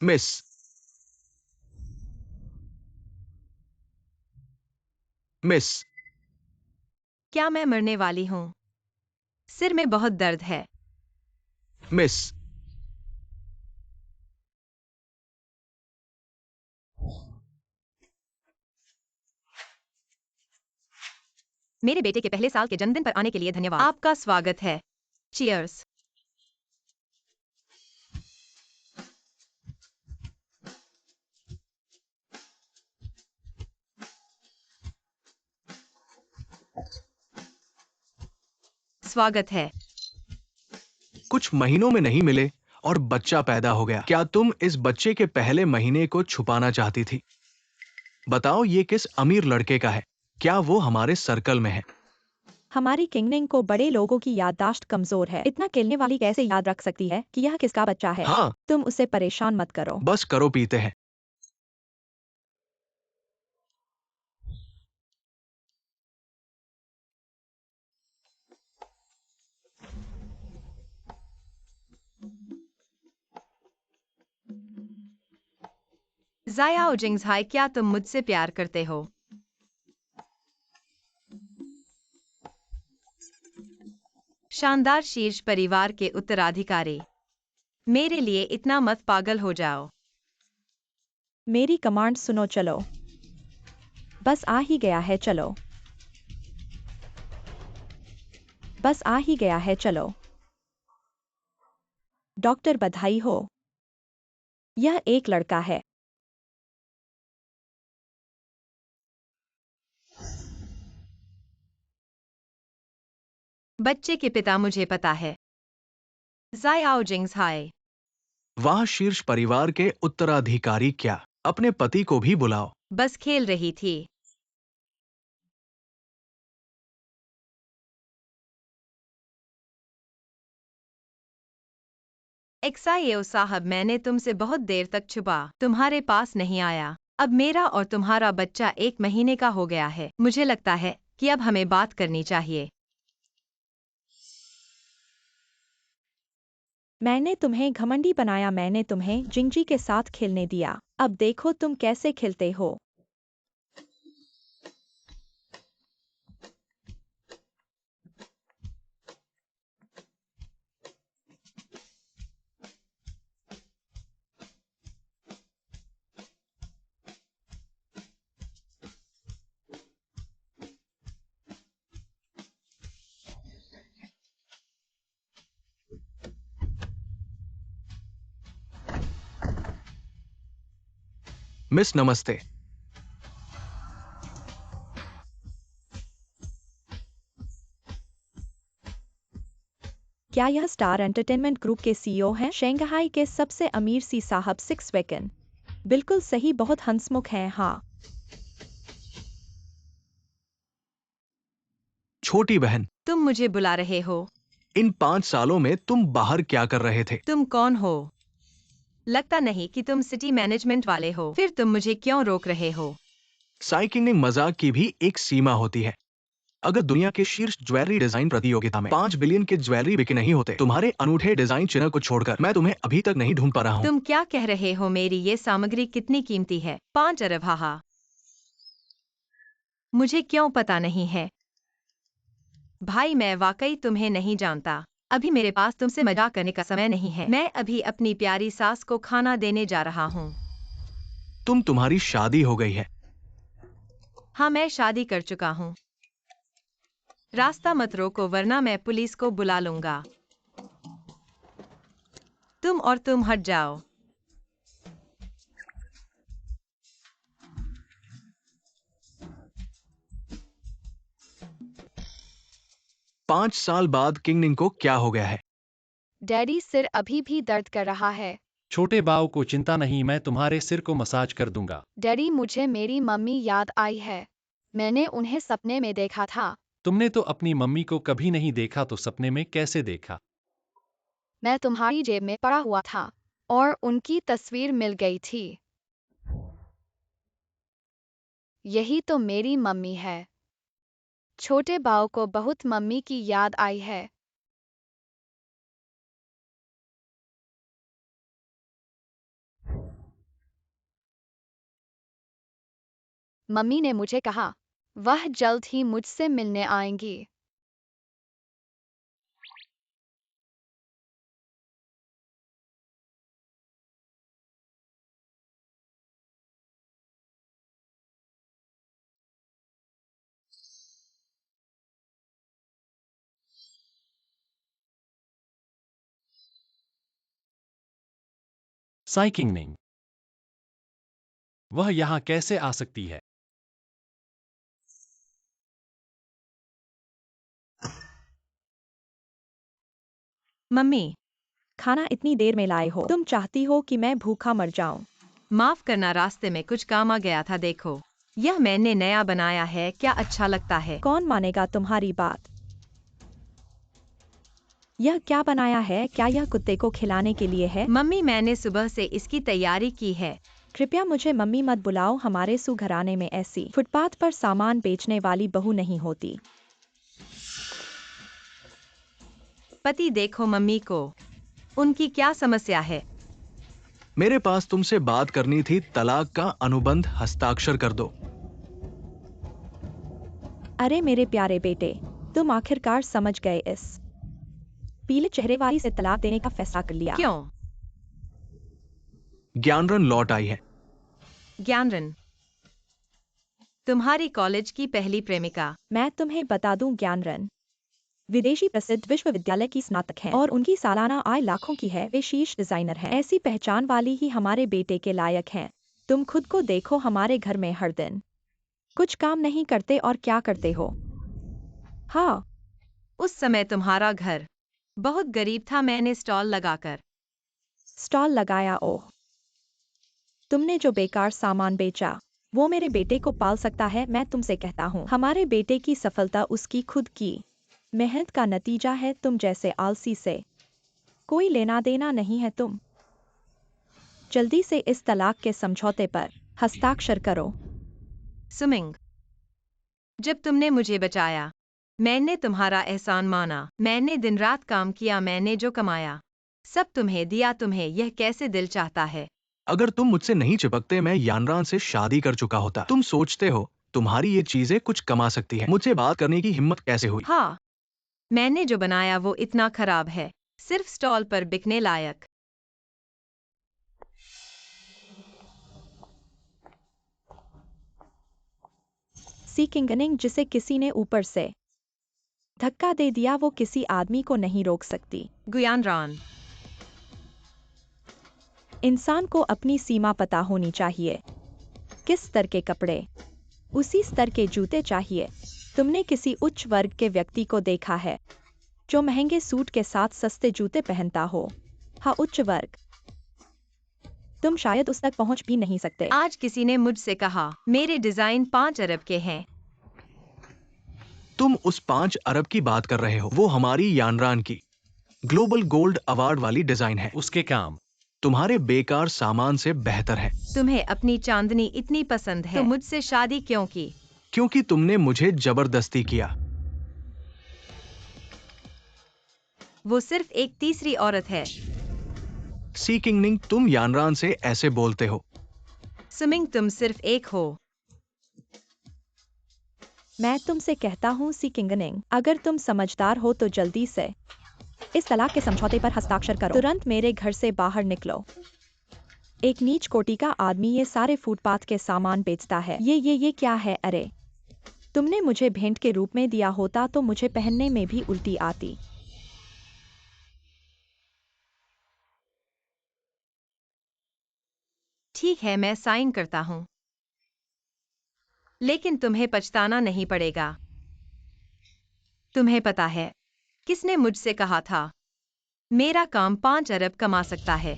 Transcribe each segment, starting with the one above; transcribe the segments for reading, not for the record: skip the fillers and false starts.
Miss. Miss. क्या मैं मरने वाली हूँ? सिर में बहुत दर्द है। मिस। मेरे बेटे के पहले साल के जन्मदिन पर आने के लिए धन्यवाद। आपका स्वागत है। चीयर्स। स्वागत है। कुछ महीनों में नहीं मिले और बच्चा पैदा हो गया। क्या तुम इस बच्चे के पहले महीने को छुपाना चाहती थी? बताओ ये किस अमीर लड़के का है? क्या वो हमारे सर्कल में है? हमारी किंगनिंग को बड़े लोगों की याददाश्त कमजोर है। इतना खेलने वाली कैसे याद रख सकती है कि यह किसका बच्चा है? हाँ, तुम उसे परेशान मत करो। बस करो, पीते हैं। ज़ायाओ जिंगज़ाई, क्या तुम मुझसे प्यार करते हो? शानदार शीर्ष परिवार के उत्तराधिकारी। मेरे लिए इतना मत पागल हो जाओ। मेरी कमांड सुनो, चलो। बस आ ही गया है, चलो। बस आ ही गया है, चलो। डॉक्टर, बधाई हो। यह एक लड़का है। बच्चे के पिता मुझे पता है। ज़ायाओ जिंगज़ाई। वाह, शीर्ष परिवार के उत्तराधिकारी क्या? अपने पति को भी बुलाओ। बस खेल रही थी। एक्साइयो साहब, मैंने तुमसे बहुत देर तक छुपा तुम्हारे पास नहीं आया। अब मेरा और तुम्हारा बच्चा 1 महीने का हो गया है। मुझे लगता है कि अब हमें बात करनी चाहिए। मैंने तुम्हें घमंडी बनाया, मैंने तुम्हें जिंगजी के साथ खेलने दिया। अब देखो तुम कैसे खेलते हो। मिस, नमस्ते। क्या यह स्टार एंटरटेनमेंट ग्रुप के सीईओ हैं? शंघाई के सबसे अमीर सी साहब, 6 वेकन। बिल्कुल सही, बहुत हंसमुख हैं। हाँ। छोटी बहन, तुम मुझे बुला रहे हो? इन 5 सालों में तुम बाहर क्या कर रहे थे? तुम कौन हो? लगता नहीं कि तुम सिटी मैनेजमेंट वाले हो। फिर तुम मुझे क्यों रोक रहे हो? साइकिलिंग मजाक की भी एक सीमा होती है। अगर दुनिया के शीर्ष ज्वेलरी डिजाइन प्रतियोगिता में 5 बिलियन के ज्वेलरी बिके नहीं होते तुम्हारे अनूठे डिजाइन चिन्ह को छोड़कर, मैं तुम्हें अभी तक नहीं ढूंढ पा रहा हूँ। तुम क्या कह रहे हो? मेरी ये सामग्री कितनी कीमती है? 5 अरब। हाहा। मुझे क्यों पता नहीं है? भाई, मैं वाकई तुम्हें नहीं जानता। अभी मेरे पास तुमसे मजाक करने का समय नहीं है। मैं अभी अपनी प्यारी सास को खाना देने जा रहा हूँ। तुम्हारी शादी हो गई है। हाँ, मैं शादी कर चुका हूँ। रास्ता मत रोको वरना मैं पुलिस को बुला लूंगा। तुम हट जाओ। 5 साल बाद किंगनिंग को क्या हो गया है? डैडी, सिर अभी भी दर्द कर रहा है। छोटे बाव को चिंता नहीं, मैं तुम्हारे सिर को मसाज कर दूंगा। डैडी, मुझे मेरी मम्मी याद आई है। मैंने उन्हें सपने में देखा था। तुमने तो अपनी मम्मी को कभी नहीं देखा तो सपने में कैसे देखा? मैं तुम्हारी जेब में पड़ा हुआ था और उनकी तस्वीर मिल गई थी। यही तो मेरी मम्मी है। छोटे बाव को बहुत मम्मी की याद आई है। मम्मी ने मुझे कहा वह जल्द ही मुझसे मिलने आएंगी। साइकिंग। वह यहाँ कैसे आ सकती है? मम्मी, खाना इतनी देर में लाए हो? तुम चाहती हो कि मैं भूखा मर जाऊं? माफ करना, रास्ते में कुछ काम आ गया था। देखो, यह मैंने नया बनाया है, क्या अच्छा लगता है? कौन मानेगा तुम्हारी बात? यह क्या बनाया है? क्या यह कुत्ते को खिलाने के लिए है? मम्मी, मैंने सुबह से इसकी तैयारी की है। कृपया मुझे मम्मी मत बुलाओ। हमारे सुघराने में ऐसी फुटपाथ पर सामान बेचने वाली बहू नहीं होती। पति देखो मम्मी को, उनकी क्या समस्या है? मेरे पास तुमसे बात करनी थी। तलाक का अनुबंध हस्ताक्षर कर दो। अरे मेरे प्यारे बेटे, तुम आखिरकार समझ गए। इस पीले चेहरे वाली से तलाक देने का फैसला कर लिया। क्यों? ज्ञानरन लौट आई है। ज्ञानरन, तुम्हारी कॉलेज की पहली प्रेमिका। मैं तुम्हें बता दूं, ज्ञानरन विदेशी प्रसिद्ध विश्वविद्यालय की स्नातक हैं और उनकी सालाना आय लाखों की है। वे शीर्ष डिजाइनर हैं। ऐसी पहचान वाली ही हमारे बेटे के लायक हैं। तुम खुद को देखो, हमारे घर में हर दिन कुछ काम नहीं करते और क्या करते हो? हाँ, उस समय तुम्हारा घर बहुत गरीब था, मैंने स्टॉल लगाकर। स्टॉल लगाया? ओह, तुमने जो बेकार सामान बेचा वो मेरे बेटे को पाल सकता है? मैं तुमसे कहता हूँ, हमारे बेटे की सफलता उसकी खुद की मेहनत का नतीजा है। तुम जैसे आलसी से कोई लेना देना नहीं है। तुम जल्दी से इस तलाक के समझौते पर हस्ताक्षर करो। सुमिंग, जब तुमने मुझे बचाया, मैंने तुम्हारा एहसान माना। मैंने दिन रात काम किया, मैंने जो कमाया सब तुम्हें दिया। तुम्हें यह कैसे दिल चाहता है? अगर तुम मुझसे नहीं चिपकते, मैं यानरान से शादी कर चुका होता। तुम सोचते हो तुम्हारी ये चीजें कुछ कमा सकती है? मुझसे बात करने की हिम्मत कैसे हुई? हाँ, मैंने जो बनाया वो इतना खराब है, सिर्फ स्टॉल पर बिकने लायक। सीकिंगनिंग, जिसे किसी ने ऊपर से धक्का दे दिया, वो किसी आदमी को नहीं रोक सकती। गुयानरान, इंसान को अपनी सीमा पता होनी चाहिए। किस स्तर के कपड़े, उसी स्तर के जूते चाहिए। तुमने किसी उच्च वर्ग के व्यक्ति को देखा है जो महंगे सूट के साथ सस्ते जूते पहनता हो? हाँ, उच्च वर्ग। तुम शायद उस तक पहुंच भी नहीं सकते। आज किसी ने मुझसे कहा मेरे डिजाइन 5 अरब के हैं। तुम उस 5 अरब की बात कर रहे हो? वो हमारी यानरान की ग्लोबल गोल्ड अवार्ड वाली डिजाइन है। उसके काम तुम्हारे बेकार सामान से बेहतर है। तुम्हें अपनी चांदनी इतनी पसंद है तो मुझसे शादी क्यों की? क्योंकि तुमने मुझे जबरदस्ती किया। वो सिर्फ एक तीसरी औरत है। सी किंगनिंग, तुम यानरान से ऐसे बोलते हो? सुमिंग, तुम सिर्फ एक हो। मैं तुमसे कहता हूँ सीकिंगनिंग, अगर तुम समझदार हो तो जल्दी से इस तलाक के समझौते पर हस्ताक्षर करो। तुरंत मेरे घर से बाहर निकलो। एक नीच कोटि का आदमी ये सारे फुटपाथ के सामान बेचता है। ये क्या है? अरे, तुमने मुझे भेंट के रूप में दिया होता तो मुझे पहनने में भी उल्टी आती। ठीक है, मैं साइन करता हूँ, लेकिन तुम्हें पछताना नहीं पड़ेगा। तुम्हें पता है किसने मुझसे कहा था मेरा काम 5 अरब कमा सकता है?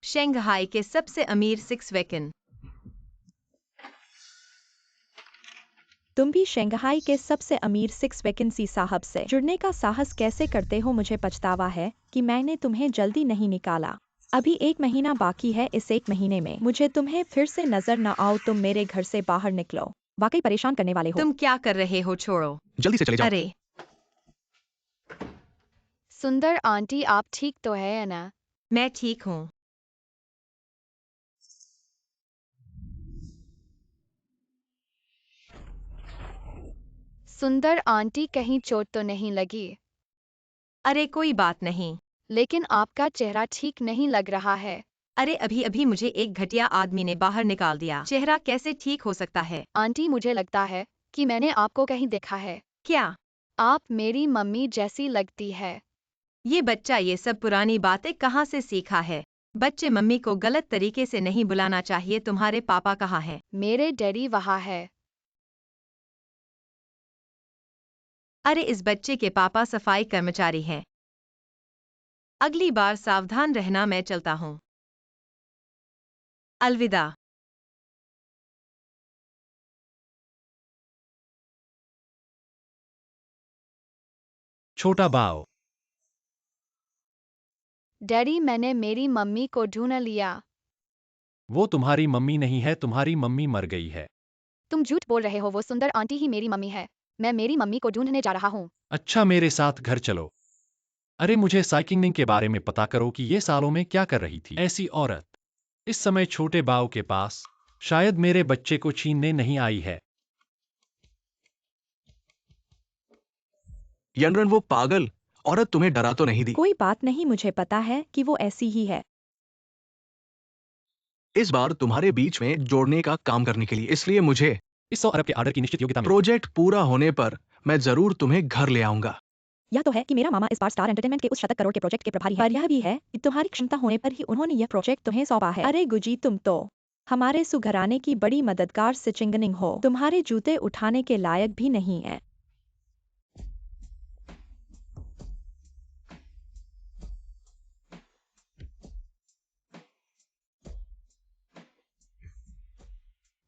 शंघाई के सबसे अमीर सिक्स वेकन। तुम भी शंघाई के सबसे अमीर सिक्स वैकेंसी साहब से जुड़ने का साहस कैसे करते हो? मुझे पछतावा है कि मैंने तुम्हें जल्दी नहीं निकाला। अभी 1 महीना बाकी है। इस 1 महीने में मुझे तुम्हें फिर से नजर न आओ। तुम मेरे घर से बाहर निकलो। वाकई परेशान करने वाले हो। तुम क्या कर रहे हो? छोड़ो। जल्दी से चले जाओ। अरे, सुंदर आंटी, आप ठीक तो है ना? मैं ठीक हूँ। सुंदर आंटी, कहीं चोट तो नहीं लगी? अरे कोई बात नहीं। लेकिन आपका चेहरा ठीक नहीं लग रहा है। अरे अभी अभी मुझे एक घटिया आदमी ने बाहर निकाल दिया। चेहरा कैसे ठीक हो सकता है? आंटी, मुझे लगता है कि मैंने आपको कहीं देखा है। क्या? आप मेरी मम्मी जैसी लगती है। ये बच्चा ये सब पुरानी बातें कहाँ से सीखा है? बच्चे मम्मी को गलत तरीके से नहीं बुलाना चाहिए। तुम्हारे पापा कहाँ हैं? मेरे डैडी वहाँ है। अरे इस बच्चे के पापा सफाई कर्मचारी हैं। अगली बार सावधान रहना, मैं चलता हूँ। अलविदा। छोटा बाव। डैडी, मैंने मेरी मम्मी को ढूंढ लिया। वो तुम्हारी मम्मी नहीं है, तुम्हारी मम्मी मर गई है। तुम झूठ बोल रहे हो, वो सुंदर आंटी ही मेरी मम्मी है। मैं मेरी मम्मी को ढूंढने जा रहा हूँ। अच्छा, मेरे साथ घर चलो। अरे मुझे साइकिलिंग के बारे में पता करो कि ये सालों में क्या कर रही थी ऐसी औरत। इस समय छोटे बाव के पास शायद मेरे बच्चे को छीनने नहीं आई है। यनरन, वो पागल औरत तुम्हें डरा तो नहीं दी? कोई बात नहीं, मुझे पता है कि वो ऐसी ही है। इस बार तुम्हारे बीच में जोड़ने का काम करने के लिए, इसलिए मुझे इस 100 अरब के ऑर्डर की निश्चित योग्यता में प्रोजेक्ट पूरा होने पर मैं जरूर तुम्हें घर ले आऊंगा। यह तो है कि मेरा मामा इस बार स्टार एंटरटेनमेंट के उस शतक करोड़ के प्रोजेक्ट के प्रभारी हैं। पर यह भी है कि तुम्हारी क्षमता होने पर ही उन्होंने यह प्रोजेक्ट तुम्हें सौंपा है। अरे गुजी, तुम तो हमारे सुघराने की बड़ी मददगार सिचिंगनिंग हो। तुम्हारे जूते उठाने के लायक भी नहीं है।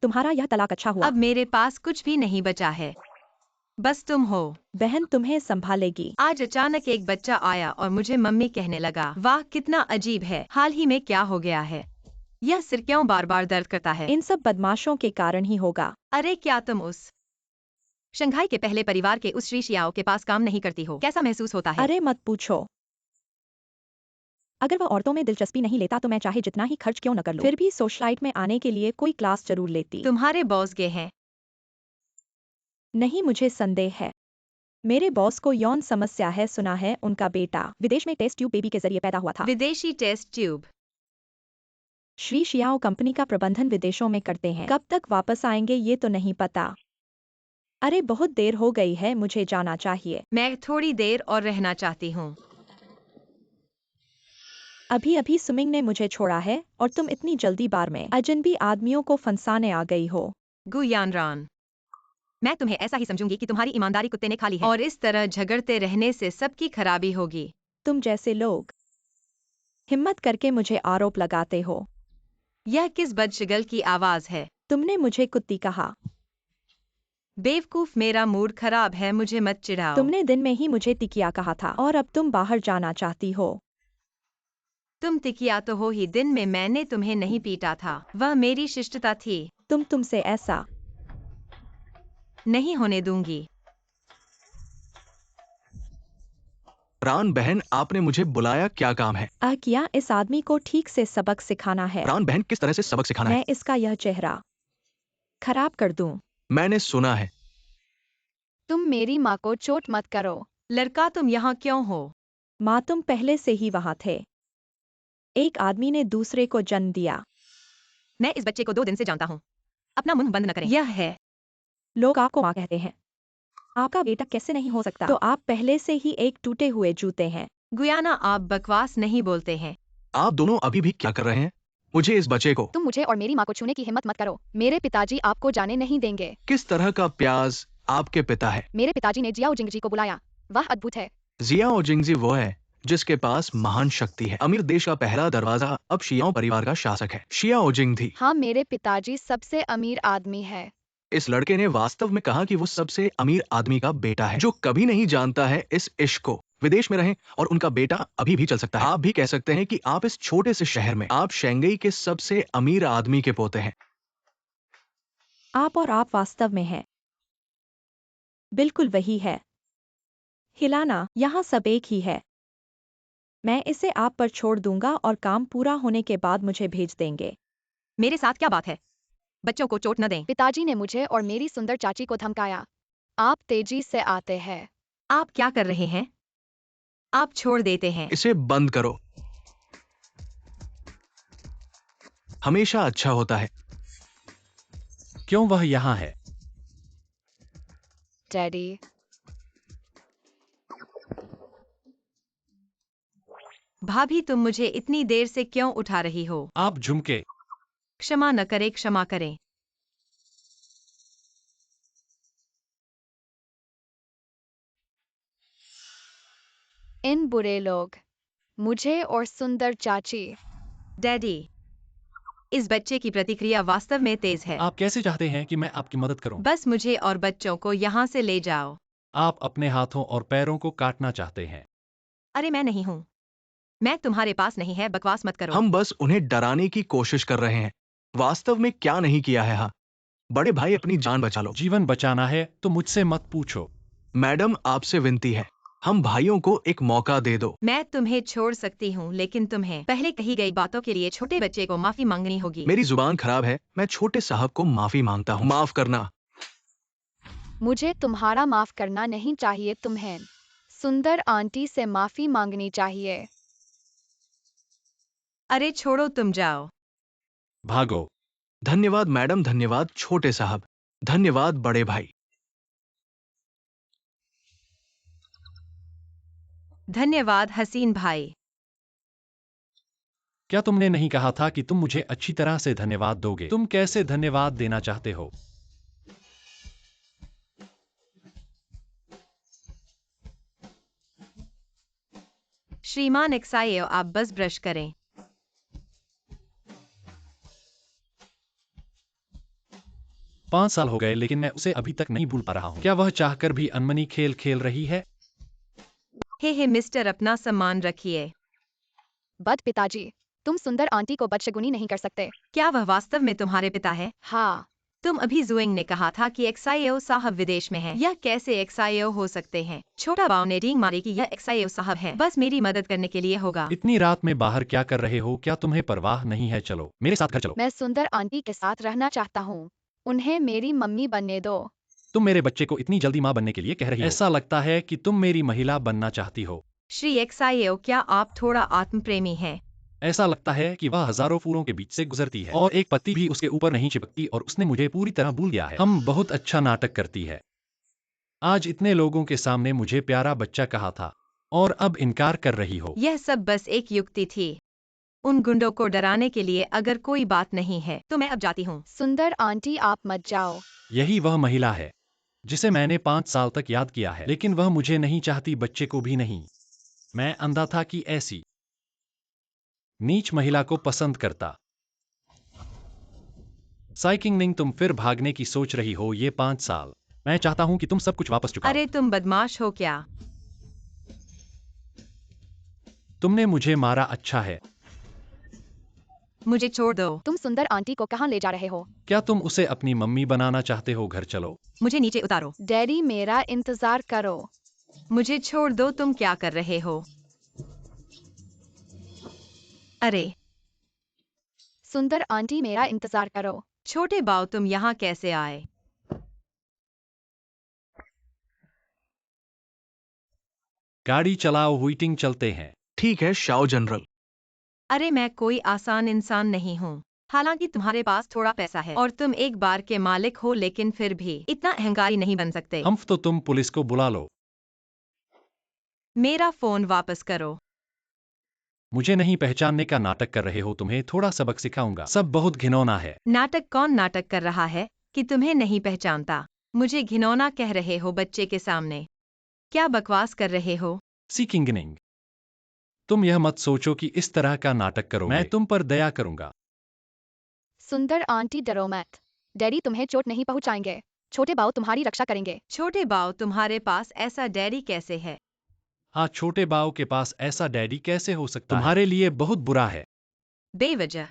तुम्हारा यह तलाक अच्छा हुआ। अब मेरे पास कुछ भी नहीं बचा है, बस तुम हो। बहन तुम्हें संभालेगी। आज अचानक एक बच्चा आया और मुझे मम्मी कहने लगा। वाह कितना अजीब है। हाल ही में क्या हो गया है? यह सिर क्यों बार बार दर्द करता है? इन सब बदमाशों के कारण ही होगा। अरे क्या तुम उस शंघाई के पहले परिवार के उस श्री शियाओ के पास काम नहीं करती हो? कैसा महसूस होता है? अरे मत पूछो। अगर वह औरतों में दिलचस्पी नहीं लेता तो मैं चाहे जितना ही खर्च क्यों न कर लूं, फिर भी सोशलाइट में आने के लिए कोई क्लास जरूर लेती। तुम्हारे बॉस गे हैं? नहीं, मुझे संदेह है। मेरे बॉस को यौन समस्या है। सुना है उनका बेटा विदेश में टेस्ट ट्यूब बेबी के जरिए पैदा हुआ था। विदेशी टेस्ट ट्यूब? श्री शियाओ कंपनी का प्रबंधन विदेशों में करते हैं। कब तक वापस आएंगे ये तो नहीं पता। अरे बहुत देर हो गई है, मुझे जाना चाहिए। मैं थोड़ी देर और रहना चाहती हूँ। अभी अभी सुमिंग ने मुझे छोड़ा है और तुम इतनी जल्दी बार में अजनबी आदमियों को फंसाने आ गई हो। गुयानरान, मैं तुम्हें ऐसा ही समझूंगी कि तुम्हारी ईमानदारी कुत्ते ने खा ली है और इस तरह झगड़ते रहने से सबकी खराबी होगी। तुम जैसे लोग हिम्मत करके मुझे आरोप लगाते हो। यह किस बदशगल की आवाज है? तुमने मुझे कुत्ती कहा। बेवकूफ, मेरा मूड खराब है, मुझे मत चिढ़ाओ। तुमने दिन में ही मुझे तिकिया कहा था और अब तुम बाहर जाना चाहती हो। तुम तिकिया तो हो ही। दिन में मैंने तुम्हें नहीं पीटा था, वह मेरी शिष्टता थी। तुमसे ऐसा नहीं होने दूंगी। रान बहन, आपने मुझे बुलाया, क्या काम है? किया इस आदमी को ठीक से सबक सिखाना है। रान बहन, किस तरह से सबक सिखाना है? मैं इसका यह चेहरा खराब कर दूं। मैंने सुना है। तुम मेरी माँ को चोट मत करो। लड़का, तुम यहाँ क्यों हो? माँ, तुम पहले से ही वहां थे। एक आदमी ने दूसरे को जन्म दिया। मैं इस बच्चे को 2 दिन से जानता हूँ। अपना मुंह बंद न करें। यह है। लोग आपको माँ कहते हैं। आपका बेटा कैसे नहीं हो सकता? तो आप पहले से ही एक टूटे हुए जूते हैं। गुयाना, आप बकवास नहीं बोलते हैं। आप दोनों अभी भी क्या कर रहे हैं? मुझे इस बच्चे को। तुम मुझे और मेरी माँ को छूने की हिम्मत मत करो। मेरे पिताजी आपको जाने नहीं देंगे। किस तरह का प्याज आपके पिता है? मेरे पिताजी ने जियाओ जिंगजी को बुलाया। वह अद्भुत है। जियाओ जिंगजी वो है जिसके पास महान शक्ति है। अमीर देश का पहला दरवाजा अब शियाओ परिवार का शासक है, शियाओ जिंगजी। हाँ, मेरे पिताजी सबसे अमीर आदमी है। इस लड़के ने वास्तव में कहा कि वो सबसे अमीर आदमी का बेटा है, जो कभी नहीं जानता है इस इश्क को। विदेश में रहें और उनका बेटा अभी भी चल सकता है। आप भी कह सकते हैं कि आप इस छोटे से शहर में, आप शेंगई के सबसे अमीर आदमी के पोते हैं। आप और आप वास्तव में हैं। बिल्कुल वही है। हिलाना, यहाँ सब एक ही है। मैं इसे आप पर छोड़ दूंगा और काम पूरा होने के बाद मुझे भेज देंगे। मेरे साथ क्या बात है? बच्चों को चोट न दें। पिताजी ने मुझे और मेरी सुंदर चाची को धमकाया। आप तेजी से आते हैं। आप क्या कर रहे हैं? आप छोड़ देते हैं। इसे बंद करो। हमेशा अच्छा होता है। क्यों वह यहाँ है? डैडी, भाभी तुम मुझे इतनी देर से क्यों उठा रही हो? आप झुमके। क्षमा न करें, क्षमा करें। इन बुरे लोग, मुझे और सुंदर चाची। डैडी, इस बच्चे की प्रतिक्रिया वास्तव में तेज है। आप कैसे चाहते हैं कि मैं आपकी मदद करूं? बस मुझे और बच्चों को यहाँ से ले जाओ। आप अपने हाथों और पैरों को काटना चाहते हैं। अरे मैं नहीं हूँ। मैं तुम्हारे पास नहीं है, बकवास मत करो। हम बस उन्हें डराने की कोशिश कर रहे हैं। वास्तव में क्या नहीं किया है। हाँ, बड़े भाई अपनी जान बचा लो। जीवन बचाना है तो मुझसे मत पूछो। मैडम, आपसे विनती है, हम भाइयों को एक मौका दे दो। मैं तुम्हें छोड़ सकती हूँ, लेकिन तुम्हें पहले कही गई बातों के लिए छोटे बच्चे को माफी मांगनी होगी। मेरी जुबान खराब है। मैं छोटे साहब को माफी मांगता हूँ। माफ करना। मुझे तुम्हारा माफ करना नहीं चाहिए, तुम्हें सुंदर आंटी से माफी मांगनी चाहिए। अरे छोड़ो, तुम जाओ। भागो। धन्यवाद मैडम, धन्यवाद छोटे साहब, धन्यवाद बड़े भाई। धन्यवाद हसीन भाई। क्या तुमने नहीं कहा था कि तुम मुझे अच्छी तरह से धन्यवाद दोगे? तुम कैसे धन्यवाद देना चाहते हो? श्रीमान एक्साइयो, आप बस ब्रश करें। 5 साल हो गए लेकिन मैं उसे अभी तक नहीं भूल पा रहा हूँ। क्या वह चाहकर भी अनमनी खेल खेल रही है? हे मिस्टर, अपना सम्मान रखिए। बद पिताजी, तुम सुंदर आंटी को बदशगुनी नहीं कर सकते। क्या वह वास्तव में तुम्हारे पिता है? हाँ, तुम अभी जुएंग ने कहा था कि एक्साइयो साहब विदेश में हैं। यह कैसे एक्साइयो हो सकते हैं? छोटा बाव ने डींग मारी कि यह एक्साइयो साहब हैं। बस मेरी मदद करने के लिए होगा। इतनी रात में बाहर क्या कर रहे हो? क्या तुम्हें परवाह नहीं है? चलो मेरे साथ घर चलो। मैं सुंदर आंटी के साथ रहना चाहता हूँ। उन्हें मेरी मम्मी बनने दो। तुम मेरे बच्चे को इतनी जल्दी माँ बनने के लिए कह रही हो? ऐसा लगता है कि तुम मेरी महिला बनना चाहती हो। श्री एक्साइयो, क्या आप थोड़ा आत्मप्रेमी हैं? ऐसा लगता है कि वह हजारों फूलों के बीच से गुजरती है और एक पत्ती भी उसके ऊपर नहीं चिपकती और उसने मुझे पूरी तरह भूल दिया है। हम बहुत अच्छा नाटक करती है। आज इतने लोगों के सामने मुझे प्यारा बच्चा कहा था और अब इनकार कर रही हो। यह सब बस एक युक्ति थी, उन गुंडों को डराने के लिए। अगर कोई बात नहीं है तो मैं अब जाती हूँ। सुंदर आंटी, आप मत जाओ। यही वह महिला है जिसे मैंने 5 साल तक याद किया है, लेकिन वह मुझे नहीं चाहती, बच्चे को भी नहीं। मैं अंधा था कि ऐसी नीच महिला को पसंद करता। साइकिंग, तुम फिर भागने की सोच रही हो? ये 5 साल। मैं चाहता हूं कि तुम सब कुछ वापस चुकाओ। अरे तुम बदमाश हो क्या? तुमने मुझे मारा, अच्छा है। मुझे छोड़ दो। तुम सुंदर आंटी को कहाँ ले जा रहे हो? क्या तुम उसे अपनी मम्मी बनाना चाहते हो? घर चलो। मुझे नीचे उतारो। डैडी, मेरा इंतजार करो। मुझे छोड़ दो, तुम क्या कर रहे हो? अरे सुंदर आंटी, मेरा इंतजार करो। छोटे बाव, तुम यहाँ कैसे आए? गाड़ी चलाओ, हुईटिंग चलते हैं। ठीक है शाओ जनरल। अरे मैं कोई आसान इंसान नहीं हूँ। हालांकि तुम्हारे पास थोड़ा पैसा है और तुम एक बार के मालिक हो, लेकिन फिर भी इतना अहंकारी नहीं बन सकते। हम्फ, तो तुम पुलिस को बुला लो। मेरा फोन वापस करो। मुझे नहीं पहचानने का नाटक कर रहे हो? तुम्हें थोड़ा सबक सिखाऊंगा। सब बहुत घिनौना है। नाटक? कौन नाटक कर रहा है कि तुम्हें नहीं पहचानता? मुझे घिनौना कह रहे हो बच्चे के सामने? क्या बकवास कर रहे हो? सीकिंगनिंग, तुम यह मत सोचो कि इस तरह का नाटक करोगे। मैं तुम पर दया करूंगा। सुंदर आंटी, डरो मत। डैडी तुम्हें चोट नहीं पहुंचाएंगे। छोटे बाऊ तुम्हारी रक्षा करेंगे। छोटे बाव, तुम्हारे पास ऐसा डैडी कैसे है? हाँ, छोटे बाव के पास ऐसा डैडी कैसे हो सकता है? तुम्हारे लिए बहुत बुरा है। बेवजह।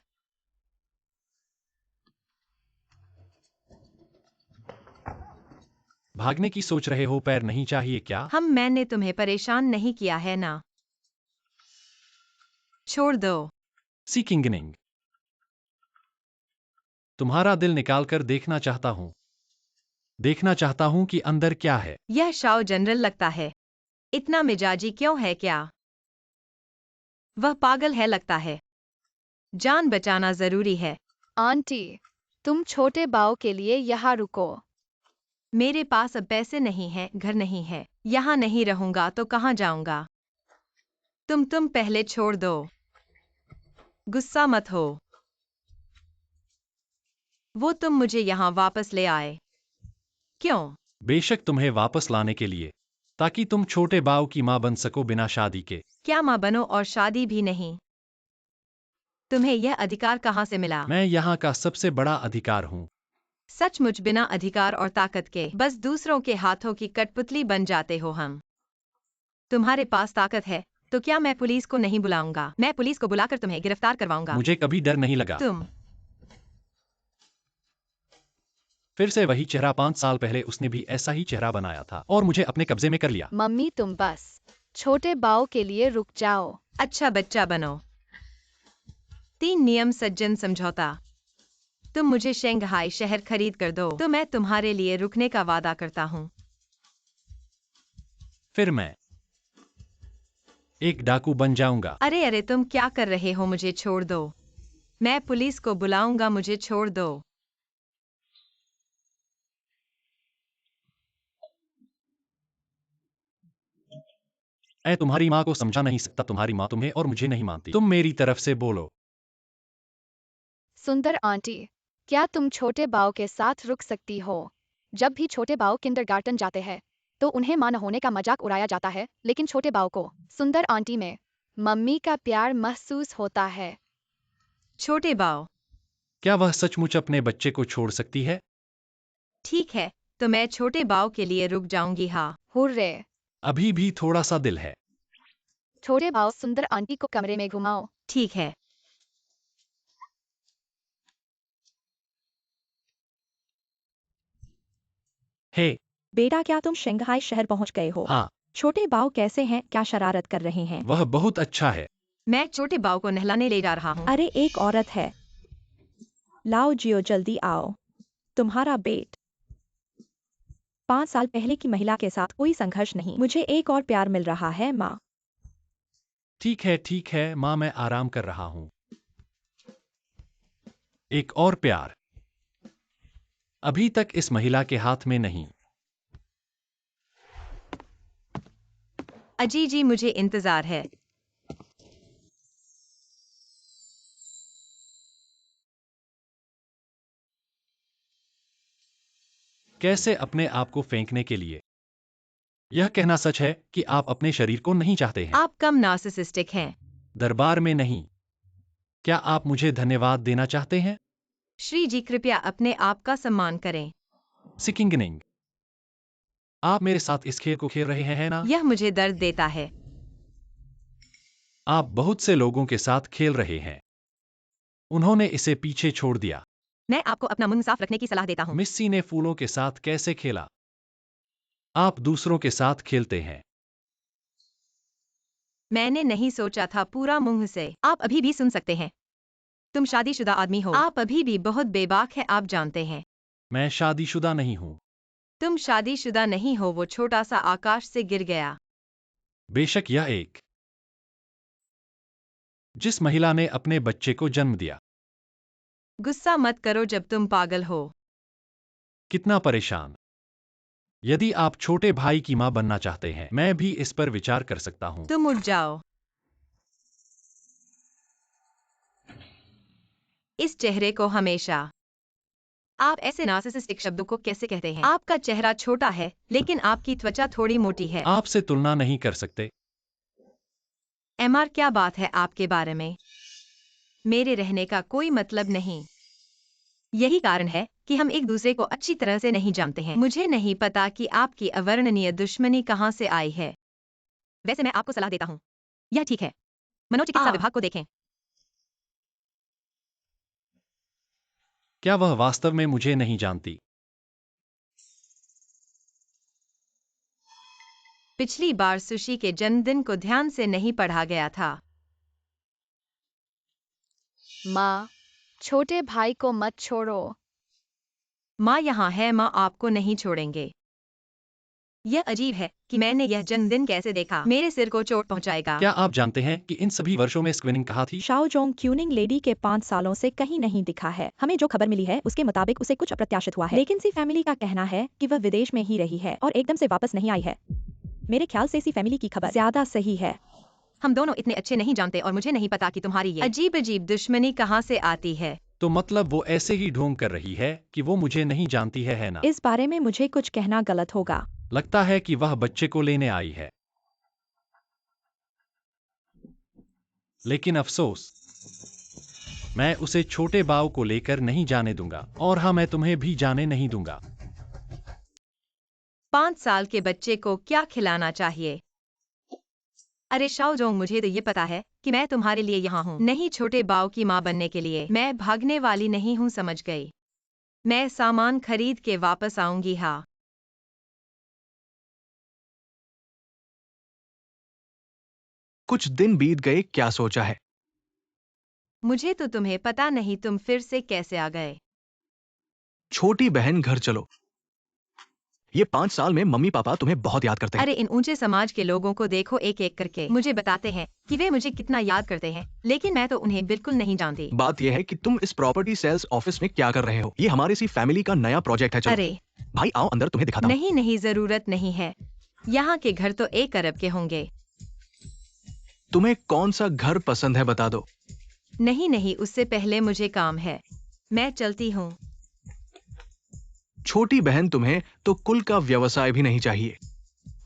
भागने की सोच रहे हो? पैर नहीं चाहिए क्या? मैंने तुम्हें परेशान नहीं किया है ना? छोड़ दो। सीकिंगनिंग, तुम्हारा दिल निकाल कर देखना चाहता हूं। देखना चाहता हूँ कि अंदर क्या है। यह शाओ जनरल लगता है। इतना मिजाजी क्यों है क्या? वह पागल है लगता है। जान बचाना जरूरी है। आंटी, तुम छोटे बाव के लिए यहाँ रुको। मेरे पास अब पैसे नहीं है, घर नहीं है। यहाँ नहीं रहूंगा तो कहाँ जाऊंगा? तुम पहले छोड़ दो। गुस्सा मत हो। वो तुम मुझे यहाँ वापस ले आए। क्यों? बेशक तुम्हें वापस लाने के लिए, ताकि तुम छोटे बाव की माँ बन सको बिना शादी के। क्या माँ बनो और शादी भी नहीं? तुम्हें यह अधिकार कहाँ से मिला? मैं यहाँ का सबसे बड़ा अधिकार हूँ। सचमुच बिना अधिकार और ताकत के बस दूसरों के हाथों की कठपुतली बन जाते हो हम। तुम्हारे पास ताकत है तो क्या मैं पुलिस को नहीं बुलाऊंगा? मैं पुलिस को बुलाकर तुम्हें गिरफ्तार करवाऊंगा। मुझे कभी डर नहीं लगा। तुम फिर से वही चेहरा। 5 साल पहले उसने भी ऐसा ही चेहरा बनाया था और मुझे अपने कब्जे में कर लिया। मम्मी, तुम बस छोटे बाव के लिए रुक जाओ। अच्छा बच्चा बनो। 3 नियम सज्जन समझौता। तुम मुझे शंघाई शहर खरीद कर दो तो मैं तुम्हारे लिए रुकने का वादा करता हूँ। फिर मैं एक डाकू बन जाऊंगा। अरे तुम क्या कर रहे हो? मुझे छोड़ दो। मैं पुलिस को बुलाऊंगा, मुझे छोड़ दो। मैं तुम्हारी माँ को समझा नहीं सकता। तुम्हारी माँ तुम्हें और मुझे नहीं मानती। तुम मेरी तरफ से बोलो। सुंदर आंटी, क्या तुम छोटे बाव के साथ रुक सकती हो? जब भी छोटे बाव किंडरगार्टन जाते हैं तो उन्हें मां न होने का मजाक उड़ाया जाता है, लेकिन छोटे बाव को सुंदर आंटी में मम्मी का प्यार महसूस होता है। छोटे बाव, क्या वह सचमुच अपने बच्चे को छोड़ सकती है? ठीक है तो मैं छोटे बाव के लिए रुक जाऊंगी। हाँ। हुर्रे! अभी भी थोड़ा सा दिल है। छोटे बाव, सुंदर आंटी को कमरे में घुमाओ। ठीक है। हे, बेटा, क्या तुम शंघाई शहर पहुंच गए हो? हाँ, छोटे बाव कैसे हैं? क्या शरारत कर रहे हैं? वह बहुत अच्छा है। मैं छोटे बाव को नहलाने ले जा रहा हूँ। अरे, एक औरत है। लाओ जियो, जल्दी आओ। तुम्हारा बेट 5 साल पहले की महिला के साथ कोई संघर्ष नहीं। मुझे एक और प्यार मिल रहा है माँ। ठीक है माँ, मैं आराम कर रहा हूँ। एक और प्यार? अभी तक इस महिला के हाथ में नहीं। अजी जी, मुझे इंतजार है। कैसे अपने आप को फेंकने के लिए? यह कहना सच है कि आप अपने शरीर को नहीं चाहते हैं। आप कम नार्सिसिस्टिक हैं। दरबार में नहीं। क्या आप मुझे धन्यवाद देना चाहते हैं? श्री जी, कृपया अपने आप का सम्मान करें। सिकिंगनिंग, आप मेरे साथ इस खेल को खेल रहे हैं ना? यह मुझे दर्द देता है। आप बहुत से लोगों के साथ खेल रहे हैं। उन्होंने इसे पीछे छोड़ दिया। मैं आपको अपना मुंह साफ रखने की सलाह देता हूँ। मिस्सी ने फूलों के साथ कैसे खेला? आप दूसरों के साथ खेलते हैं। मैंने नहीं सोचा था पूरा मुंह से। आप अभी भी सुन सकते हैं। तुम शादीशुदा आदमी हो। आप अभी भी बहुत बेबाक है, आप जानते हैं। मैं शादीशुदा नहीं हूँ। तुम शादीशुदा नहीं हो। वो छोटा सा आकाश से गिर गया। बेशक यह एक जिस महिला ने अपने बच्चे को जन्म दिया। गुस्सा मत करो जब तुम पागल हो। कितना परेशान। यदि आप छोटे भाई की मां बनना चाहते हैं, मैं भी इस पर विचार कर सकता हूं। तुम उठ जाओ। इस चेहरे को हमेशा। आप ऐसे नार्सिसिस्टिक शब्दों को कैसे कहते हैं? आपका चेहरा छोटा है लेकिन आपकी त्वचा थोड़ी मोटी है। आपसे तुलना नहीं कर सकते। एमआर, क्या बात है आपके बारे में? मेरे रहने का कोई मतलब नहीं। यही कारण है कि हम एक दूसरे को अच्छी तरह से नहीं जानते हैं। मुझे नहीं पता कि आपकी अवर्णनीय दुश्मनी कहाँ से आई है। वैसे मैं आपको सलाह देता हूँ, यह ठीक है। मनोचिकित्सा विभाग को देखें। क्या वह वास्तव में मुझे नहीं जानती? पिछली बार सुशी के जन्मदिन को ध्यान से नहीं पढ़ा गया था। माँ, छोटे भाई को मत छोड़ो। माँ यहाँ है, माँ आपको नहीं छोड़ेंगे। यह अजीब है कि मैंने यह जन्मदिन कैसे देखा, मेरे सिर को चोट पहुँचाएगा। क्या आप जानते हैं कि इन सभी वर्षों में स्क्रीनिंग कहाँ थी? शाओजोंग क्यूनिंग लेडी के 5 सालों से कहीं नहीं दिखा है। हमें जो खबर मिली है उसके मुताबिक उसे कुछ अप्रत्याशित हुआ है, लेकिन सी फैमिली का कहना है कि वह विदेश में ही रही है और एकदम से वापस नहीं आई है। मेरे ख्याल से सी फैमिली की खबर ज्यादा सही है। हम दोनों इतने अच्छे नहीं जानते और मुझे नहीं पता कि तुम्हारी ये अजीब अजीब दुश्मनी कहाँ से आती है। तो मतलब वो ऐसे ही ढोंग कर रही है कि वो मुझे नहीं जानती है ना? इस बारे में मुझे कुछ कहना गलत होगा। लगता है कि वह बच्चे को लेने आई है, लेकिन अफसोस, मैं उसे छोटे बाव को लेकर नहीं जाने दूंगा, और हाँ, मैं तुम्हें भी जाने नहीं दूंगा। 5 साल के बच्चे को क्या खिलाना चाहिए? अरे शाओजोंग, मुझे तो ये पता है कि मैं तुम्हारे लिए यहाँ हूँ, नहीं छोटे बाव की माँ बनने के लिए। मैं भागने वाली नहीं हूँ, समझ गई। मैं सामान खरीद के वापस आऊंगी। हाँ। कुछ दिन बीत गए, क्या सोचा है? मुझे तो तुम्हें पता नहीं, तुम फिर से कैसे आ गए? छोटी बहन, घर चलो। ये 5 साल में मम्मी पापा तुम्हें बहुत याद करते हैं। अरे इन ऊंचे समाज के लोगों को देखो, एक एक करके मुझे बताते हैं कि वे मुझे कितना याद करते हैं, लेकिन मैं तो उन्हें बिल्कुल नहीं जानती। बात यह है कि तुम इस प्रॉपर्टी सेल्स ऑफिस में क्या कर रहे हो? ये हमारी सी फैमिली का नया प्रोजेक्ट है। चलो अरे भाई, आओ अंदर, तुम्हें दिखाता हूँ। नहीं नहीं, जरूरत नहीं है। यहाँ के घर तो 1 अरब के होंगे। तुम्हें कौन सा घर पसंद है, बता दो। नहीं नहीं, उससे पहले मुझे काम है, मैं चलती हूँ। छोटी बहन, तुम्हें तो कुल का व्यवसाय भी नहीं चाहिए।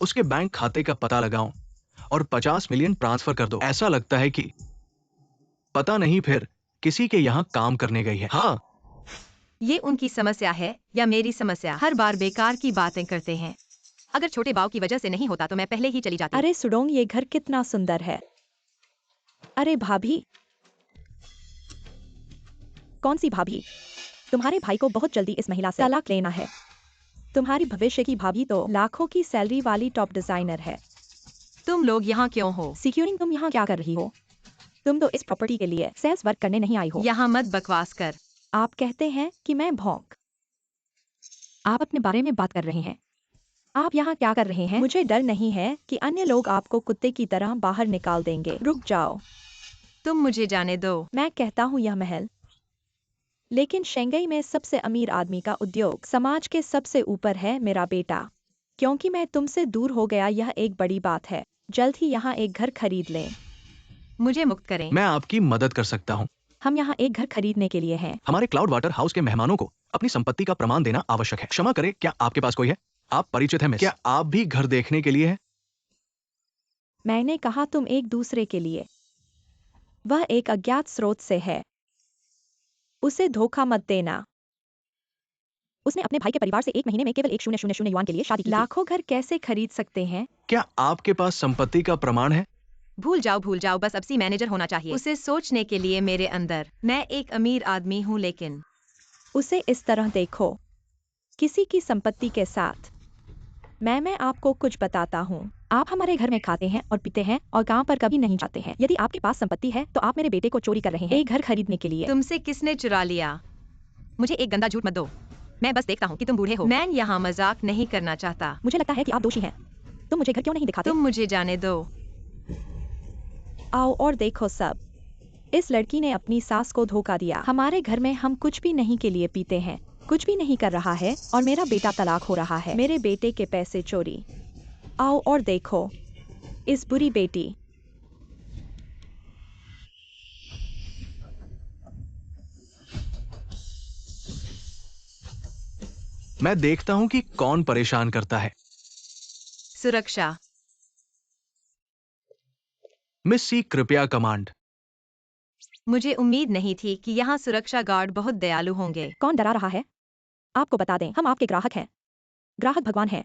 उसके बैंक खाते का पता लगाओ और 50 मिलियन ट्रांसफर कर दो। ऐसा लगता है कि पता नहीं फिर किसी के यहाँ काम करने गई है। हाँ, ये उनकी समस्या है या मेरी समस्या? हर बार बेकार की बातें करते हैं। अगर छोटे बाव की वजह से नहीं होता तो मैं पहले ही चली जाती। अरे सुडोंग, ये घर कितना सुंदर है। अरे भाभी। कौन सी भाभी? तुम्हारे भाई को बहुत जल्दी इस महिला से तलाक लेना है। तुम्हारी भविष्य की भाभी तो लाखों की सैलरी वाली टॉप डिजाइनर है। तुम लोग यहाँ क्यों हो? सिक्योरिंग, तुम यहाँ क्या कर रही हो? तुम तो इस प्रॉपर्टी के लिए सेल्स वर्क करने नहीं आई हो। यहाँ मत बकवास कर। आप कहते हैं कि मैं भौंक। आप अपने बारे में बात कर रहे हैं। आप यहाँ क्या कर रहे हैं? मुझे डर नहीं है कि अन्य लोग आपको कुत्ते की तरह बाहर निकाल देंगे। रुक जाओ। तुम मुझे जाने दो। मैं कहता हूँ यह महल, लेकिन शेंगई में सबसे अमीर आदमी का उद्योग समाज के सबसे ऊपर है मेरा बेटा। क्योंकि मैं तुमसे दूर हो गया, यह एक बड़ी बात है। जल्द ही यहाँ एक घर खरीद लें। मुझे मुक्त करें। मैं आपकी मदद कर सकता हूँ। हम यहाँ एक घर खरीदने के लिए हैं। हमारे क्लाउड वाटर हाउस के मेहमानों को अपनी संपत्ति का प्रमाण देना आवश्यक है। क्षमा करें, क्या आपके पास कोई है? आप परिचित हैं मिस? क्या आप भी घर देखने के लिए हैं? मैंने कहा तुम एक दूसरे के लिए। वह एक अज्ञात स्रोत से है। उसे धोखा मत देना। उसने अपने भाई के परिवार से 1 महीने में केवल 1,000 युआन के लिए शादी की थी। लाखों घर कैसे खरीद सकते हैं? क्या आपके पास संपत्ति का प्रमाण है? भूल जाओ, बस अब सी मैनेजर होना चाहिए। उसे सोचने के लिए मेरे अंदर। मैं एक अमीर आदमी हूँ, लेकिन उसे इस तरह देखो, किसी की संपत्ति के साथ। मैं आपको कुछ बताता हूँ। आप हमारे घर में खाते हैं और पीते हैं और काम पर कभी नहीं जाते हैं। यदि आपके पास संपत्ति है तो आप मेरे बेटे को चोरी कर रहे हैं एक घर खरीदने के लिए। तुमसे किसने चुरा लिया? मुझे एक गंदा झूठ मत दो। मैं बस देखता हूँ कि तुम बूढ़े हो। मैं यहाँ मजाक नहीं करना चाहता। मुझे लगता है कि आप दोषी हैं। तुम मुझे घर क्यों नहीं दिखाते? तुम मुझे जाने दो। आओ और देखो सब। इस लड़की ने अपनी सास को धोखा दिया। हमारे घर में हम कुछ भी नहीं के लिए पीते हैं, कुछ भी नहीं कर रहा है और मेरा बेटा तलाक हो रहा है। मेरे बेटे के पैसे चोरी। आओ और देखो इस बुरी बेटी। मैं देखता हूँ कि कौन परेशान करता है। सुरक्षा। मिस सी, कृपया कमांड। मुझे उम्मीद नहीं थी कि यहाँ सुरक्षा गार्ड बहुत दयालु होंगे। कौन डरा रहा है? आपको बता दें, हम आपके ग्राहक हैं। ग्राहक भगवान है।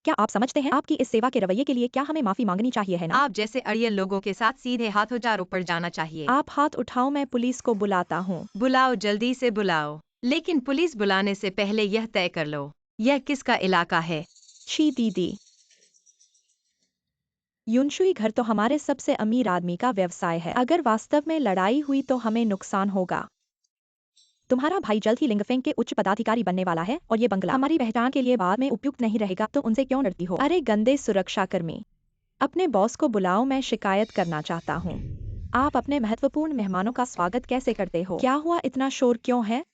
क्या आप समझते हैं आपकी इस सेवा के रवैये के लिए क्या हमें माफी मांगनी चाहिए, है ना? आप जैसे अड़ियल लोगों के साथ सीधे हाथों पर जाना चाहिए। आप हाथ उठाओ, मैं पुलिस को बुलाता हूँ। बुलाओ, जल्दी से बुलाओ। लेकिन पुलिस बुलाने से पहले यह तय कर लो, यह किसका इलाका है? छी दीदी। युनशुई घर तो हमारे सबसे अमीर आदमी का व्यवसाय है। अगर वास्तव में लड़ाई हुई तो हमें नुकसान होगा। तुम्हारा भाई जल्द ही लिंगफेंग के उच्च पदाधिकारी बनने वाला है और ये बंगला हमारी पहचान के लिए बाद में उपयुक्त नहीं रहेगा। तुम उनसे क्यों डरती हो? अरे गंदे सुरक्षाकर्मी, अपने बॉस को बुलाओ, मैं शिकायत करना चाहता हूँ। आप अपने महत्वपूर्ण मेहमानों का स्वागत कैसे करते हो? क्या हुआ, इतना शोर क्यों है?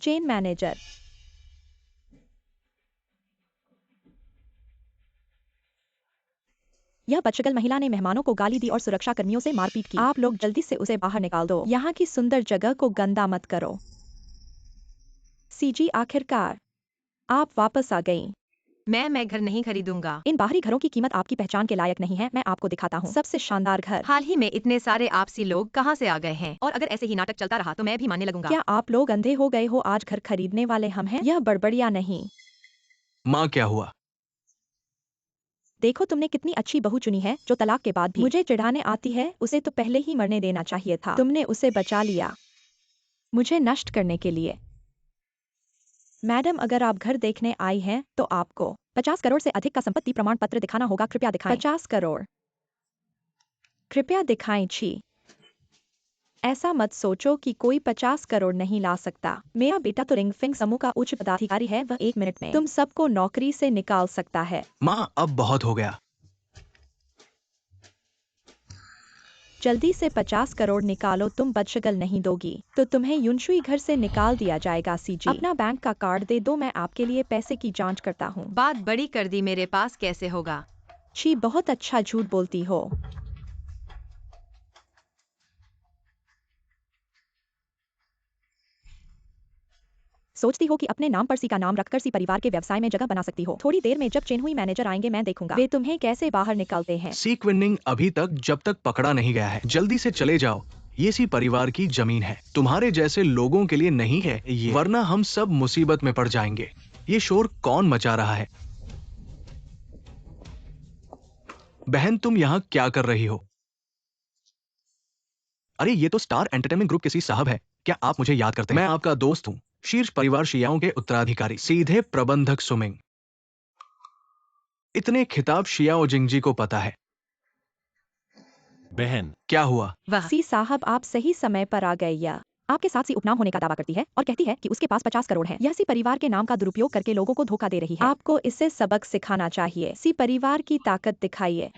चेन मैनेजर, यह बदशक्ल महिला ने मेहमानों को गाली दी और सुरक्षा कर्मियों से मारपीट की। आप लोग जल्दी से उसे बाहर निकाल दो। यहाँ की सुंदर जगह को गंदा मत करो। सीजी, आखिरकार आप वापस आ गई। मैं घर नहीं खरीदूंगा। इन बाहरी घरों की कीमत आपकी पहचान के लायक नहीं है। मैं आपको दिखाता हूँ सबसे शानदार घर। हाल ही में इतने सारे आपसी लोग कहाँ से आ गए हैं? और अगर ऐसे ही नाटक चलता रहा तो मैं भी मानने लगूंगा। क्या आप लोग अंधे हो गए हो? आज घर खरीदने वाले हम हैं। यह बड़बड़िया नहीं। माँ, क्या हुआ? देखो, तुमने कितनी अच्छी बहू चुनी है जो तलाक के बाद भी मुझे चिढ़ाने आती है। उसे तो पहले ही मरने देना चाहिए था। तुमने उसे बचा लिया मुझे नष्ट करने के लिए। मैडम, अगर आप घर देखने आई हैं तो आपको 50 करोड़ से अधिक का संपत्ति प्रमाण पत्र दिखाना होगा। कृपया दिखाएं। 50 करोड़? कृपया दिखाएं। छी, ऐसा मत सोचो कि कोई 50 करोड़ नहीं ला सकता। मेरा बेटा तो रिंगफिंग समूह का उच्च पदाधिकारी है। वह 1 मिनट में तुम सबको नौकरी से निकाल सकता है। माँ, अब बहुत हो गया। जल्दी से 50 करोड़ निकालो। तुम बदशगल नहीं दोगी तो तुम्हें युनशुई घर से निकाल दिया जाएगा। सीजी, अपना बैंक का कार्ड दे दो, मैं आपके लिए पैसे की जांच करता हूँ। बात बड़ी कर दी, मेरे पास कैसे होगा? छी, बहुत अच्छा झूठ बोलती हो। सोचती हो कि अपने नाम पर सी का नाम रखकर सी परिवार के व्यवसाय में जगह बना सकती हो। थोड़ी देर में जब चेनहुई मैनेजर आएंगे मैं देखूंगा वे तुम्हें कैसे बाहर निकालते हैं। सी क्विनिंग अभी तक जब तक पकड़ा नहीं गया है। जल्दी से चले जाओ, ये सी परिवार की जमीन है, तुम्हारे जैसे लोगों के लिए नहीं है ये, वरना हम सब मुसीबत में पड़ जाएंगे। ये शोर कौन मचा रहा है? बहन, तुम यहाँ क्या कर रही हो? अरे ये तो स्टार एंटरटेनमेंट ग्रुप के सी साहब है। क्या आप मुझे याद करते हैं? मैं आपका दोस्त हूँ, शीर्ष परिवार शियाओं के उत्तराधिकारी, सीधे प्रबंधक सुमिंग। इतने खिताब शियाओ जिंगजी को पता है। बहन, क्या हुआ? वह सी साहब, आप सही समय पर आ गए। या आपके साथ सी उपनाम होने का दावा करती है और कहती है कि उसके पास 50 करोड़ है। यह सी परिवार के नाम का दुरुपयोग करके लोगों को धोखा दे रही है। आपको इससे सबक सिखाना चाहिए। सी परिवार की ताकत दिखाइए।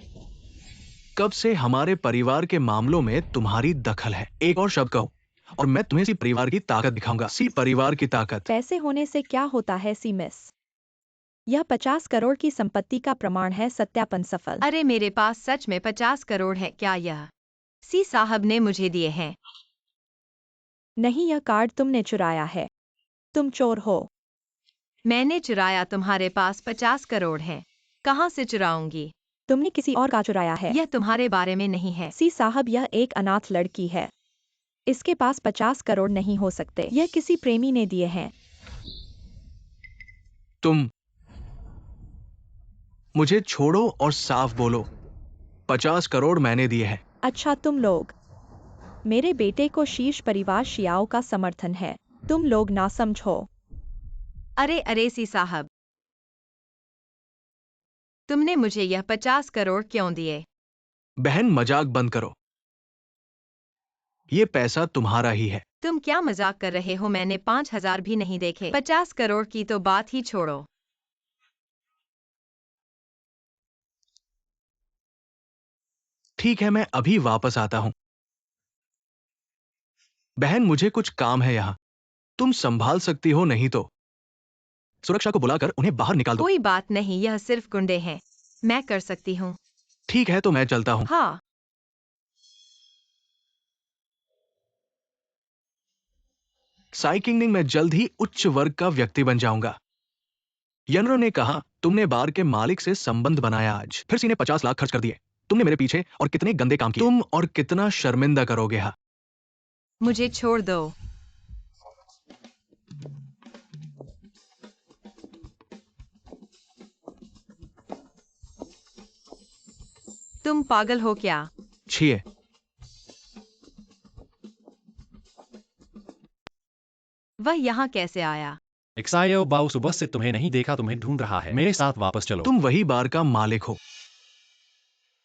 कब से हमारे परिवार के मामलों में तुम्हारी दखल है? एक और शब्द कहो और मैं तुम्हें सी परिवार की ताकत दिखाऊंगा। सी परिवार की ताकत। पैसे होने से क्या होता है सी मिस? यह 50 करोड़ की संपत्ति का प्रमाण है। सत्यापन सफल। अरे मेरे पास सच में 50 करोड़ है। क्या यह सी साहब ने मुझे दिए हैं? नहीं, यह कार्ड तुमने चुराया है। तुम चोर हो। मैंने चुराया? तुम्हारे पास 50 करोड़ है, कहाँ से चुराऊंगी? तुमने किसी और का चुराया है। यह तुम्हारे बारे में नहीं है। सी साहब, यह एक अनाथ लड़की है। इसके पास 50 करोड़ नहीं हो सकते। यह किसी प्रेमी ने दिए हैं। तुम मुझे छोड़ो और साफ बोलो। 50 करोड़ मैंने दिए हैं। अच्छा, तुम लोग, मेरे बेटे को शीर्ष परिवार शियाओ का समर्थन है। तुम लोग ना समझो। अरे सी साहब, तुमने मुझे यह 50 करोड़ क्यों दिए? बहन, मजाक बंद करो। ये पैसा तुम्हारा ही है। तुम क्या मजाक कर रहे हो? मैंने 5,000 भी नहीं देखे। 50 करोड़ की तो बात ही छोड़ो। ठीक है, मैं अभी वापस आता हूं। बहन, मुझे कुछ काम है यहाँ। तुम संभाल सकती हो, नहीं तो सुरक्षा को बुलाकर उन्हें बाहर निकाल दो। कोई बात नहीं, यह सिर्फ गुंडे हैं, मैं कर सकती हूँ। ठीक है, तो मैं चलता हूँ। हाँ, साइकिलिंग में जल्द ही उच्च वर्ग का व्यक्ति बन जाऊंगा। यनरो ने कहा, तुमने बार के मालिक से संबंध बनाया, आज फिर सीने 50 लाख खर्च कर दिए। तुमने मेरे पीछे और कितने गंदे काम किए। तुम और कितना शर्मिंदा करोगे। हाँ, मुझे छोड़ दो। तुम पागल हो क्या? छिए। वह यहाँ कैसे आया? एक्सायो बाऊ सुबह से तुम्हें नहीं देखा, तुम्हें ढूंढ रहा है। मेरे साथ वापस चलो। तुम वही बार का मालिक हो,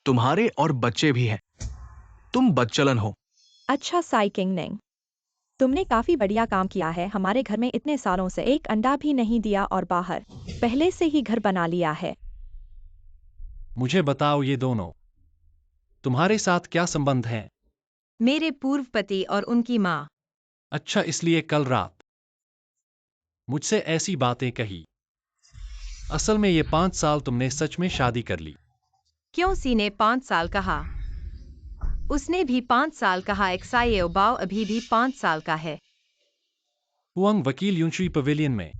तुम्हारे और बच्चे भी हैं। तुम बदचलन हो। अच्छा साइकिंग, तुमने काफी बढ़िया काम किया है। हमारे घर में इतने सालों से एक अंडा भी नहीं दिया और बाहर पहले से ही घर बना लिया है। मुझे बताओ, ये दोनों तुम्हारे साथ क्या संबंध है? मेरे पूर्व पति और उनकी माँ। अच्छा, इसलिए कल रात मुझसे ऐसी बातें कही। असल में ये 5 साल तुमने सच में शादी कर ली। क्यों? सी ने 5 साल कहा। उसने भी 5 साल कहा। एक्साइयो बाओ अभी भी 5 साल का है। हुआंग वकील, यूंशी पवेलियन में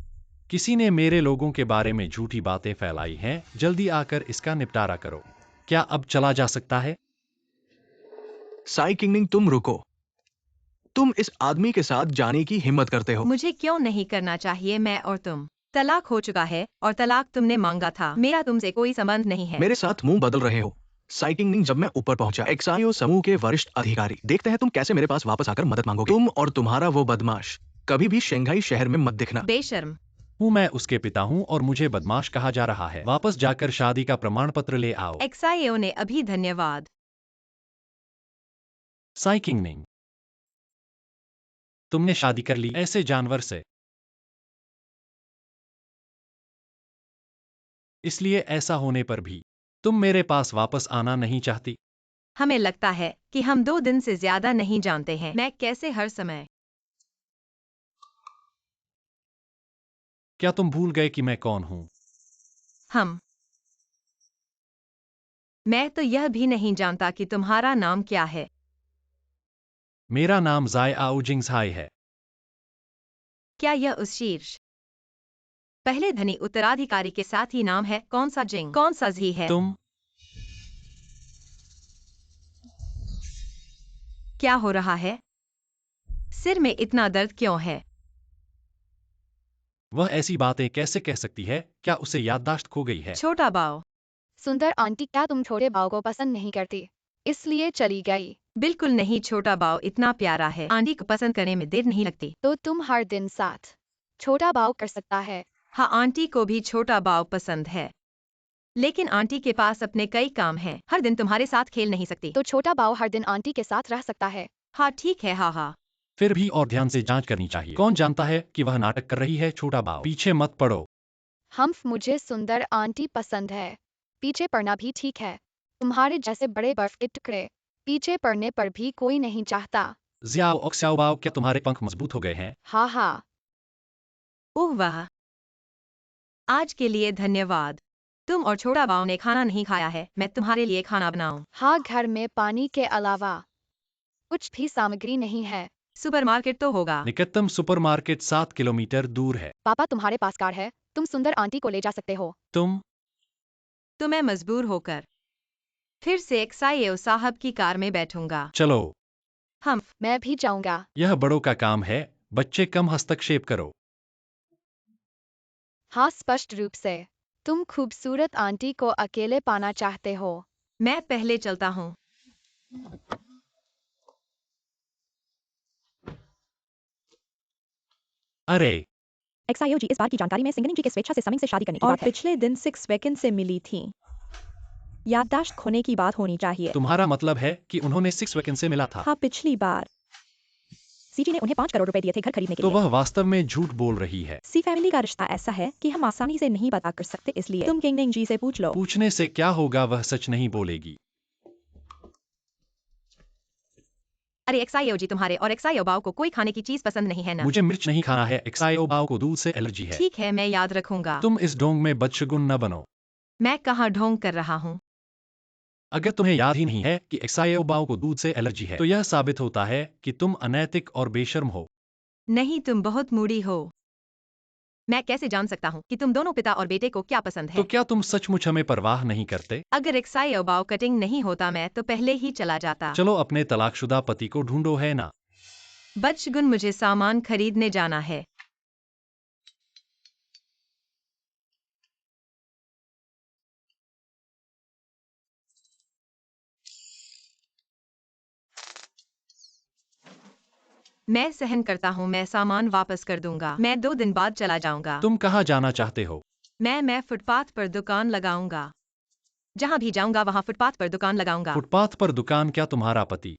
किसी ने मेरे लोगों के बारे में झूठी बातें फैलाई हैं। जल्दी आकर इसका निपटारा करो। क्या अब चला जा सकता है? साई किंगनिंग, तुम रुको। तुम इस आदमी के साथ जाने की हिम्मत करते हो? मुझे क्यों नहीं करना चाहिए? मैं और तुम तलाक हो चुका है और तलाक तुमने मांगा था। मेरा तुमसे कोई संबंध नहीं है। मेरे साथ मुंह बदल रहे हो। साई किंगनिंग, जब मैं ऊपर पहुंचा, एक्साइयो समूह के वरिष्ठ अधिकारी, देखते हैं तुम कैसे मेरे पास वापस आकर मदद मांगोगे। तुम और तुम्हारा वो बदमाश कभी भी शंघाई शहर में मत दिखना। बेशर्म। हूँ, मैं उसके पिता हूँ और मुझे बदमाश कहा जा रहा है। वापस जाकर शादी का प्रमाण पत्र ले आओ। एक्साइयो ने अभी धन्यवाद। साई किंगनिंग, तुमने शादी कर ली ऐसे जानवर से। इसलिए ऐसा होने पर भी तुम मेरे पास वापस आना नहीं चाहती। हमें लगता है कि हम 2 दिन से ज्यादा नहीं जानते हैं। मैं कैसे हर समय। क्या तुम भूल गए कि मैं कौन हूँ? मैं तो यह भी नहीं जानता कि तुम्हारा नाम क्या है। मेरा नाम जाय आओ जिंगसाई है। क्या यह उस शीर्ष पहले धनी उत्तराधिकारी के साथ ही नाम है? कौन सा जिंग, कौन सा जी है? तुम क्या हो रहा है? सिर में इतना दर्द क्यों है? वह ऐसी बातें कैसे कह सकती है? क्या उसे याददाश्त खो गई है? छोटा बाव। सुंदर आंटी, क्या तुम छोटे बाव को पसंद नहीं करती, इसलिए चली गई? बिल्कुल नहीं, छोटा बाव इतना प्यारा है। आंटी को पसंद करने में देर नहीं लगती। तो तुम हर दिन साथ छोटा बाव कर सकता है। हाँ, आंटी को भी छोटा बाव पसंद है, लेकिन आंटी के पास अपने कई काम हैं। हर दिन तुम्हारे साथ खेल नहीं सकती। तो छोटा बाव हर दिन आंटी के साथ रह सकता है। हाँ ठीक है। हाँ हाँ। फिर भी और ध्यान से जांच करनी चाहिए। कौन जानता है कि वह नाटक कर रही है? छोटा बाव, पीछे मत पड़ो। मुझे सुंदर आंटी पसंद है। पीछे पड़ना भी ठीक है। तुम्हारे जैसे बड़े बर्फ के टुकड़े पीछे पड़ने पर भी कोई नहीं चाहता। ज़ियाओ ओक्स्याओ बाव, क्या तुम्हारे पंख मजबूत हो गए हैं? हाँ हाँ। ओह वाह, आज के लिए धन्यवाद। तुम और छोटा बाव ने खाना नहीं खाया है। मैं तुम्हारे लिए खाना बनाऊं? हाँ, घर में पानी के अलावा कुछ भी सामग्री नहीं है। सुपरमार्केट तो होगा। निकटतम सुपरमार्केट 7 किलोमीटर दूर है। पापा, तुम्हारे पास कार है, तुम सुंदर आंटी को ले जा सकते हो। तुम तो मैं मजबूर होकर फिर से एक्साइयो साहब की कार में बैठूंगा। चलो, मैं भी जाऊंगा। यह बड़ों का काम है। बच्चे, कम हस्तक्षेप करो। हाँ, स्पष्ट रूप से तुम खूबसूरत आंटी को अकेले पाना चाहते हो। मैं पहले चलता हूँ। अरे, एक्साइयो जी, इस बार की जानकारी में सिंगनिंग जी के स्वेच्छा से समिंग से शादी करने की और बात है। पिछले दिन 6 वेकेंड से मिली थी। याददाश्त खोने की बात होनी चाहिए। तुम्हारा मतलब है कि उन्होंने 6 वेकेंड से मिला था? हाँ, पिछली बार सीजी ने उन्हें 5 करोड़ रुपए दिए थे घर खरीदने के तो लिए। वह वास्तव में झूठ बोल रही है। सी फैमिली का रिश्ता ऐसा है कि हम आसानी से नहीं पता कर सकते, इसलिए तुम किंगनिंग जी से पूछ लो। पूछने से क्या होगा? वह सच नहीं बोलेगी। अरे एक्साइयो जी, तुम्हारे और एक्साइयो बाव को कोई खाने की चीज पसंद नहीं है ना? मुझे मिर्च नहीं खाना है। एक्साइयो बाव को दूध से एलर्जी है। ठीक है, मैं याद रखूंगा। तुम इस ढोंग में बदशगुन न बनो। मैं कहाँ ढोंग कर रहा हूँ? अगर तुम्हें याद ही नहीं है कि एक्साइयो बाव को दूध से एलर्जी है, तो यह साबित होता है कि तुम अनैतिक और बेशर्म हो। नहीं, तुम बहुत मूडी हो। मैं कैसे जान सकता हूँ कि तुम दोनों पिता और बेटे को क्या पसंद तो है? क्या तुम सचमुच हमें परवाह नहीं करते? अगर एक्साइयो बाव कटिंग नहीं होता, मैं तो पहले ही चला जाता। चलो, अपने तलाकशुदा पति को ढूंढो, है ना? बचगुन, मुझे सामान खरीदने जाना है। मैं सहन करता हूँ, मैं सामान वापस कर दूंगा। मैं 2 दिन बाद चला जाऊंगा। तुम कहाँ जाना चाहते हो? मैं फुटपाथ पर दुकान लगाऊंगा। जहां भी जाऊंगा वहां फुटपाथ पर दुकान लगाऊंगा। फुटपाथ पर दुकान? क्या तुम्हारा पति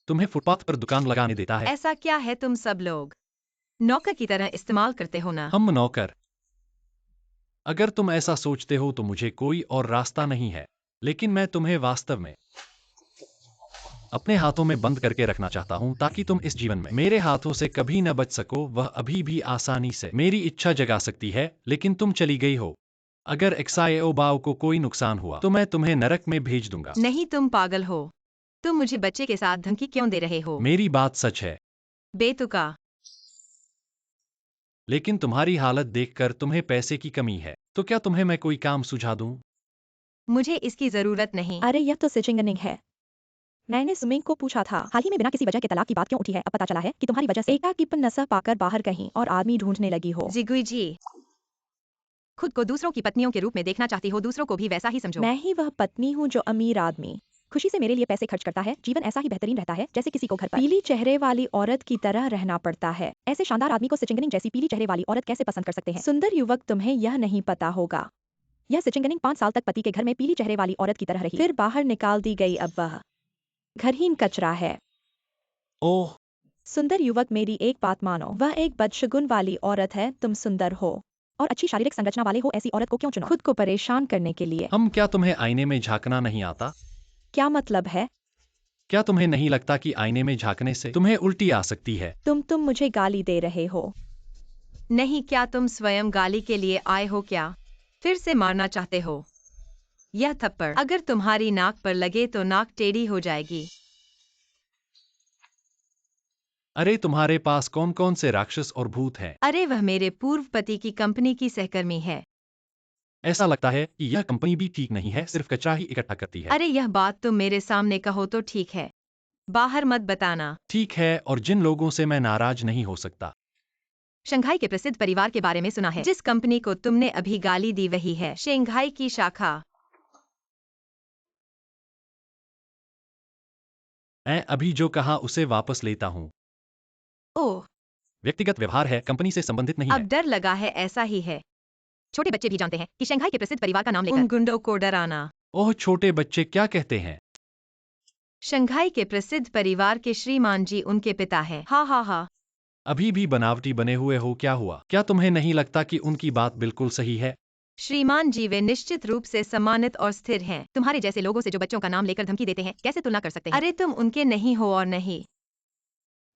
तुम्हें फुटपाथ पर दुकान लगाने देता है। ऐसा क्या है तुम सब लोग नौकर की तरह इस्तेमाल करते हो ना? हम नौकर। अगर तुम ऐसा सोचते हो तो मुझे कोई और रास्ता नहीं है, लेकिन मैं तुम्हें वास्तव में अपने हाथों में बंद करके रखना चाहता हूं ताकि तुम इस जीवन में मेरे हाथों से कभी न बच सको। वह अभी भी आसानी से मेरी इच्छा जगा सकती है, लेकिन तुम चली गई हो। अगर एक्साओ बाव को कोई नुकसान हुआ तो मैं तुम्हें नरक में भेज दूंगा। नहीं, तुम पागल हो। तुम मुझे बच्चे के साथ धमकी क्यों दे रहे हो? मेरी बात सच है, बेतुका। लेकिन तुम्हारी हालत देखकर तुम्हें पैसे की कमी है, तो क्या तुम्हें मैं कोई काम सुझा दूं? मुझे इसकी जरूरत नहीं। अरे यह तो सिचिंगनिंग है। मैंने सुमिंग को पूछा था हाल ही में बिना किसी वजह के तलाक की बात क्यों उठी है। अब पता चला है कि तुम्हारी वजह से एकाकीपन नशा पाकर बाहर कहीं और आदमी ढूंढने लगी हो। जिगुई जी, खुद को दूसरों की पत्नियों के रूप में देखना चाहती हो, दूसरों को भी वैसा ही समझो। मैं ही वह पत्नी हूँ जो अमीर आदमी खुशी से मेरे लिए पैसे खर्च करता है। जीवन ऐसा ही बेहतरीन रहता है जैसे किसी को घर पर पीली चेहरे वाली औरत की तरह रहना पड़ता है। ऐसे शानदार आदमी को सिचिंगनिंग जैसी पीली चेहरे वाली औरत कैसे पसंद कर सकते हैं? सुंदर युवक, तुम्हें यह नहीं पता होगा, यह सिचिंगनिंग 5 साल तक पति के घर में पीली चेहरे वाली औरत की तरह रही, फिर बाहर निकाल दी गई। अब वह घरहीन कचरा है। ओह, सुंदर युवक, मेरी एक बात मानो, वह एक बदशगुन वाली औरत है। तुम सुंदर हो और अच्छी शारीरिक संरचना वाले हो, ऐसी औरत को क्यों चुनो खुद को परेशान करने के लिए? हम क्या तुम्हें आईने में झांकना नहीं आता? क्या मतलब है? क्या तुम्हें नहीं लगता कि आईने में झांकने से तुम्हें उल्टी आ सकती है? तुम मुझे गाली दे रहे हो। नहीं, क्या तुम स्वयं गाली के लिए आए हो क्या? फिर से मारना चाहते हो? यह थप्पड़ अगर तुम्हारी नाक पर लगे तो नाक टेढ़ी हो जाएगी। अरे तुम्हारे पास कौन कौन से राक्षस और भूत हैं? अरे, वह मेरे पूर्व पति की कंपनी की सहकर्मी है। ऐसा लगता है कि यह कंपनी भी ठीक नहीं है, सिर्फ कचरा ही इकट्ठा करती है। अरे, यह बात तुम मेरे सामने कहो तो ठीक है, बाहर मत बताना। ठीक है, और जिन लोगों से मैं नाराज नहीं हो सकता। शंघाई के प्रसिद्ध परिवार के बारे में सुना है। जिस कंपनी को तुमने अभी गाली दी वही है शंघाई की शाखा। मैं अभी जो कहा उसे वापस लेता हूँ। ओह, व्यक्तिगत व्यवहार है, कंपनी से संबंधित नहीं अब है। डर लगा है, ऐसा ही है। छोटे बच्चे भी जानते हैं कि शंघाई के प्रसिद्ध परिवार का नाम लेकर उन गुंडों को डराना। ओह, छोटे बच्चे क्या कहते हैं? शंघाई के प्रसिद्ध परिवार के श्रीमान जी उनके पिता हैं। हा हा हा। अभी भी बनावटी बने हुए हो, क्या हुआ? क्या तुम्हें नहीं लगता कि उनकी बात बिल्कुल सही है? श्रीमान जी, वे निश्चित रूप से सम्मानित और स्थिर हैं। तुम्हारे जैसे लोगों से जो बच्चों का नाम लेकर धमकी देते हैं, कैसे तुलना कर सकते हैं? अरे, तुम उनके नहीं हो और नहीं।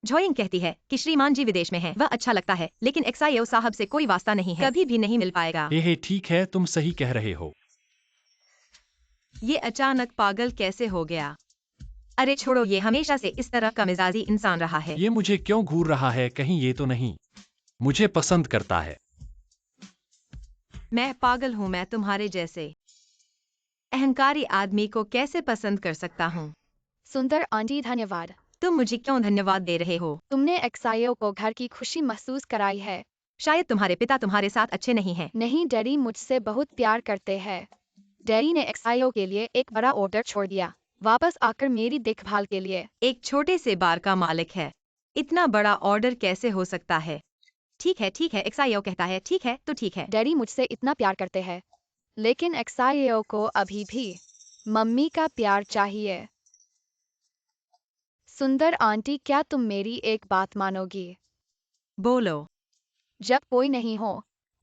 झोइंग कहती है कि श्रीमान जी विदेश में हैं। वह अच्छा लगता है, लेकिन एक्साइओ साहब से कोई वास्ता नहीं है, कभी भी नहीं मिल पाएगा। हे ठीक है, तुम सही कह रहे हो। ये अचानक पागल कैसे हो गया? अरे छोड़ो, ये हमेशा से इस तरह का मिजाजी इंसान रहा है। ये मुझे क्यों घूर रहा है? कहीं ये तो नहीं मुझे पसंद करता है? मैं पागल हूँ? मैं तुम्हारे जैसे अहंकारी आदमी को कैसे पसंद कर सकता हूँ? सुंदर आंटी, धन्यवाद। तुम मुझे क्यों धन्यवाद दे रहे हो? तुमने एक्साइओ को घर की खुशी महसूस कराई है। शायद तुम्हारे पिता तुम्हारे साथ अच्छे नहीं हैं। नहीं, डैडी मुझसे बहुत प्यार करते हैं। डैडी ने एक्साइओ के लिए एक बड़ा ऑर्डर छोड़ दिया, वापस आकर मेरी देखभाल के लिए। एक छोटे से बार का मालिक है, इतना बड़ा ऑर्डर कैसे हो सकता है? ठीक है ठीक है, एक्साइओ कहता है ठीक है तो ठीक है। डैडी मुझसे इतना प्यार करते हैं, लेकिन एक्साइओ को अभी भी मम्मी का प्यार चाहिए। सुंदर आंटी, क्या तुम मेरी एक बात मानोगी? बोलो। जब कोई नहीं हो,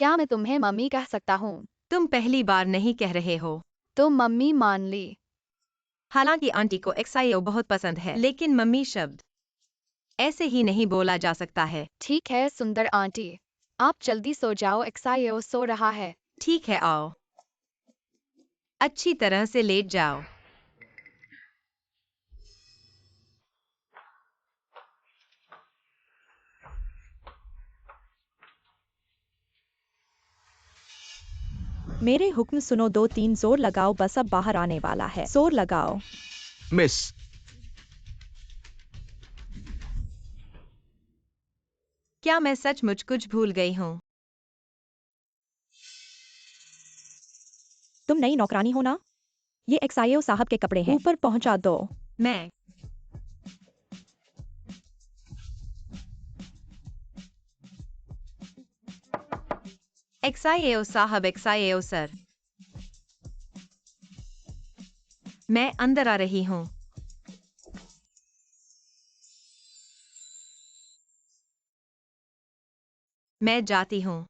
क्या मैं तुम्हें मम्मी कह सकता हूँ? तुम पहली बार नहीं कह रहे हो। तो मम्मी मान ली। हालांकि आंटी को एक्साइओ बहुत पसंद है, लेकिन मम्मी शब्द ऐसे ही नहीं बोला जा सकता है। ठीक है सुंदर आंटी, आप जल्दी सो जाओ, एक्साइओ सो रहा है। ठीक है, आओ, अच्छी तरह से लेट जाओ। मेरे हुक्म सुनो, 2-3 जोर लगाओ, बस अब बाहर आने वाला है, जोर लगाओ। मिस, क्या मैं सचमुच कुछ भूल गई हूँ? तुम नई नौकरानी हो ना? ये एक्साइओ साहब के कपड़े हैं, ऊपर पहुंचा दो। मैं एक्साइओ साहब, एक्साइओ सर, मैं अंदर आ रही हूँ। मैं जाती हूँ।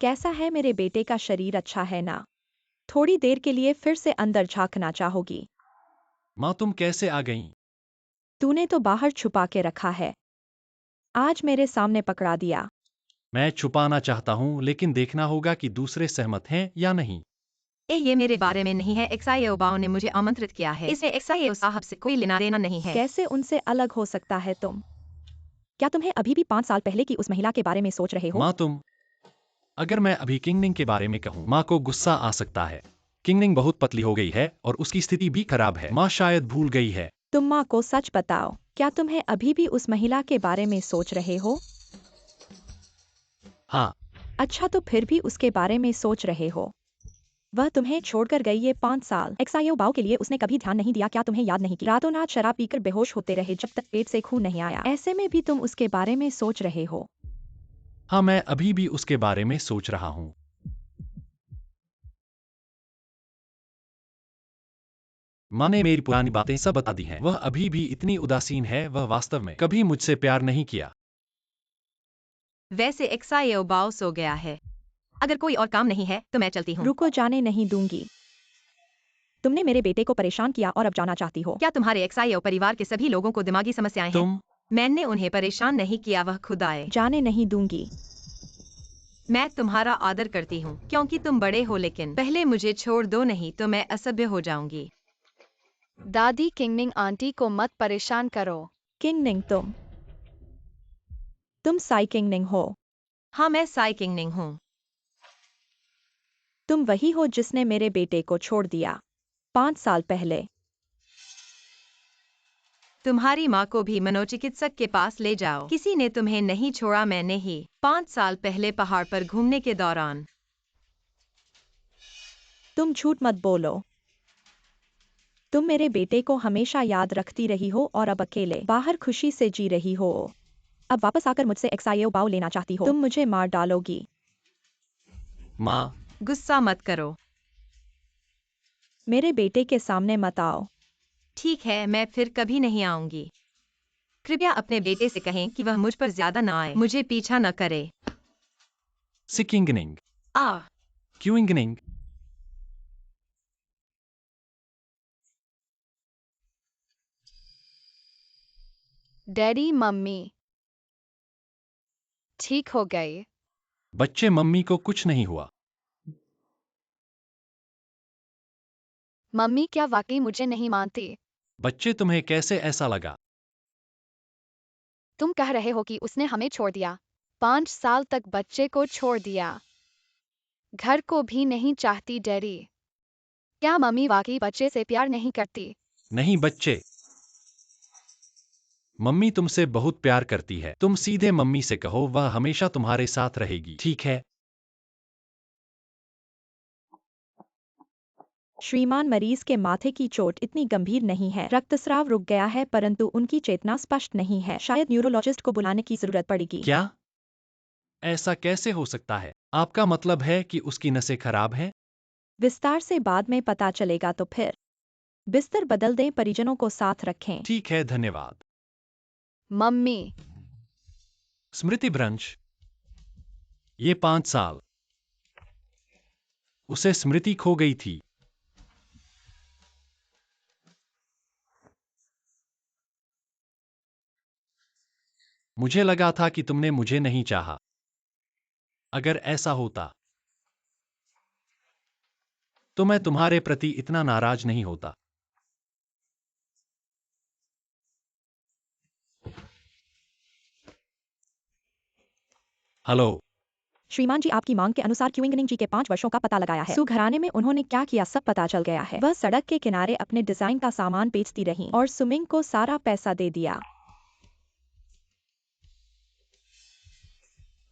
कैसा है मेरे बेटे का शरीर, अच्छा है ना? थोड़ी देर के लिए फिर से अंदर झांकना चाहोगी? माँ तुम कैसे आ गईं? तूने तो बाहर छुपा के रखा है, आज मेरे सामने पकड़ा दिया। मैं छुपाना चाहता हूँ लेकिन देखना होगा कि दूसरे सहमत हैं या नहीं। ये मेरे बारे में नहीं है। एक्सआईओ बाओ ने मुझे आमंत्रित किया है, इसमें एक्सआईओ साहब से कोई लेना देना नहीं है। कैसे उनसे अलग हो सकता है तुम? क्या तुम्हें अभी भी 5 साल पहले की उस महिला के बारे में सोच रहे हो? माँ तुम, अगर मैं अभी किंगनिंग के बारे में कहूँ माँ को गुस्सा आ सकता है। किंगनिंग बहुत पतली हो गई है और उसकी स्थिति भी खराब है। माँ शायद भूल गई है। तुम माँ को सच बताओ, क्या तुम्हें अभी भी उस महिला के बारे में सोच रहे हो? हाँ। अच्छा, तो फिर भी उसके बारे में सोच रहे हो। वह तुम्हें छोड़कर गई ये 5 साल। एक्सआईओ बाओ के लिए उसने कभी ध्यान नहीं दिया, क्या तुम्हें याद नहीं कि रातों रात शराब पीकर बेहोश होते रहे जब तक पेट से खून नहीं आया? ऐसे में भी तुम उसके बारे में सोच रहे हो। हाँ मैं अभी भी उसके बारे में सोच रहा हूँ। माँ ने मेरी पुरानी बातें सब बता दी हैं। वह अभी भी इतनी उदासीन है, वह वास्तव में कभी मुझसे प्यार नहीं किया। वैसे एक्सआईओ बाओ सो गया है। अगर कोई और काम नहीं है तो मैं चलती हूँ। रुको, जाने नहीं दूंगी। तुमने मेरे बेटे को परेशान किया और अब जाना चाहती हो? क्या तुम्हारे एक्सआईओ परिवार के सभी लोगों को दिमागी समस्याएं हैं? तुम मैंने उन्हें परेशान नहीं किया, वह खुद आए। जाने नहीं दूंगी। मैं तुम्हारा आदर करती हूँ क्योंकि तुम बड़े हो, लेकिन पहले मुझे छोड़ दो, नहीं तो मैं असभ्य हो जाऊंगी। दादी किंगनिंग आंटी को मत परेशान करो। किंगनिंग, तुम साई किंगनिंग हो। हाँ, मैं साई किंगनिंग हूँ। तुम वही हो जिसने मेरे बेटे को छोड़ दिया 5 साल पहले। तुम्हारी माँ को भी मनोचिकित्सक के पास ले जाओ। किसी ने तुम्हें नहीं छोड़ा, मैंने ही। 5 साल पहले पहाड़ पर घूमने के दौरान। तुम झूठ मत बोलो। तुम मेरे बेटे को हमेशा याद रखती रही हो और अब अकेले बाहर खुशी से जी रही हो। अब वापस आकर मुझसे एक्सआईओ बाओ लेना चाहती हो। तुम मुझे मार डालोगी। माँ, गुस्सा मत करो। मेरे बेटे के सामने मत आओ। ठीक है, मैं फिर कभी नहीं आऊंगी। कृपया अपने बेटे से कहें कि वह मुझ पर ज्यादा न आए, मुझे पीछा न करे। सिकिंगनिंग, आ क्यूइंगनिंग। डैडी मम्मी ठीक हो गए। बच्चे, मम्मी को कुछ नहीं हुआ। मम्मी क्या वाकई मुझे नहीं मानती? बच्चे, तुम्हें कैसे ऐसा लगा? तुम कह रहे हो कि उसने हमें छोड़ दिया। 5 साल तक बच्चे को छोड़ दिया। घर को भी नहीं चाहती डैडी। क्या मम्मी वाकई बच्चे से प्यार नहीं करती? नहीं बच्चे, मम्मी तुमसे बहुत प्यार करती है। तुम सीधे मम्मी से कहो, वह हमेशा तुम्हारे साथ रहेगी, ठीक है? श्रीमान, मरीज के माथे की चोट इतनी गंभीर नहीं है। रक्तस्राव रुक गया है परंतु उनकी चेतना स्पष्ट नहीं है। शायद न्यूरोलॉजिस्ट को बुलाने की जरूरत पड़ेगी। क्या? ऐसा कैसे हो सकता है? आपका मतलब है कि उसकी नसें खराब हैं? विस्तार से बाद में पता चलेगा, तो फिर बिस्तर बदल दें, परिजनों को साथ रखें। ठीक है, धन्यवाद। मम्मी स्मृति भ्रंश, ये 5 साल उसे स्मृति खो गई थी। मुझे लगा था कि तुमने मुझे नहीं चाहा। अगर ऐसा होता तो मैं तुम्हारे प्रति इतना नाराज नहीं होता। हेलो। श्रीमान जी, आपकी मांग के अनुसार क्यूइंगनिंग जी के 5 वर्षों का पता लगाया है। सु घराने में उन्होंने क्या किया सब पता चल गया है। वह सड़क के किनारे अपने डिजाइन का सामान बेचती रही और सुमिंग को सारा पैसा दे दिया।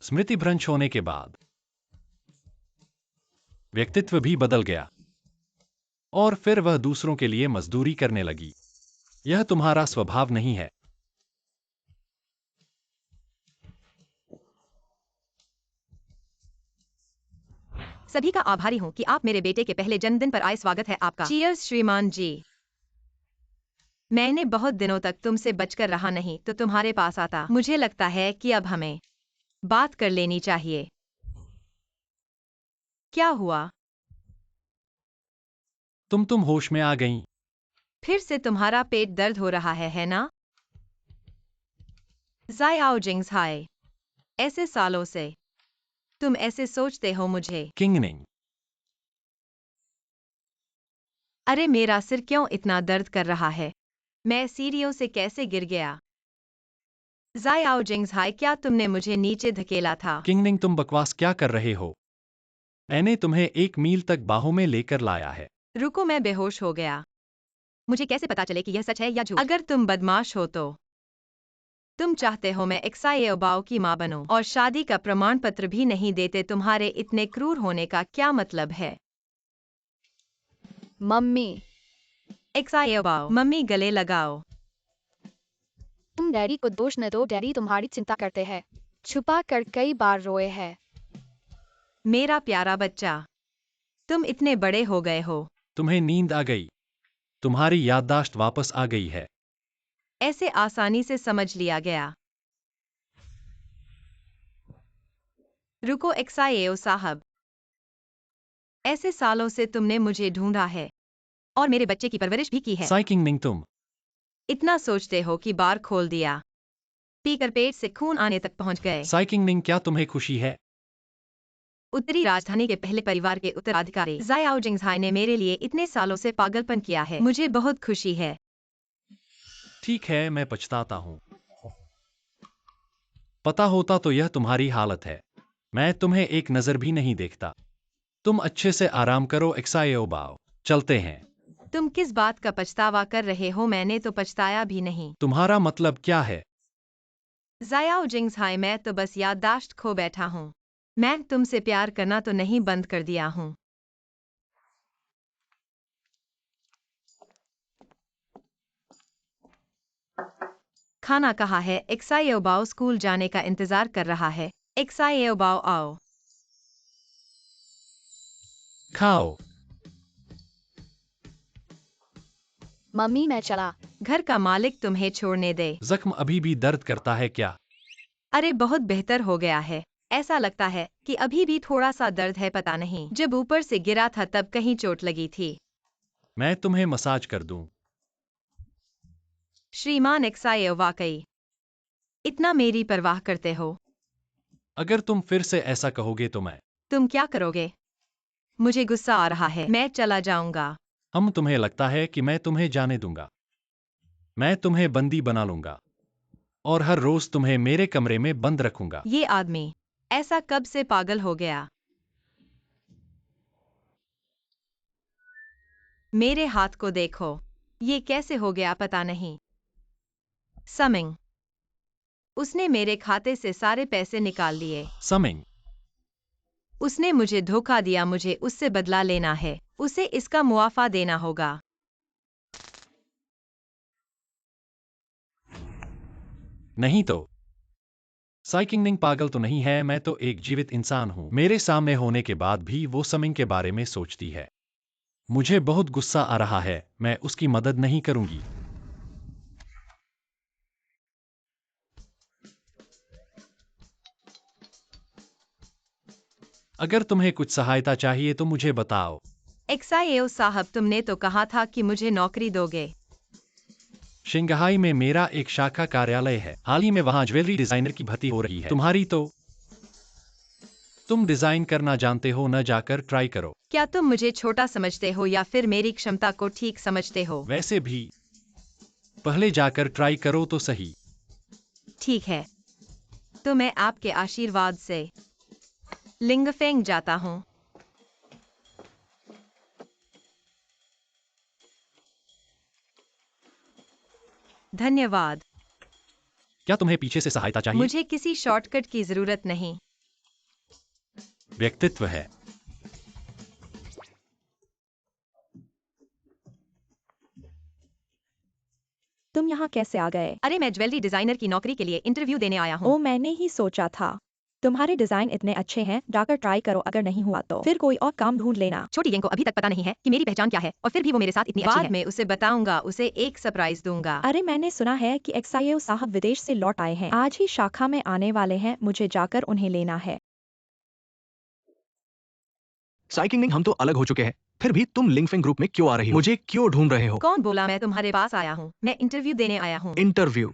स्मृति भ्रंश होने के बाद व्यक्तित्व भी बदल गया और फिर वह दूसरों के लिए मजदूरी करने लगी। यह तुम्हारा स्वभाव नहीं है। सभी का आभारी हूँ कि आप मेरे बेटे के पहले जन्मदिन पर आए। स्वागत है आपका। चीयर्स श्रीमान जी। मैंने बहुत दिनों तक तुमसे बचकर रहा, नहीं तो तुम्हारे पास आता। मुझे लगता है कि अब हमें बात कर लेनी चाहिए। क्या हुआ? तुम होश में आ गईं। फिर से तुम्हारा पेट दर्द हो रहा है ना? ज़ायाओ जिंग्स हाय, ऐसे सालों से तुम ऐसे सोचते हो मुझे? किंगनिंग। अरे मेरा सिर क्यों इतना दर्द कर रहा है? मैं सीढ़ियों से कैसे गिर गया? ज़ायाओ जिंग्स हाय, क्या तुमने मुझे नीचे धकेला था? किंगनिंग, तुम बकवास क्या कर रहे हो? मैंने तुम्हें 1 मील तक बाहों में लेकर लाया है। रुको, मैं बेहोश हो गया। मुझे कैसे पता चले कि यह सच है या झूठ? अगर तुम बदमाश हो तो तुम चाहते हो मैं एक्साएबाओ की मां बनूं और शादी का प्रमाण पत्र भी नहीं देते। तुम्हारे इतने क्रूर होने का क्या मतलब है? मम्मी, एक्साएबाओ, मम्मी गले लगाओ। तुम डैडी को दोष न दो, डैडी तुम्हारी चिंता करते हैं। छुपा कर कई बार रोए हैं। मेरा प्यारा बच्चा, तुम इतने बड़े हो गए हो। तुम्हें नींद आ गई। तुम्हारी याददाश्त वापस आ गई है। ऐसे आसानी से समझ लिया गया। रुको एक्साएओ साहब, ऐसे सालों से तुमने मुझे ढूंढा है और मेरे बच्चे की परवरिश भी की है। साई किंगनिंग, तुम इतना सोचते हो कि बार खोल दिया, पीकर पेट से खून आने तक पहुंच गए। साई किंगनिंग, क्या तुम्हें खुशी है? उत्तरी राजधानी के पहले परिवार के उत्तराधिकारी ज़ायाओ जिंग्सहाई ने मेरे लिए इतने सालों से पागलपन किया है। मुझे बहुत खुशी है। ठीक है, मैं पछताता हूँ। पता होता तो यह तुम्हारी हालत है। मैं तुम्हें एक नजर भी नहीं देखता। तुम अच्छे से आराम करो एक्साएबाओ, चलते हैं। तुम किस बात का पछतावा कर रहे हो? मैंने तो पछताया भी नहीं। तुम्हारा मतलब क्या है? ज़ायाओ जिंग्सहाई, मैं तो बस याददाश्त खो बैठा हूँ। मैं तुमसे प्यार करना तो नहीं बंद कर दिया हूँ। खाना कहाँ है? एक्साएबाओ स्कूल जाने का इंतजार कर रहा है। एक्साएबाओ आओ। खाओ। मम्मी, मैं चला। घर का मालिक तुम्हें छोड़ने दे। जख्म अभी भी दर्द करता है क्या? अरे बहुत बेहतर हो गया है। ऐसा लगता है कि अभी भी थोड़ा सा दर्द है, पता नहीं। जब ऊपर से गिरा था तब कहीं चोट लगी थी। मैं तुम्हें मसाज कर दूं। श्रीमान एक्साएओ, वाकई इतना मेरी परवाह करते हो? अगर तुम फिर से ऐसा कहोगे तो मैं तुम क्या करोगे? मुझे गुस्सा आ रहा है, मैं चला जाऊंगा। तुम्हें लगता है कि मैं तुम्हें जाने दूंगा? मैं तुम्हें बंदी बना लूंगा और हर रोज तुम्हें मेरे कमरे में बंद रखूंगा। ये आदमी ऐसा कब से पागल हो गया? मेरे हाथ को देखो, ये कैसे हो गया पता नहीं। समिंग, उसने मेरे खाते से सारे पैसे निकाल लिए। समिंग, उसने मुझे धोखा दिया, मुझे उससे बदला लेना है। उसे इसका मुआफा देना होगा। नहीं तो। साई किंगनिंग पागल तो नहीं है, मैं तो एक जीवित इंसान हूं। मेरे सामने होने के बाद भी वो समिंग के बारे में सोचती है। मुझे बहुत गुस्सा आ रहा है, मैं उसकी मदद नहीं करूंगी। अगर तुम्हें कुछ सहायता चाहिए तो मुझे बताओ। एक्साएओ साहब, तुमने तो कहा था कि मुझे नौकरी दोगे। शंघाई में मेरा एक शाखा कार्यालय है। हाल ही में वहां ज्वेलरी डिजाइनर की भर्ती हो रही है। तुम्हारी तो तुम डिजाइन करना जानते हो, न जाकर ट्राई करो। क्या तुम मुझे छोटा समझते हो या फिर मेरी क्षमता को ठीक समझते हो? वैसे भी पहले जाकर ट्राई करो तो सही। ठीक है, तो मैं आपके आशीर्वाद से लिंगफेंग जाता हूँ। धन्यवाद। क्या तुम्हें पीछे से सहायता चाहिए? मुझे किसी शॉर्टकट की जरूरत नहीं। व्यक्तित्व है। तुम यहाँ कैसे आ गए? अरे मैं ज्वेलरी डिजाइनर की नौकरी के लिए इंटरव्यू देने आया हूँ। ओ, मैंने ही सोचा था तुम्हारे डिजाइन इतने अच्छे हैं, जाकर ट्राई करो, अगर नहीं हुआ तो फिर कोई और काम ढूंढ लेना। छोटी यंग को अभी तक पता नहीं है कि मेरी पहचान क्या है और फिर भी वो मेरे साथ इतनी अच्छी है। बाद में उसे बताऊंगा, उसे एक सरप्राइज दूंगा। अरे मैंने सुना है कि एक्साइओ साहब विदेश से लौट आए हैं, आज ही शाखा में आने वाले हैं, मुझे जाकर उन्हें लेना है। साइकिंग हम तो अलग हो चुके हैं, फिर भी तुम लिंगफेंग ग्रुप में क्यों आ रही हो? मुझे क्यों ढूंढ रहे हो? कौन बोला मैं तुम्हारे पास आया हूँ? मैं इंटरव्यू देने आया हूँ। इंटरव्यू?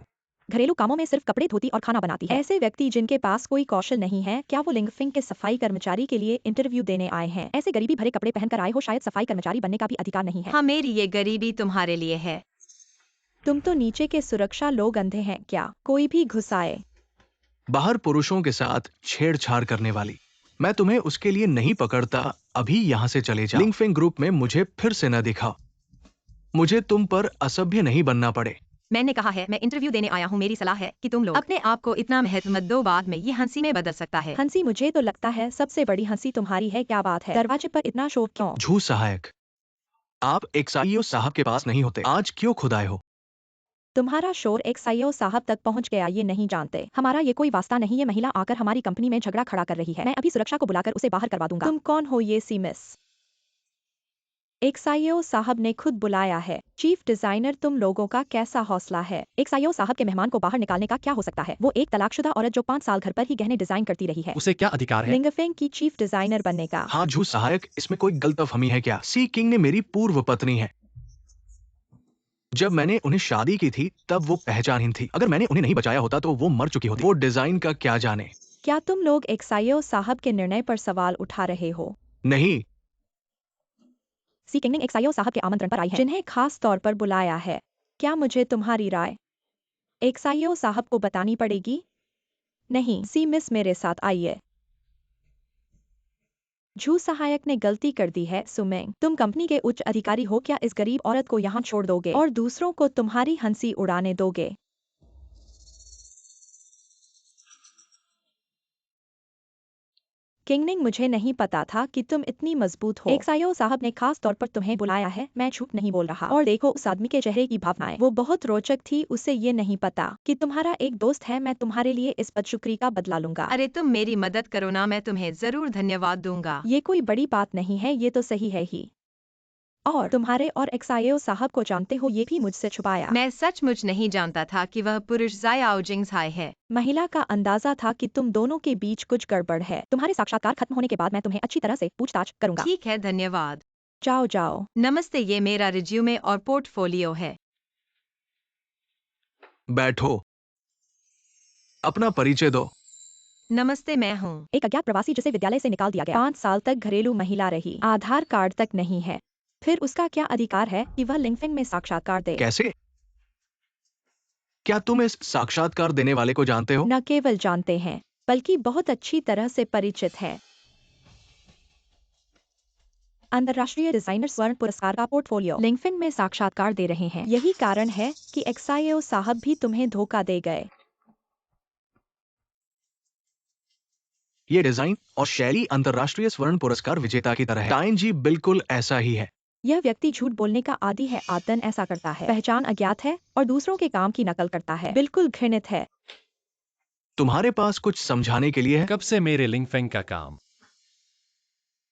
घरेलू कामों में सिर्फ कपड़े धोती और खाना बनाती है। ऐसे व्यक्ति जिनके पास कोई कौशल नहीं है, क्या वो लिंगफिंग के सफाई कर्मचारी के लिए इंटरव्यू देने आए हैं? ऐसे गरीबी भरे कपड़े पहनकर आए हो, शायद सफाई कर्मचारी बनने का भी अधिकार नहीं है। हाँ, मेरी ये गरीबी तुम्हारे लिए है। तुम तो नीचे के सुरक्षा लोग अंधे हैं क्या? कोई भी घुस आए। बाहर पुरुषों के साथ छेड़छाड़ करने वाली, मैं तुम्हें उसके लिए नहीं पकड़ता, अभी यहाँ से चले जाओ। लिंगफेंग ग्रुप में मुझे फिर से न दिखाओ, मुझे तुम पर असभ्य नहीं बनना पड़े। मैंने कहा है मैं इंटरव्यू देने आया हूँ, मेरी सलाह है कि तुम लोग अपने आप को इतना महत्व मत दो, बाद में ये हंसी में बदल सकता है। हंसी? मुझे तो लगता है सबसे बड़ी हंसी तुम्हारी है, क्या बात है? दरवाजे पर इतना शोर क्यों? झूठ सहायक, आप एक्साइयो साहब के पास नहीं होते, आज क्यों खुद आए हो? तुम्हारा शोर एक्साइओ साहब तक पहुंच गया, ये नहीं जानते हमारा ये कोई वास्ता नहीं। ये महिला आकर हमारी कंपनी में झगड़ा खड़ा कर रही है, मैं अभी सुरक्षा को बुलाकर उसे बाहर करवा दूंगा। तुम कौन हो? ये सी मिस एक्साइओ साहब ने खुद बुलाया है। चीफ डिजाइनर, तुम लोगों का कैसा हौसला है? एक्साइओ साहब के मेहमान को बाहर निकालने का क्या हो सकता है? वो एक तलाकशुदा औरत जो 5 साल घर पर ही गहने डिजाइन करती रही है। उसे क्या अधिकार है? लिंगफेंग की चीफ डिजाइनर बनने का। हाँ झूठ सहायक, इसमें कोई गलतफहमी है क्या? सी किंग ने मेरी पूर्व पत्नी है, जब मैंने उन्हें शादी की थी तब वो पहचानहीन थी, अगर मैंने उन्हें नहीं बचाया होता तो वो मर चुकी होती। वो डिजाइन का क्या जाने। क्या तुम लोग एक्साइओ साहब के निर्णय पर सवाल उठा रहे हो? नहीं, सी किंग एक्साइओ साहब के आमंत्रण पर आई है, जिन्हें खास तौर पर बुलाया है। क्या मुझे तुम्हारी राय एक्साइओ साहब को बतानी पड़ेगी? नहीं सी मिस, मेरे साथ आइए। झू सहायक ने गलती कर दी है। सुमेंग, तुम कंपनी के उच्च अधिकारी हो, क्या इस गरीब औरत को यहाँ छोड़ दोगे और दूसरों को तुम्हारी हंसी उड़ाने दोगे? किंगनिंग, मुझे नहीं पता था कि तुम इतनी मजबूत हो। एक्साइओ साहब ने खास तौर पर तुम्हें बुलाया है, मैं झूठ नहीं बोल रहा। और देखो उस आदमी के चेहरे की भावनाएं, वो बहुत रोचक थी। उसे ये नहीं पता कि तुम्हारा एक दोस्त है। मैं तुम्हारे लिए इस बदशुक्री का बदला लूंगा। अरे तुम मेरी मदद करो ना, मैं तुम्हें जरूर धन्यवाद दूंगा। ये कोई बड़ी बात नहीं है, ये तो सही है ही। और तुम्हारे और एक्साइओ साहब को जानते हो, ये भी मुझसे छुपाया। मैं सचमुच नहीं जानता था कि वह पुरुष ज़ायाओ जिंगसाई है। महिला का अंदाजा था कि तुम दोनों के बीच कुछ गड़बड़ है। तुम्हारे साक्षात्कार खत्म होने के बाद मैं तुम्हें अच्छी तरह से पूछताछ करूंगा। ठीक है, धन्यवाद। जाओ जाओ। नमस्ते, ये मेरा रिज्यूमे और पोर्टफोलियो है। बैठो, अपना परिचय दो। नमस्ते, मैं हूँ। एक अज्ञात प्रवासी जिसे विद्यालय से निकाल दिया गया, 5 साल तक घरेलू महिला रही, आधार कार्ड तक नहीं है, फिर उसका क्या अधिकार है कि वह लिंगफिंग में साक्षात्कार दे? कैसे? क्या तुम इस साक्षात्कार देने वाले को जानते हो? न केवल जानते हैं बल्कि बहुत अच्छी तरह से परिचित है। अंतर्राष्ट्रीय डिजाइनर स्वर्ण पुरस्कार का पोर्टफोलियो, लिंगफिंग में साक्षात्कार दे रहे हैं। यही कारण है कि एक्साइओ साहब भी तुम्हें धोखा दे गए। ये डिजाइन और शैली अंतर्राष्ट्रीय स्वर्ण पुरस्कार विजेता की तरह है। टाइन जी, बिल्कुल ऐसा ही है। यह व्यक्ति झूठ बोलने का आदी है, आदतन ऐसा करता है, पहचान अज्ञात है और दूसरों के काम की नकल करता है, बिल्कुल घृणित है। तुम्हारे पास कुछ समझाने के लिए है? कब से मेरे लिंगफेंग का काम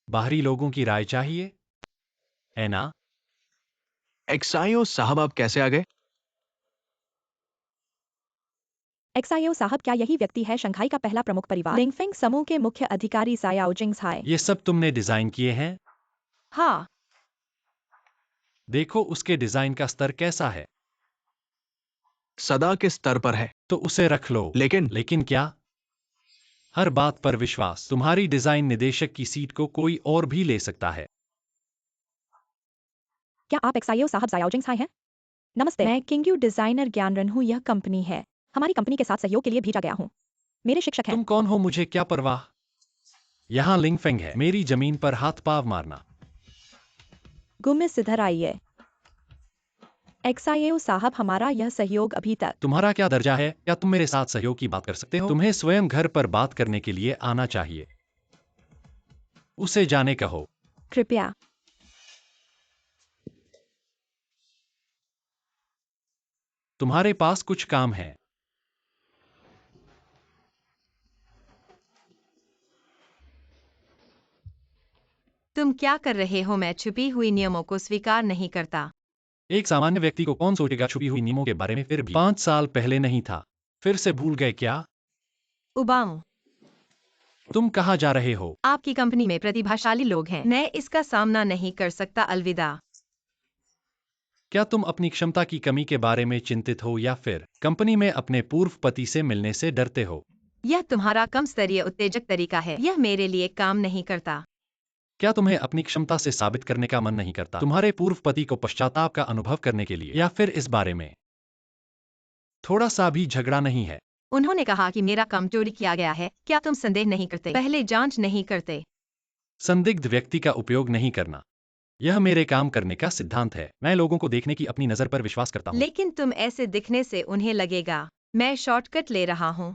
बाहरी लोगों की राय चाहिए, है ना? एक्साइयो साहब, आप कैसे आ गए? एक्साइओ साहब, क्या यही व्यक्ति है शंघाई का पहला प्रमुख परिवार लिंगफिंग समूह के मुख्य अधिकारी ज़ायाओ जिंगसाई? ये सब तुमने डिजाइन किए हैं? हाँ, देखो उसके डिजाइन का स्तर कैसा है। सदा के स्तर पर है। तो उसे रख लो। लेकिन क्या? हर बात पर विश्वास। तुम्हारी डिजाइन निदेशक की सीट को कोई और भी ले सकता है। क्या आप एक्साइओ साहब ज़ायाओ जिंगसाई हैं? नमस्ते, मैं किंगयू डिजाइनर ज्ञानरन हूँ। यह कंपनी है, हमारी कंपनी के साथ सहयोग के लिए भेजा गया हूँ। मेरे शिक्षक हैं। तुम कौन हो? मुझे क्या परवाह। यहाँ लिंगफेंग है, मेरी जमीन पर हाथ पाव मारना। गुमिस, इधर आइए। एक्साइओ साहब, हमारा यह सहयोग अभी तक। तुम्हारा क्या दर्जा है? क्या तुम मेरे साथ सहयोग की बात कर सकते हो? तुम्हें स्वयं घर पर बात करने के लिए आना चाहिए। उसे जाने कहो। कृपया। तुम्हारे पास कुछ काम है। तुम क्या कर रहे हो? मैं छुपी हुई नियमों को स्वीकार नहीं करता। एक सामान्य व्यक्ति को कौन सोचेगा छुपी हुई नियमों के बारे में? फिर भी 5 साल पहले नहीं था। फिर से भूल गए क्या? उबाऊ, तुम कहाँ जा रहे हो? आपकी कंपनी में प्रतिभाशाली लोग हैं। मैं इसका सामना नहीं कर सकता। अलविदा। क्या तुम अपनी क्षमता की कमी के बारे में चिंतित हो या फिर कंपनी में अपने पूर्व पति से मिलने से डरते हो? यह तुम्हारा कम स्तरीय उत्तेजक तरीका है। यह मेरे लिए काम नहीं करता। क्या तुम्हें अपनी क्षमता से साबित करने का मन नहीं करता तुम्हारे पूर्व पति को पश्चाताप का अनुभव करने के लिए, या फिर इस बारे में थोड़ा सा भी झगड़ा नहीं है? उन्होंने कहा कि मेरा काम चोरी किया गया है। क्या तुम संदेह नहीं करते? पहले जांच नहीं करते? संदिग्ध व्यक्ति का उपयोग नहीं करना, यह मेरे काम करने का सिद्धांत है। मैं लोगों को देखने की अपनी नजर पर विश्वास करता हूँ। लेकिन तुम ऐसे दिखने से उन्हें लगेगा मैं शॉर्टकट ले रहा हूँ।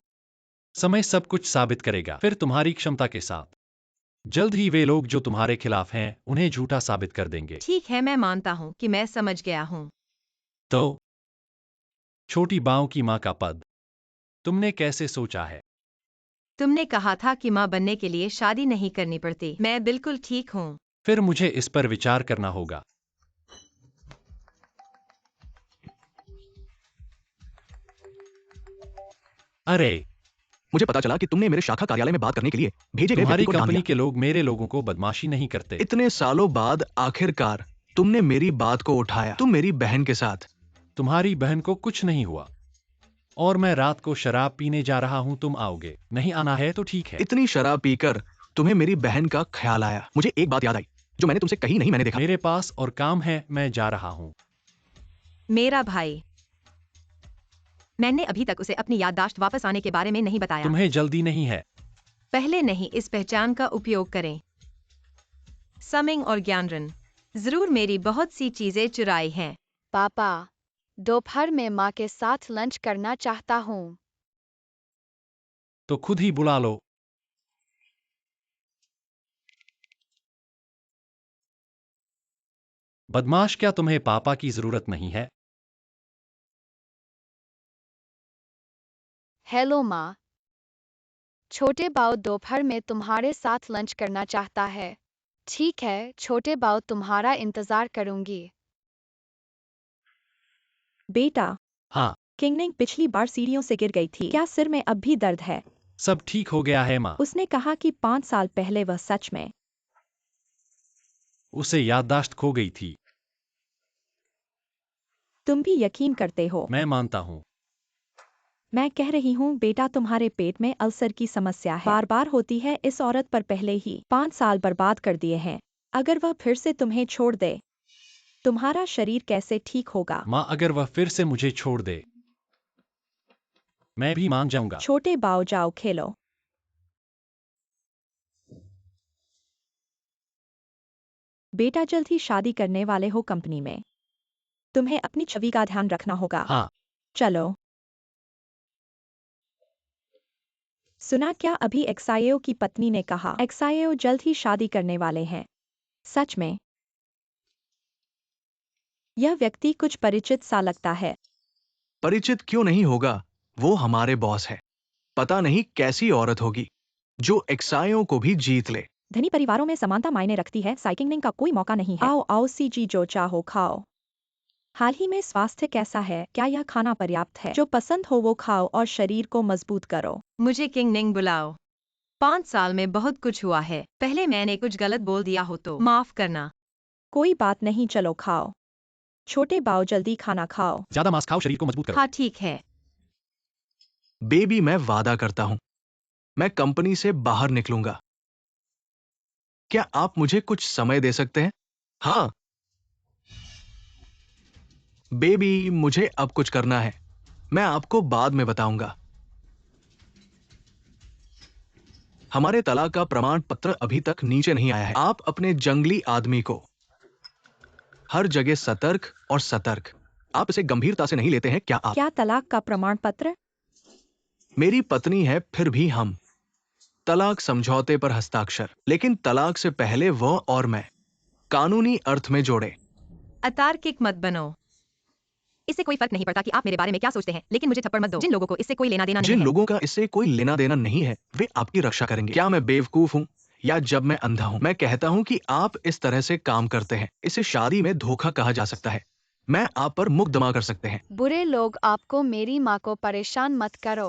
समय सब कुछ साबित करेगा। फिर तुम्हारी क्षमता के साथ जल्द ही वे लोग जो तुम्हारे खिलाफ हैं उन्हें झूठा साबित कर देंगे। ठीक है, मैं मानता हूँ कि मैं समझ गया हूँ। तो छोटी बाओं की माँ का पद तुमने कैसे सोचा है? तुमने कहा था कि माँ बनने के लिए शादी नहीं करनी पड़ती। मैं बिल्कुल ठीक हूँ। फिर मुझे इस पर विचार करना होगा। अरे, मुझे पता चला कि तुमने मेरे शाखा कार्यालय में बात करने के लिए भेजे गए तुम्हारी व्यक्ति को ढांढ कंपनी लिया। के लोग मेरे लोगों को बदमाशी नहीं करते। इतने सालों बाद आखिरकार तुमने मेरी बात को उठाया। तुम मेरी बहन के साथ। तुम्हारी बहन को कुछ नहीं हुआ और मैं रात को शराब पीने जा रहा हूँ। तुम आओगे? नहीं आना है तो ठीक है। इतनी शराब पीकर तुम्हें मेरी बहन का ख्याल आया। मुझे एक बात याद आई जो मैंने तुमसे कही नहीं, मैंने देखा। मेरे पास और काम है, मैं जा रहा हूँ। मेरा भाई, मैंने अभी तक उसे अपनी याददाश्त वापस आने के बारे में नहीं बताया। तुम्हें जल्दी नहीं है? पहले नहीं, इस पहचान का उपयोग करें। समिंग और ज्ञानरन, जरूर मेरी बहुत सी चीजें चुराई हैं। पापा, दोपहर में माँ के साथ लंच करना चाहता हूँ। तो खुद ही बुला लो। बदमाश, क्या तुम्हें पापा की जरूरत नहीं है? हेलो माँ, छोटे बाऊ दोपहर में तुम्हारे साथ लंच करना चाहता है। ठीक है छोटे बाऊ, तुम्हारा इंतजार करूंगी। बेटा, हाँ, किंगनिंग पिछली बार सीढ़ियों से गिर गई थी। क्या सिर में अब भी दर्द है? सब ठीक हो गया है माँ। उसने कहा कि 5 साल पहले वह सच में। उसे याददाश्त खो गई थी। तुम भी यकीन करते हो? मैं मानता हूँ। मैं कह रही हूँ बेटा, तुम्हारे पेट में अल्सर की समस्या है, बार बार होती है। इस औरत पर पहले ही 5 साल बर्बाद कर दिए हैं। अगर वह फिर से तुम्हें छोड़ दे, तुम्हारा शरीर कैसे ठीक होगा? माँ, अगर वह फिर से मुझे छोड़ दे, मैं भी मान जाऊंगा। छोटे बाऊ, जाओ खेलो। बेटा, जल्द ही शादी करने वाले हो कंपनी में। तुम्हें अपनी छवि का ध्यान रखना होगा। हाँ, चलो। सुना क्या अभी एक्साइओ की पत्नी ने कहा? एक्साइओ जल्द ही शादी करने वाले हैं। सच में? यह व्यक्ति कुछ परिचित सा लगता है। परिचित क्यों नहीं होगा? वो हमारे बॉस है। पता नहीं कैसी औरत होगी जो एक्साइयों को भी जीत ले। धनी परिवारों में समानता मायने रखती है। साइकिलिंग का कोई मौका नहीं है। आओ आओ सीजी, जो चाहो खाओ। हाल ही में स्वास्थ्य कैसा है? क्या यह खाना पर्याप्त है? जो पसंद हो वो खाओ और शरीर को मजबूत करो। मुझे किंगनिंग बुलाओ। 5 साल में बहुत कुछ हुआ है। पहले मैंने कुछ गलत बोल दिया हो तो माफ करना। कोई बात नहीं, चलो खाओ। छोटे बाऊ, जल्दी खाना खाओ। ज्यादा मांस खाओ, शरीर को मजबूत करो। हाँ ठीक है। बेबी, मैं वादा करता हूं मैं कंपनी से बाहर निकलूंगा। क्या आप मुझे कुछ समय दे सकते हैं? हाँ बेबी, मुझे अब कुछ करना है। मैं आपको बाद में बताऊंगा। हमारे तलाक का प्रमाण पत्र अभी तक नीचे नहीं आया है। आप अपने जंगली आदमी को हर जगह सतर्क और सतर्क। आप इसे गंभीरता से नहीं लेते हैं क्या? आप क्या तलाक का प्रमाण पत्र? मेरी पत्नी है, फिर भी हम तलाक समझौते पर हस्ताक्षर, लेकिन तलाक से पहले वह और मैं कानूनी अर्थ में जोड़े। अतार्किक मत बनो। इससे कोई फर्क नहीं पड़ता कि आप मेरे बारे में क्या सोचते हैं, लेकिन मुझे थप्पड़ मत दो। जिन लोगों को इससे कोई लेना देना नहीं जिन है। लोगों का इससे कोई लेना देना नहीं है वे आपकी रक्षा करेंगे। क्या मैं बेवकूफ हूं या जब मैं अंधा हूं। मैं कहता हूं कि आप इस तरह से काम करते हैं। इसे शादी में धोखा कहा जा सकता है। मैं आप पर मुकदमा कर सकते हैं। बुरे लोग आपको मेरी माँ को परेशान मत करो।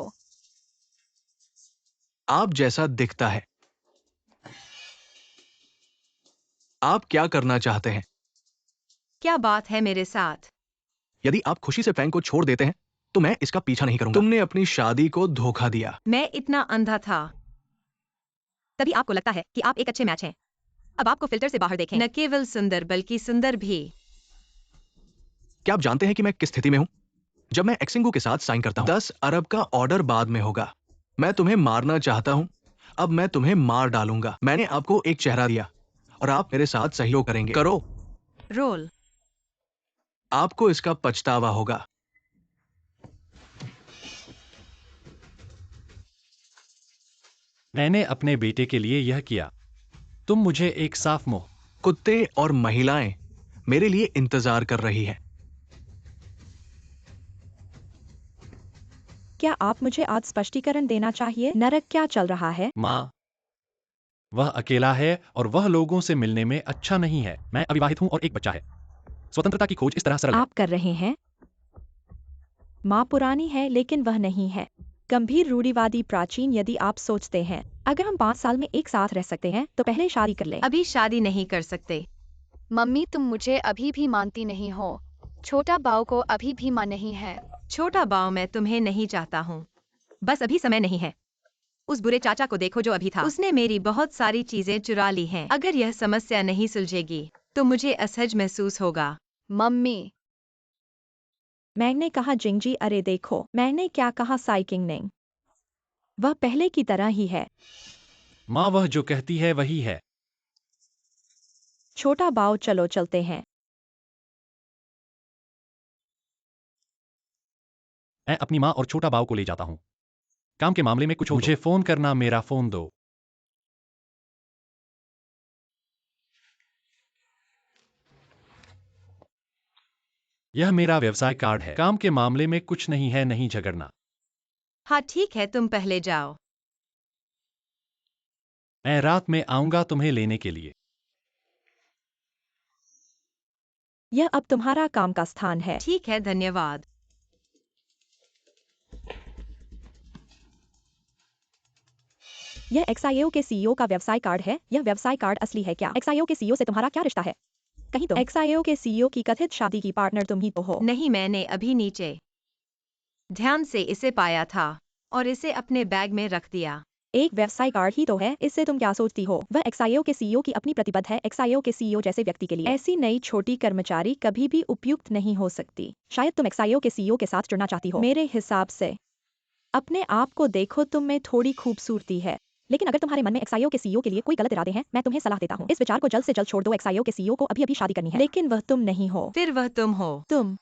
आप जैसा दिखता है। आप क्या करना चाहते हैं? क्या बात है मेरे साथ? यदि आप खुशी से फैंग को छोड़ देते हैं तो मैं इसका पीछा नहीं करूंगा। तुमने अपनी शादी को धोखा दिया। मैं इतना अंधा था। तभी आपको लगता है कि आप एक अच्छे मैच हैं। अब आपको फिल्टर से बाहर देखें। न केवल सुंदर बल्कि सुंदर भी। क्या आप जानते हैं कि मैं किस स्थिति में हूं? जब मैं एक्सिंगू के साथ साइन करता हूं, 10 अरब का ऑर्डर बाद में होगा। मैं तुम्हें मारना चाहता हूं। अब मैं तुम्हें मार डालूंगा। मैंने आपको एक चेहरा दिया और आप मेरे साथ सहयोग करेंगे। करो। रोल। आपको इसका पछतावा होगा। मैंने अपने बेटे के लिए यह किया। तुम मुझे एक साफ मुंह। कुत्ते और महिलाएं मेरे लिए इंतजार कर रही हैं। क्या आप मुझे आज स्पष्टीकरण देना चाहिए? नरक क्या चल रहा है? माँ, वह अकेला है और वह लोगों से मिलने में अच्छा नहीं है। मैं अविवाहित हूँ और एक बच्चा है। स्वतंत्रता की खोज इस तरह सरल है। आप कर रहे हैं। माँ पुरानी है लेकिन वह नहीं है। गंभीर रूढ़िवादी प्राचीन। यदि आप सोचते हैं अगर हम 5 साल में एक साथ रह सकते हैं तो पहले शादी कर लें। अभी शादी नहीं कर सकते। मम्मी तुम मुझे अभी भी मानती नहीं हो। छोटा बाऊ को अभी भी माँ नहीं है। छोटा बाव, मैं तुम्हें नहीं चाहता हूँ। बस अभी समय नहीं है। उस बुरे चाचा को देखो जो अभी था। उसने मेरी बहुत सारी चीजें चुरा ली हैं। अगर यह समस्या नहीं सुलझेगी तो मुझे असहज महसूस होगा। मम्मी, मैंने कहा जिंगजी, अरे देखो मैंने क्या कहा साइकिंग नहीं। वह पहले की तरह ही है। माँ, वह जो कहती है वही है। छोटा बाव, चलो चलते हैं। मैं अपनी माँ और छोटा बाव को ले जाता हूँ। काम के मामले में कुछ हो मुझे फोन करना। मेरा फोन दो। यह मेरा व्यवसाय कार्ड है। काम के मामले में कुछ नहीं है, नहीं झगड़ना। हाँ ठीक है, तुम पहले जाओ। मैं रात में आऊंगा तुम्हें लेने के लिए। यह अब तुम्हारा काम का स्थान है। ठीक है, धन्यवाद। यह एक्सआईओ के सीईओ का व्यवसाय कार्ड है। यह व्यवसाय कार्ड असली है क्या? एक्सआईओ के सीईओ से तुम्हारा क्या रिश्ता है? कहीं तुम एक्सआईओ के सीईओ की कथित शादी की पार्टनर तुम ही तो हो। नहीं, मैंने अभी नीचे ध्यान से इसे पाया था और इसे अपने बैग में रख दिया। एक व्यवसाय कार्ड ही तो है, इससे तुम क्या सोचती हो? वह एक्सआईओ के सीईओ की अपनी प्रतिबद्ध है। एक्सआईओ के सीईओ जैसे व्यक्ति के लिए ऐसी नई छोटी कर्मचारी कभी भी उपयुक्त नहीं हो सकती। शायद तुम एक्सआईओ के सीईओ के साथ जुड़ना चाहती हो। मेरे हिसाब से अपने आप को देखो, तुम में थोड़ी खूबसूरती है। लेकिन अगर तुम्हारे मन में एक्सआईओ के सीईओ के लिए कोई गलत इरादे हैं, मैं तुम्हें सलाह देता हूँ इस विचार को जल्द से जल्द छोड़ दो। एक्सआईओ के सीईओ को अभी अभी शादी करनी है। लेकिन वह तुम नहीं हो। फिर वह तुम हो। तुम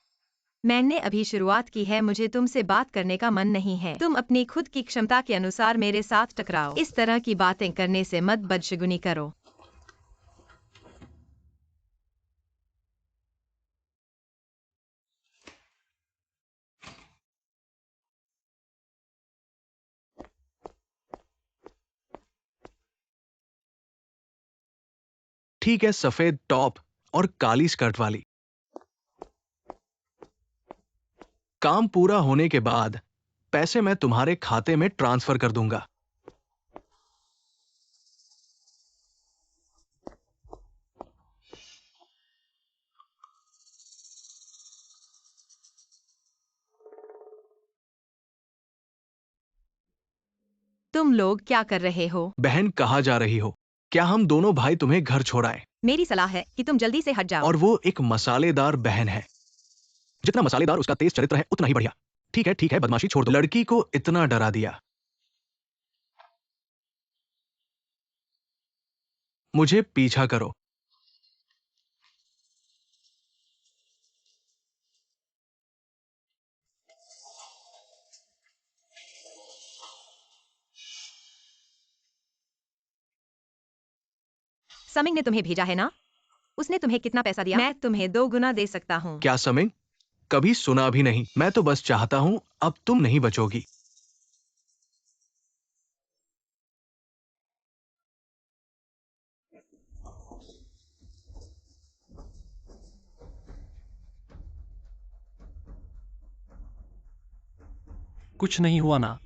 मैंने अभी शुरुआत की है, मुझे तुमसे बात करने का मन नहीं है। तुम अपनी खुद की क्षमता के अनुसार मेरे साथ टकराओ। इस तरह की बातें करने से मत बदशगुनी करो। ठीक है, सफेद टॉप और काली स्कर्ट वाली। काम पूरा होने के बाद पैसे मैं तुम्हारे खाते में ट्रांसफर कर दूंगा। तुम लोग क्या कर रहे हो? बहन, कहाँ जा रही हो? क्या हम दोनों भाई तुम्हें घर छोड़ाएं? मेरी सलाह है कि तुम जल्दी से हट जाओ। और वो एक मसालेदार बहन है। जितना मसालेदार उसका तेज चरित्र है उतना ही बढ़िया। ठीक है, बदमाशी छोड़ दो। लड़की को इतना डरा दिया। मुझे पीछा करो। समिंग ने तुम्हें भेजा है ना? उसने तुम्हें कितना पैसा दिया? मैं तुम्हें 2 गुना दे सकता हूँ। क्या समिंग? कभी सुना भी नहीं। मैं तो बस चाहता हूं अब तुम नहीं बचोगी। कुछ नहीं हुआ ना?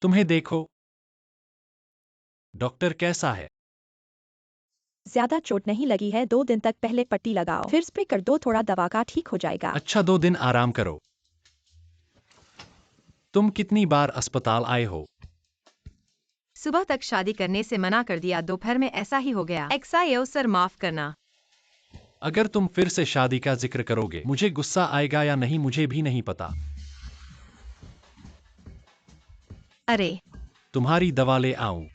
तुम्हें देखो। डॉक्टर कैसा है? ज्यादा चोट नहीं लगी है, 2 दिन तक पहले पट्टी लगाओ, फिर स्प्रे कर दो, थोड़ा दवा का ठीक हो जाएगा। अच्छा, 2 दिन आराम करो। तुम कितनी बार अस्पताल आए हो? सुबह तक शादी करने से मना कर दिया, दोपहर में ऐसा ही हो गया। XIO सर, माफ करना। अगर तुम फिर से शादी का जिक्र करोगे, मुझे गुस्सा आएगा या नहीं मुझे भी नहीं पता। अरे, तुम्हारी दवा ले आऊं?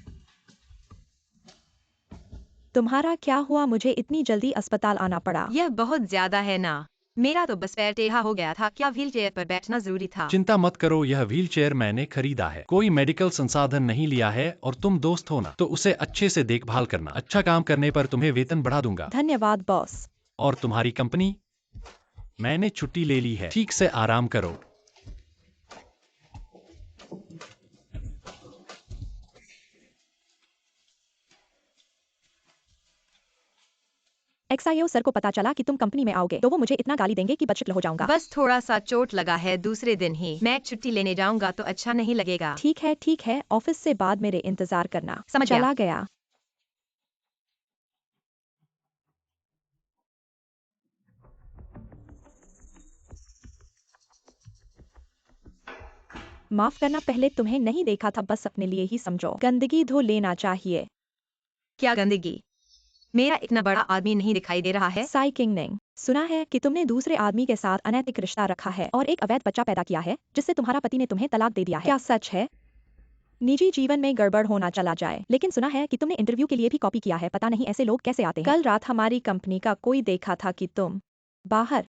तुम्हारा क्या हुआ? मुझे इतनी जल्दी अस्पताल आना पड़ा। यह बहुत ज्यादा है ना। मेरा तो बस पैर टेढ़ा हो गया था। क्या व्हीलचेयर पर बैठना जरूरी था? चिंता मत करो, यह व्हीलचेयर मैंने खरीदा है। कोई मेडिकल संसाधन नहीं लिया है और तुम दोस्त हो ना, तो उसे अच्छे से देखभाल करना। अच्छा काम करने पर तुम्हें वेतन बढ़ा दूंगा। धन्यवाद बॉस। और तुम्हारी कंपनी? मैंने छुट्टी ले ली है। ठीक से आराम करो। XIO सर को पता चला कि तुम कंपनी में आओगे तो वो मुझे इतना गाली देंगे कि बदशक्ल हो जाऊंगा। बस थोड़ा सा चोट लगा है, दूसरे दिन ही मैं छुट्टी लेने जाऊंगा तो अच्छा नहीं लगेगा। ठीक है, ऑफिस से बाद मेरे इंतजार करना। समझ गया। चला गया। माफ करना, पहले तुम्हें नहीं देखा था, बस अपने लिए ही समझो। गंदगी धो लेना चाहिए। क्या गंदगी? मेरा इतना बड़ा आदमी नहीं दिखाई दे रहा है? साई किंगनिंग, सुना है कि तुमने दूसरे आदमी के साथ अनैतिक रिश्ता रखा है और एक अवैध बच्चा पैदा किया है जिससे तुम्हारा पति ने तुम्हें तलाक दे दिया है। क्या सच है? निजी जीवन में गड़बड़ होना चला जाए, लेकिन सुना है कि तुमने इंटरव्यू के लिए भी कॉपी किया है। पता नहीं ऐसे लोग कैसे आते हैं। कल रात हमारी कंपनी का कोई देखा था कि तुम बाहर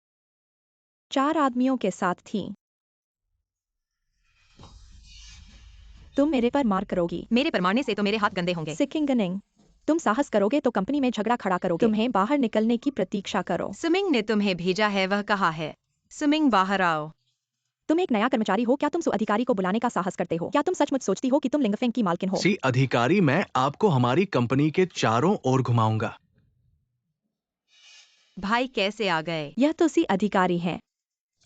4 आदमियों के साथ थी। तुम मेरे पर मार करोगी। मेरे पर मारने से तो मेरे हाथ गंदे होंगे। सिकिंगनिंग, तुम साहस करोगे तो कंपनी में झगड़ा खड़ा करोगे। तुम्हें बाहर निकलने की प्रतीक्षा करो। सुमिंग ने तुम्हें भेजा है, वह कहा है। सुमिंग, बाहर आओ। तुम एक नया कर्मचारी हो, क्या तुम अधिकारी को बुलाने का साहस करते हो? क्या तुम सचमुच सोचती हो कि तुम लिंगफेंग की मालकिन हो? सी अधिकारी, मैं आपको हमारी कंपनी के चारों ओर घुमाऊंगा। भाई कैसे आ गए? यह तो सी अधिकारी हैं।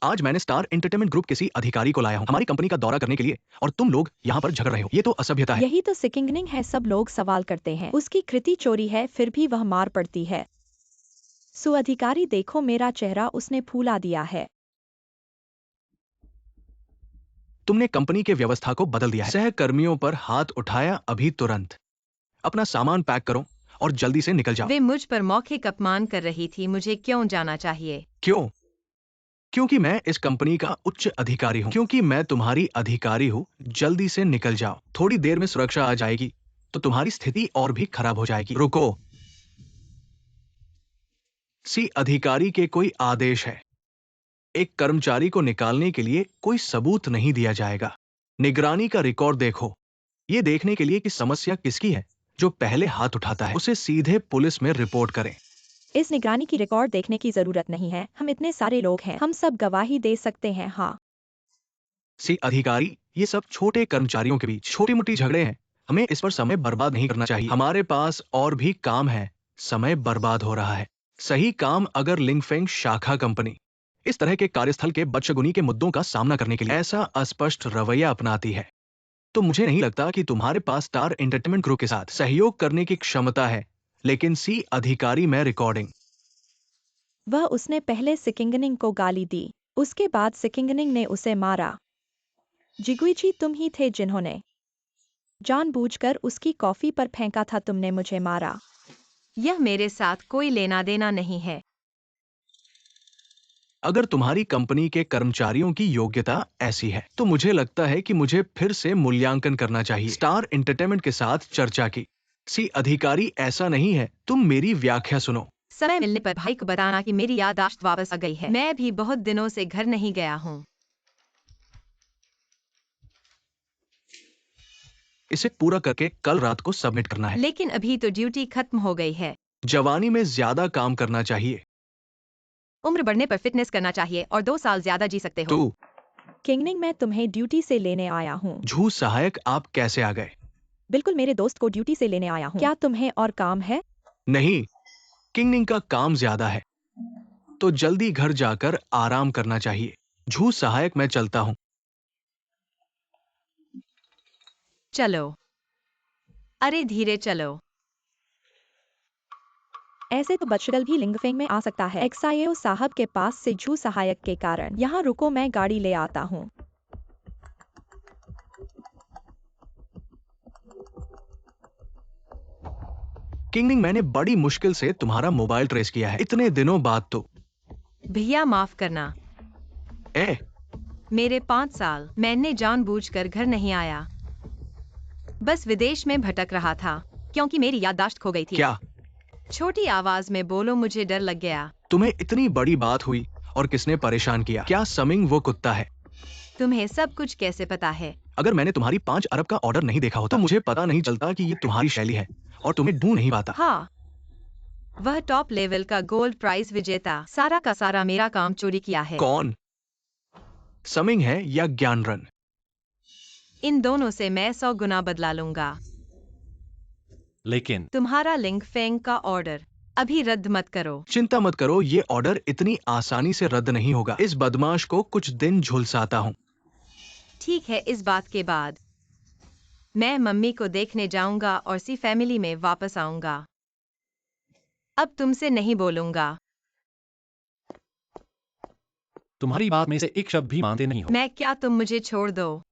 आज मैंने स्टार एंटरटेनमेंट ग्रुप किसी अधिकारी को लाया हूं हमारी कंपनी का दौरा करने के लिए, और तुम लोग यहाँ पर झगड़ रहे हो। ये तो असभ्यता है। यही तो सिकिंगनिंग है, सब लोग सवाल करते हैं। उसकी कृति चोरी है, फिर भी वह मार पड़ती है। सुअधिकारी देखो मेरा चेहरा उसने फूला दिया है। तुमने कंपनी के व्यवस्था को बदल दिया है। सहकर्मियों पर हाथ उठाया, अभी तुरंत अपना सामान पैक करो और जल्दी से निकल जाओ। वे मुझ पर मौखिक अपमान कर रही थी, मुझे क्यों जाना चाहिए? क्यों? क्योंकि मैं इस कंपनी का उच्च अधिकारी हूं। क्योंकि मैं तुम्हारी अधिकारी हूं। जल्दी से निकल जाओ, थोड़ी देर में सुरक्षा आ जाएगी तो तुम्हारी स्थिति और भी खराब हो जाएगी। रुको। सी अधिकारी के कोई आदेश है। एक कर्मचारी को निकालने के लिए कोई सबूत नहीं दिया जाएगा। निगरानी का रिकॉर्ड देखो, ये देखने के लिए कि समस्या किसकी है। जो पहले हाथ उठाता है उसे सीधे पुलिस में रिपोर्ट करें। इस निगरानी की रिकॉर्ड देखने की जरूरत नहीं है, हम इतने सारे लोग हैं, हम सब गवाही दे सकते हैं। हाँ सी अधिकारी, ये सब छोटे कर्मचारियों के बीच छोटी मोटी झगड़े हैं। हमें इस पर समय बर्बाद नहीं करना चाहिए। हमारे पास और भी काम है। समय बर्बाद हो रहा है। सही काम अगर लिंगफेंग शाखा कंपनी इस तरह के कार्यस्थल के बदशगुनी के मुद्दों का सामना करने के लिए ऐसा अस्पष्ट रवैया अपनाती है, तो मुझे नहीं लगता कि तुम्हारे पास स्टार एंटरटेनमेंट ग्रुप के साथ सहयोग करने की क्षमता है। लेकिन सी अधिकारी, मैं रिकॉर्डिंग। वह उसने पहले सिकिंगनिंग को गाली दी, उसके बाद सिकिंगनिंग ने उसे मारा। जिगुइची, तुम ही थे जिन्होंने जानबूझकर उसकी कॉफी पर फेंका था। तुमने मुझे मारा। यह मेरे साथ कोई लेना देना नहीं है। अगर तुम्हारी कंपनी के कर्मचारियों की योग्यता ऐसी है तो मुझे लगता है कि मुझे फिर से मूल्यांकन करना चाहिए। स्टार एंटरटेनमेंट के साथ चर्चा की। सी अधिकारी, ऐसा नहीं है। तुम मेरी व्याख्या सुनो। समय मिलने पर भाई को बताना कि मेरी याददाश्त वापस आ गई है। मैं भी बहुत दिनों से घर नहीं गया हूँ। इसे पूरा करके कल रात को सबमिट करना है। लेकिन अभी तो ड्यूटी खत्म हो गई है। जवानी में ज्यादा काम करना चाहिए। उम्र बढ़ने पर फिटनेस करना चाहिए और 2 साल ज्यादा जी सकते हो। तू किंगनिंग, मैं तुम्हें ड्यूटी से लेने आया हूँ। झूठ सहायक, आप कैसे आ गए? बिल्कुल, मेरे दोस्त को ड्यूटी से लेने आया हूँ। क्या तुम्हें और काम है? नहीं, किंगनिंग का काम ज्यादा है, तो जल्दी घर जाकर आराम करना चाहिए। झूठ सहायक, मैं चलता हूँ। चलो। अरे धीरे चलो। ऐसे तो बदशकल भी लिंगफेंग में आ सकता है। एक्साइओ साहब के पास से झू सहायक के कारण। यहाँ रुको, मैं गाड़ी ले आता हूँ। किंगनिंग, मैंने बड़ी मुश्किल से तुम्हारा मोबाइल ट्रेस किया है, इतने दिनों बाद। तो भैया माफ करना। ए मेरे 5 साल मैंने जानबूझकर घर नहीं आया। बस विदेश में भटक रहा था क्योंकि मेरी याददाश्त खो गई थी। क्या छोटी आवाज में बोलो, मुझे डर लग गया। तुम्हें इतनी बड़ी बात हुई और किसने परेशान किया? क्या समिंग वो कुत्ता है? तुम्हें सब कुछ कैसे पता है? अगर मैंने तुम्हारी 5 अरब का ऑर्डर नहीं देखा होता तो मुझे पता नहीं चलता कि ये तुम्हारी शैली है और तुम्हें ढूंढ नहीं पाता। हाँ, वह टॉप लेवल का गोल्ड प्राइज विजेता सारा का सारा मेरा काम चोरी किया है। कौन? समिंग है या ज्ञानरन? इन दोनों से मैं 100 गुना बदला लूंगा। लेकिन तुम्हारा लिंग फेंग का ऑर्डर अभी रद्द मत करो। चिंता मत करो, ये ऑर्डर इतनी आसानी से रद्द नहीं होगा। इस बदमाश को कुछ दिन झुलसाता हूँ। ठीक है, इस बात के बाद मैं मम्मी को देखने जाऊंगा और सी फैमिली में वापस आऊंगा। अब तुमसे नहीं बोलूंगा। तुम्हारी बात में से एक शब्द भी मानते नहीं हो। मैं क्या, तुम मुझे छोड़ दो।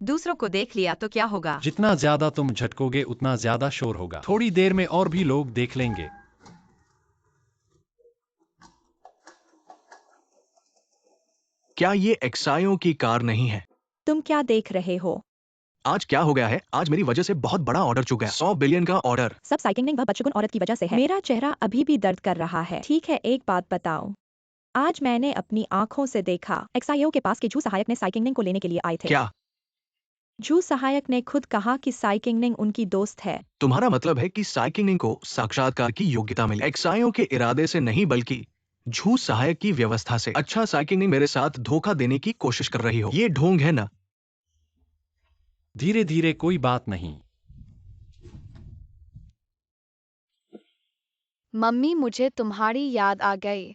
दूसरों को देख लिया तो क्या होगा? जितना ज्यादा तुम झटकोगे उतना ज्यादा शोर होगा। थोड़ी देर में और भी लोग देख लेंगे। क्या ये एक्साइओ की कार नहीं है? तुम क्या देख रहे हो? आज क्या हो गया है? आज मेरी वजह से बहुत बड़ा ऑर्डर चुक गया। 100 बिलियन का ऑर्डर। सब साइकिंग वह बदशगुन औरत की वजह से है। मेरा चेहरा अभी भी दर्द कर रहा है। ठीक है, एक बात बताओ। आज मैंने अपनी आंखों से देखा, एक्साइओ के पास के झू सहायक ने साइकिंग को लेने के लिए आए थे। क्या झू सहायक ने खुद कहा कि साइकिंग उनकी दोस्त है। तुम्हारा मतलब है कि साइकिंग को साक्षात्कार की योग्यता मिली एक्साइओ के इरादे से नहीं, बल्कि झूठ सहायक की व्यवस्था से? अच्छा, साइकिंग मेरे साथ धोखा देने की कोशिश कर रही हो, ये ढोंग है ना? धीरे धीरे, कोई बात नहीं। मम्मी, मुझे तुम्हारी याद आ गई।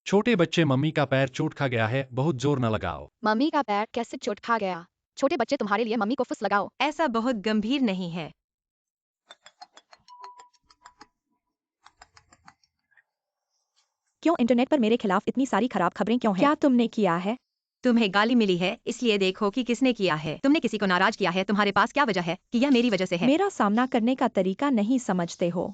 छोटे बच्चे, मम्मी का पैर चोट खा गया है, बहुत जोर न लगाओ। मम्मी का पैर कैसे चोट खा गया? छोटे बच्चे, तुम्हारे लिए मम्मी को फुस लगाओ। ऐसा बहुत गंभीर नहीं है। क्यों इंटरनेट पर मेरे खिलाफ इतनी सारी खराब खबरें क्यों हैं? क्या तुमने किया है? तुम्हें गाली मिली है, इसलिए देखो कि किसने किया है। तुमने किसी को नाराज किया है। तुम्हारे पास क्या वजह है कि यह मेरी वजह से है? मेरा सामना करने का तरीका नहीं समझते हो।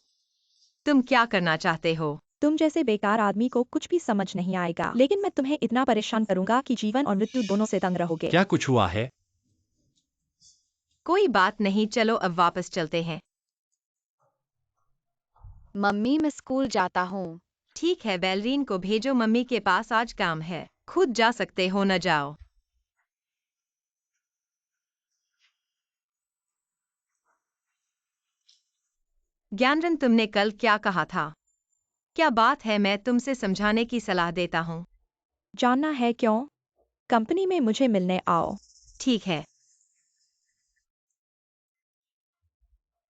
तुम क्या करना चाहते हो? तुम जैसे बेकार आदमी को कुछ भी समझ नहीं आएगा, लेकिन मैं तुम्हें इतना परेशान करूंगा कि जीवन और मृत्यु दोनों से तंग रहोगे। क्या कुछ हुआ है? कोई बात नहीं, चलो अब वापस चलते हैं। मम्मी, मैं स्कूल जाता हूँ। ठीक है, बैलरीन को भेजो, मम्मी के पास आज काम है। खुद जा सकते हो, न जाओ। ज्ञानरन, तुमने कल क्या कहा था? क्या बात है? मैं तुमसे समझाने की सलाह देता हूँ। जानना है क्यों? कंपनी में मुझे मिलने आओ। ठीक है।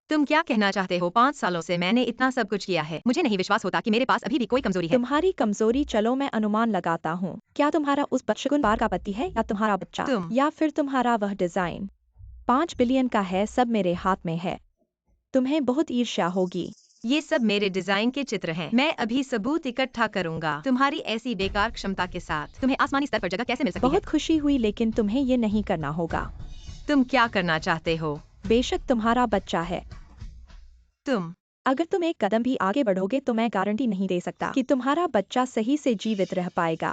तुम क्या कहना चाहते हो? 5 सालों से मैंने इतना सब कुछ किया है। मुझे नहीं विश्वास होता कि मेरे पास अभी भी कोई कमजोरी है। तुम्हारी कमजोरी, चलो मैं अनुमान लगाता हूँ। क्या तुम्हारा उस बदशगुन बार का पति है, या तुम्हारा बच्चा, या फिर तुम्हारा वह डिजाइन? 5 बिलियन का है, सब मेरे हाथ में है। तुम्हें बहुत ईर्ष्या होगी। ये सब मेरे डिजाइन के चित्र हैं। मैं अभी सबूत इकट्ठा करूंगा। तुम्हारी ऐसी बेकार क्षमता के साथ तुम्हें आसमानी स्तर पर जगह कैसे मिल सकती है? बहुत खुशी हुई, लेकिन तुम्हें ये नहीं करना होगा। तुम क्या करना चाहते हो? बेशक तुम्हारा बच्चा है। अगर तुम एक कदम भी आगे बढ़ोगे तो मैं गारंटी नहीं दे सकता कि तुम्हारा बच्चा सही से जीवित रह पाएगा।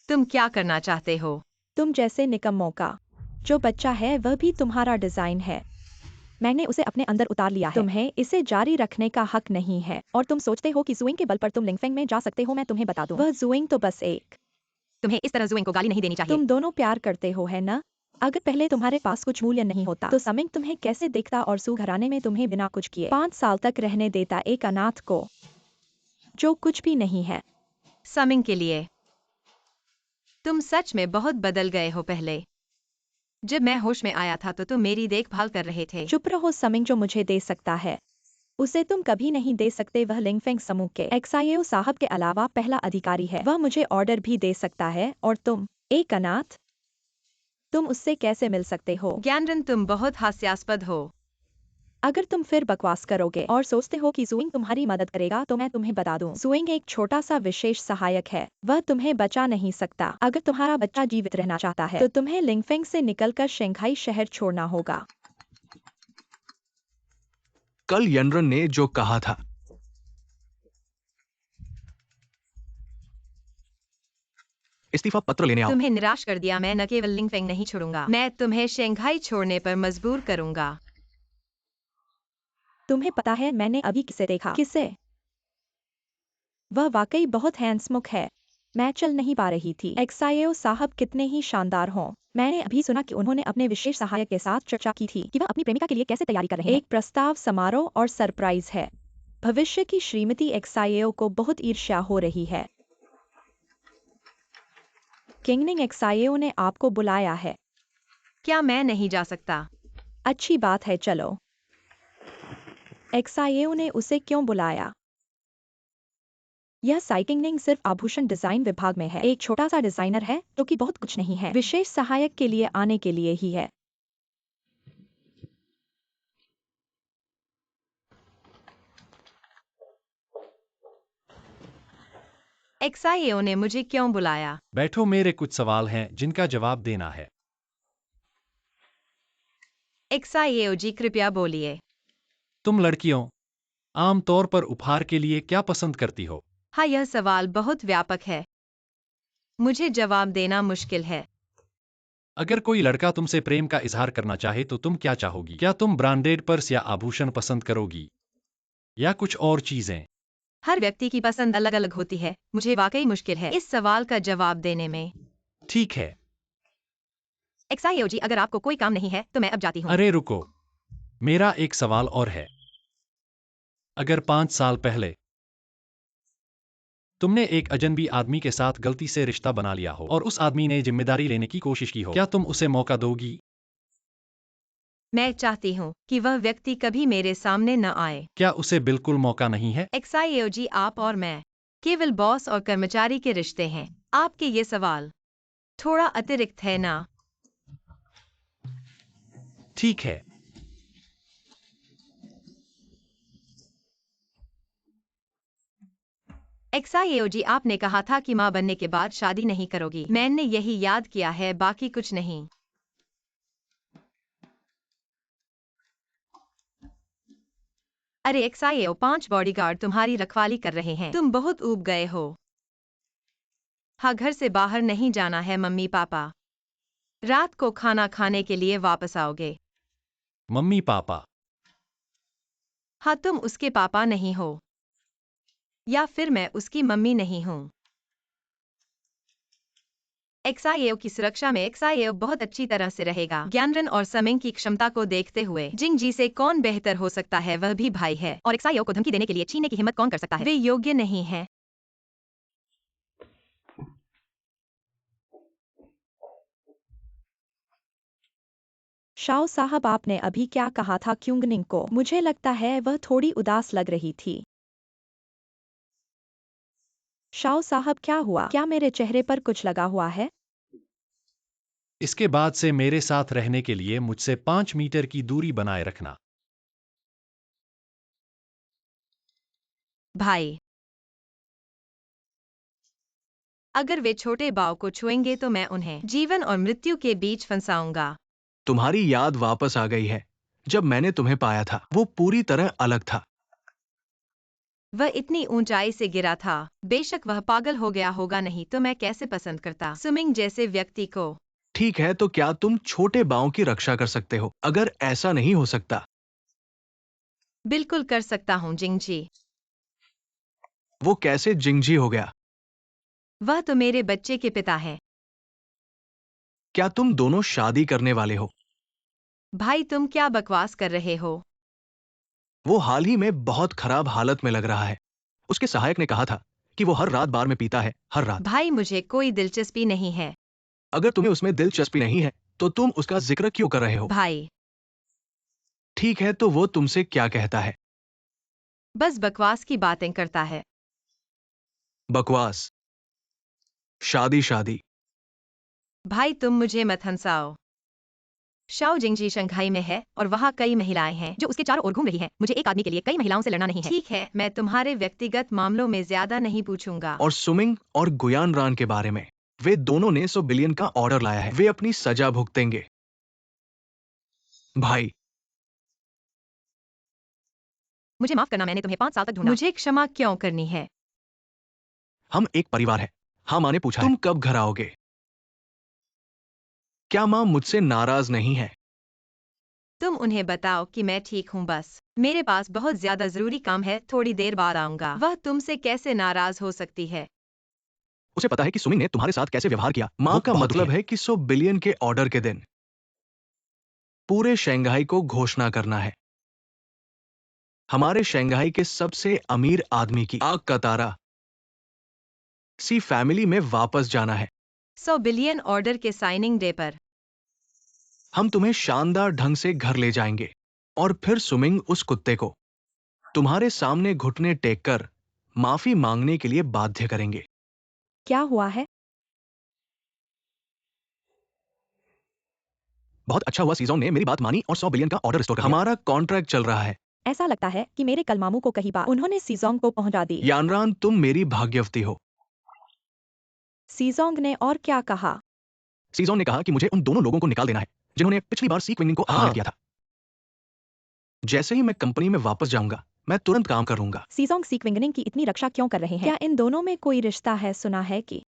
तुम क्या करना चाहते हो? तुम जैसे निकम्मों का जो बच्चा है वह भी तुम्हारा डिजाइन है। मैंने उसे अपने अंदर उतार लिया है। तुम्हें इसे जारी रखने का हक नहीं है और तुम सोचते हो कि जुइंग के बल पर तुम लिंगफेंग में जा सकते हो। मैं तुम्हें बता दूं, वह जुइंग तो बस एक। तुम्हें इस तरह जुइंग को गाली नहीं देनी चाहिए। तुम दोनों प्यार करते हो, है ना? अगर पहले तुम्हारे पास कुछ मूल्य नहीं होता तो समिंग तुम्हें कैसे देखता और सू घराने में तुम्हें बिना कुछ किए 5 साल तक रहने देता, एक अनाथ को जो कुछ भी नहीं है। समिंग के लिए तुम सच में बहुत बदल गए हो। पहले जब मैं होश में आया था तो तुम मेरी देखभाल कर रहे थे। चुप रहो समिंग, जो मुझे दे सकता है उसे तुम कभी नहीं दे सकते। वह लिंगफेंग समूह के एक्साइओ साहब के अलावा पहला अधिकारी है। वह मुझे ऑर्डर भी दे सकता है और तुम एक अनाथ, तुम उससे कैसे मिल सकते हो? ज्ञानरन, तुम बहुत हास्यास्पद हो। अगर तुम फिर बकवास करोगे और सोचते हो कि जुइंग तुम्हारी मदद करेगा तो मैं तुम्हें बता दूं, जुइंग एक छोटा सा विशेष सहायक है। वह तुम्हें बचा नहीं सकता। अगर तुम्हारा बच्चा जीवित रहना चाहता है तो तुम्हें लिंगफेंग से निकलकर शंघाई शहर छोड़ना होगा। कल यनरन ने जो कहा था, इस्तीफा पत्र लेने आओ। तुम्हें निराश कर दिया। मैं न केवल लिंगफेंग नहीं छोड़ूंगा, मैं तुम्हें शंघाई छोड़ने पर मजबूर करूंगा। तुम्हें पता है मैंने अभी किसे देखा? किसे? वह वाकई बहुत हैंडसम है। मैं चल नहीं पा रही थी। एक्साइओ साहब कितने ही शानदार हों। मैंने अभी सुना कि उन्होंने अपने विशेष सहायक के साथ चर्चा की थी कि वह अपनी प्रेमिका के लिए कैसे तैयारी कर रहे हैं। एक प्रस्ताव समारोह और सरप्राइज है। भविष्य की श्रीमती एक्साइओ को बहुत ईर्ष्या हो रही है। किंगनिंग एक्साइओ ने आपको बुलाया है। क्या मैं नहीं जा सकता? अच्छी बात है, चलो। एक्साइओ ने उसे क्यों बुलाया? यह साइकिंगनिंग सिर्फ आभूषण डिजाइन विभाग में है। एक छोटा सा डिजाइनर है जो कि बहुत कुछ नहीं है। विशेष सहायक के लिए आने के लिए ही है। एक्साइओ ने मुझे क्यों बुलाया? बैठो, मेरे कुछ सवाल हैं जिनका जवाब देना है। एक्साइओ जी, कृपया बोलिए। तुम लड़कियों आमतौर पर उपहार के लिए क्या पसंद करती हो? हाँ, यह सवाल बहुत व्यापक है। मुझे जवाब देना मुश्किल है। अगर कोई लड़का तुमसे प्रेम का इजहार करना चाहे तो तुम क्या चाहोगी? क्या तुम ब्रांडेड पर्स या आभूषण पसंद करोगी या कुछ और चीजें? हर व्यक्ति की पसंद अलग अलग होती है। मुझे वाकई मुश्किल है इस सवाल का जवाब देने में। ठीक है। एक्साइओ जी, अगर आपको कोई काम नहीं है तो मैं अब जाती हूँ। अरे रुको, मेरा एक सवाल और है। अगर 5 साल पहले तुमने एक अजनबी आदमी के साथ गलती से रिश्ता बना लिया हो और उस आदमी ने जिम्मेदारी लेने की कोशिश की हो, क्या तुम उसे मौका दोगी? मैं चाहती हूँ कि वह व्यक्ति कभी मेरे सामने न आए। क्या उसे बिल्कुल मौका नहीं है? एक्साइओ जी, आप और मैं केवल बॉस और कर्मचारी के रिश्ते हैं। आपके ये सवाल थोड़ा अतिरिक्त है ना? ठीक है। एक्साइओ जी, आपने कहा था कि माँ बनने के बाद शादी नहीं करोगी। मैंने यही याद किया है, बाकी कुछ नहीं। अरे एक्साइओ, 5 बॉडीगार्ड तुम्हारी रखवाली कर रहे हैं। तुम बहुत ऊब गए हो। हाँ, घर से बाहर नहीं जाना है। मम्मी पापा रात को खाना खाने के लिए वापस आओगे। Mummy papa? हाँ, तुम उसके पापा नहीं हो, या फिर मैं उसकी मम्मी नहीं हूँ। एक्साइओ की सुरक्षा में एक्साइओ बहुत अच्छी तरह से रहेगा। ज्ञानरन और समिंग की क्षमता को देखते हुए जिंग जी से कौन बेहतर हो सकता है? वह भी भाई है। और एक्साइओ को धमकी देने के लिए छीनने की हिम्मत कौन कर सकता है? वे योग्य नहीं है। शाओ साहब, आपने अभी क्या कहा था क्युंगनिंग को? मुझे लगता है वह थोड़ी उदास लग रही थी। शाओ साहब, क्या हुआ? क्या मेरे चेहरे पर कुछ लगा हुआ है? इसके बाद से मेरे साथ रहने के लिए मुझसे 5 मीटर की दूरी बनाए रखना। भाई, अगर वे छोटे बाव को छुएंगे तो मैं उन्हें जीवन और मृत्यु के बीच फंसाऊंगा। तुम्हारी याद वापस आ गई है। जब मैंने तुम्हें पाया था वो पूरी तरह अलग था। वह इतनी ऊंचाई से गिरा था। बेशक वह पागल हो गया होगा, नहीं तो मैं कैसे पसंद करता सुमिंग जैसे व्यक्ति को। ठीक है, तो क्या तुम छोटे बाओं की रक्षा कर सकते हो? अगर ऐसा नहीं हो सकता बिल्कुल कर सकता हूँ जिंगजी। वो कैसे जिंगजी हो गया? वह तो मेरे बच्चे के पिता है। क्या तुम दोनों शादी करने वाले हो? भाई तुम क्या बकवास कर रहे हो? वो हाल ही में बहुत खराब हालत में लग रहा है। उसके सहायक ने कहा था कि वो हर रात बार में पीता है, हर रात। भाई मुझे कोई दिलचस्पी नहीं है। अगर तुम्हें उसमें दिलचस्पी नहीं है तो तुम उसका जिक्र क्यों कर रहे हो? भाई ठीक है, तो वो तुमसे क्या कहता है? बस बकवास की बातें करता है। बकवास। शादी शादी। भाई तुम मुझे मत हंसाओ। शाओ जिंगजी शंघाई में है और वहाँ कई महिलाएं हैं जो उसके चारों ओर घूम रही हैं। मुझे एक आदमी के लिए कई महिलाओं से लड़ना नहीं है। ठीक है, मैं तुम्हारे व्यक्तिगत मामलों में ज्यादा नहीं पूछूंगा। और सुमिंग और गुयान रान के बारे में, वे दोनों ने 100 बिलियन का ऑर्डर लाया है। वे अपनी सजा भुगतेंगे। भाई, मुझे माफ करना, मैंने तुम्हें 5 साल तक ढूंढा। मुझे क्षमा क्यों करनी है? हम एक परिवार है। हाँ, माँ ने पूछा तुम कब घर आओगे? क्या माँ मुझसे नाराज नहीं है? तुम उन्हें बताओ कि मैं ठीक हूँ, बस मेरे पास बहुत ज्यादा जरूरी काम है, थोड़ी देर बाद आऊंगा। वह तुमसे कैसे नाराज हो सकती है? उसे पता है कि सुमिंग ने तुम्हारे साथ कैसे व्यवहार किया। माँ का मतलब है कि 100 बिलियन के ऑर्डर के दिन पूरे शंघाई को घोषणा करना है। हमारे शंघाई के सबसे अमीर आदमी की आग का तारा सी फैमिली में वापस जाना है। 100 बिलियन ऑर्डर के साइनिंग डे पर हम तुम्हें शानदार ढंग से घर ले जाएंगे और फिर सुमिंग उस कुत्ते को तुम्हारे सामने घुटने टेक कर माफी मांगने के लिए बाध्य करेंगे। क्या हुआ है? बहुत अच्छा हुआ सीजोंग ने मेरी बात मानी और 100 बिलियन का ऑर्डर रिस्टोर कर दिया। हमारा कॉन्ट्रैक्ट चल रहा है। ऐसा लगता है कि मेरे कल मामू को कहीं बार उन्होंने सीजोंग को पहुंचा दी। यानरान, तुम मेरी भाग्यवती हो। सीजोंग ने और क्या कहा? सीजोंग ने कहा कि मुझे उन दोनों लोगों को निकाल देना है जिन्होंने पिछली बार सी क्विंगिंग को अपमानित किया था। जैसे ही मैं कंपनी में वापस जाऊंगा, मैं तुरंत काम करूंगा। सीजोंग सी क्विंगनिंग की इतनी रक्षा क्यों कर रहे हैं? क्या इन दोनों में कोई रिश्ता है? सुना है कि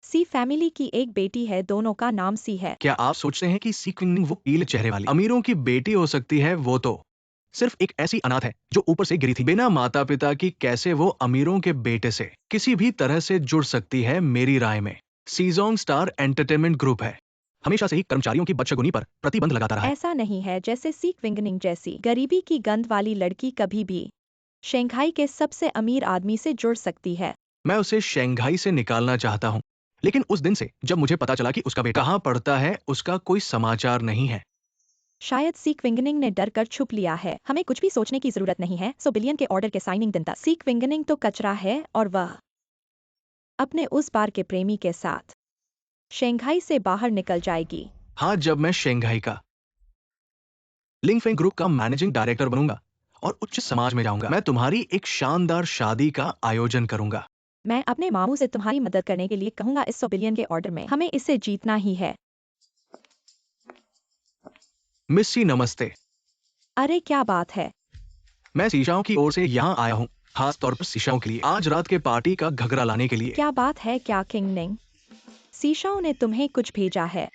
सी फैमिली की एक बेटी है, दोनों का नाम सी है। क्या आप सोचते हैं कि सी क्विंगिंग वो पीले चेहरे वाली अमीरों की बेटी हो सकती है? वो तो सिर्फ एक ऐसी अनाथ है जो ऊपर से गिरी थी। बिना माता पिता की कैसे वो अमीरों के बेटे से किसी भी तरह से जुड़ सकती है? मेरी राय में सीजोंग स्टार एंटरटेनमेंट ग्रुप है, हमेशा से ही कर्मचारियों की बदशगुनी पर प्रतिबंध लगाता रहा है। ऐसा नहीं है, जैसे सी क्विंगनिंग जैसी गरीबी की गंध वाली लड़की कभी भी शंघाई के सबसे अमीर आदमी से जुड़ सकती है। मैं उसे शंघाई से निकालना चाहता हूँ, लेकिन उस दिन से जब मुझे पता चला कि उसका बेटा कहाँ पढ़ता है, उसका कोई समाचार नहीं है। शायद सी क्विंगनिंग ने डर कर छुप लिया है। हमें कुछ भी सोचने की जरूरत नहीं है। 100 बिलियन के ऑर्डर के साइनिंग दिन तक सी क्विंगनिंग तो कचरा है और वह अपने उस बार के प्रेमी के साथ शंघाई से बाहर निकल जाएगी। हाँ, जब मैं शंघाई का लिंगफेंग ग्रुप का मैनेजिंग डायरेक्टर बनूंगा और उच्च समाज में जाऊंगा, मैं तुम्हारी एक शानदार शादी का आयोजन करूंगा। मैं अपने मामू से तुम्हारी मदद करने के लिए कहूंगा। इस 100 बिलियन के ऑर्डर में हमें इसे जीतना ही है। मिस्सी, नमस्ते। अरे क्या बात है? मैं शीशाओं की ओर से यहाँ आया हूँ, खास तौर पर शीशाओं के लिए, आज रात के पार्टी का घगरा लाने के लिए। क्या बात है? क्या किंगनिंग सीशाओं ने तुम्हें कुछ भेजा है?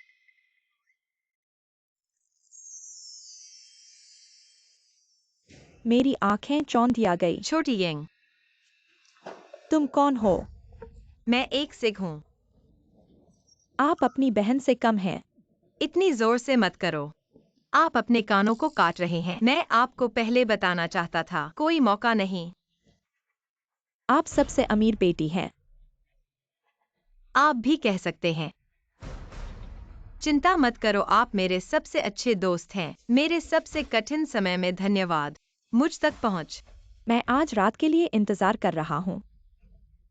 मेरी आंखें चौंधिया गई। छोटी यंग, तुम कौन हो? मैं एक सिख हूँ। आप अपनी बहन से कम हैं। इतनी जोर से मत करो। आप अपने कानों को काट रहे हैं। मैं आपको पहले बताना चाहता था, कोई मौका नहीं। आप सबसे अमीर बेटी हैं। आप भी कह सकते हैं। चिंता मत करो, आप मेरे सबसे अच्छे दोस्त हैं। मेरे सबसे कठिन समय में धन्यवाद। मुझ तक पहुंच। मैं आज रात के लिए इंतजार कर रहा हूँ।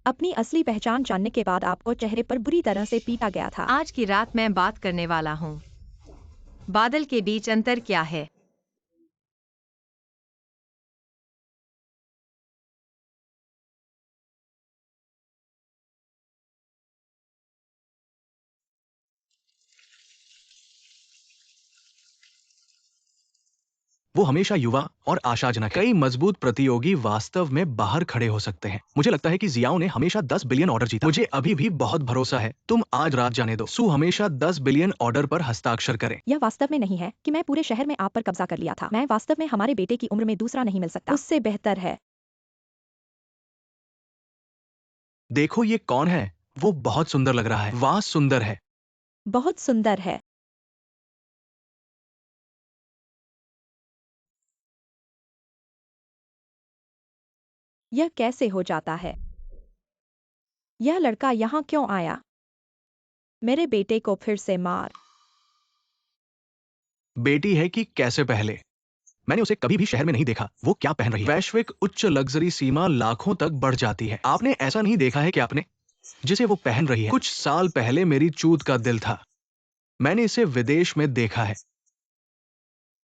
अपनी असली पहचान जानने के बाद आपको चेहरे पर बुरी तरह से पीटा गया था। आज की रात मैं बात करने वाला हूँ। बादल के बीच अंतर क्या है? वो हमेशा युवा और आशाजनक है। कई मजबूत प्रतियोगी वास्तव में बाहर खड़े हो सकते हैं। मुझे लगता है कि जियाओ ने हमेशा 10 बिलियन ऑर्डर जीता। मुझे अभी भी बहुत भरोसा है। तुम आज रात जाने दो। सू हमेशा 10 बिलियन ऑर्डर पर हस्ताक्षर करें। यह वास्तव में नहीं है कि मैं पूरे शहर में आप पर कब्जा कर लिया था। मैं वास्तव में हमारे बेटे की उम्र में दूसरा नहीं मिल सकता। उससे बेहतर है। देखो ये कौन है? वो बहुत सुंदर लग रहा है। वाह सुंदर है। बहुत सुंदर है। यह कैसे हो जाता है? यह लड़का यहाँ क्यों आया? मेरे बेटे को फिर से मार। बेटी है कि कैसे पहले? मैंने उसे कभी भी शहर में नहीं देखा। वो क्या पहन रही है? वैश्विक उच्च लग्जरी सीमा लाखों तक बढ़ जाती है। आपने ऐसा नहीं देखा है कि आपने जिसे वो पहन रही है? कुछ साल पहले मेरी चूत का दिल था। मैंने इसे विदेश में देखा है।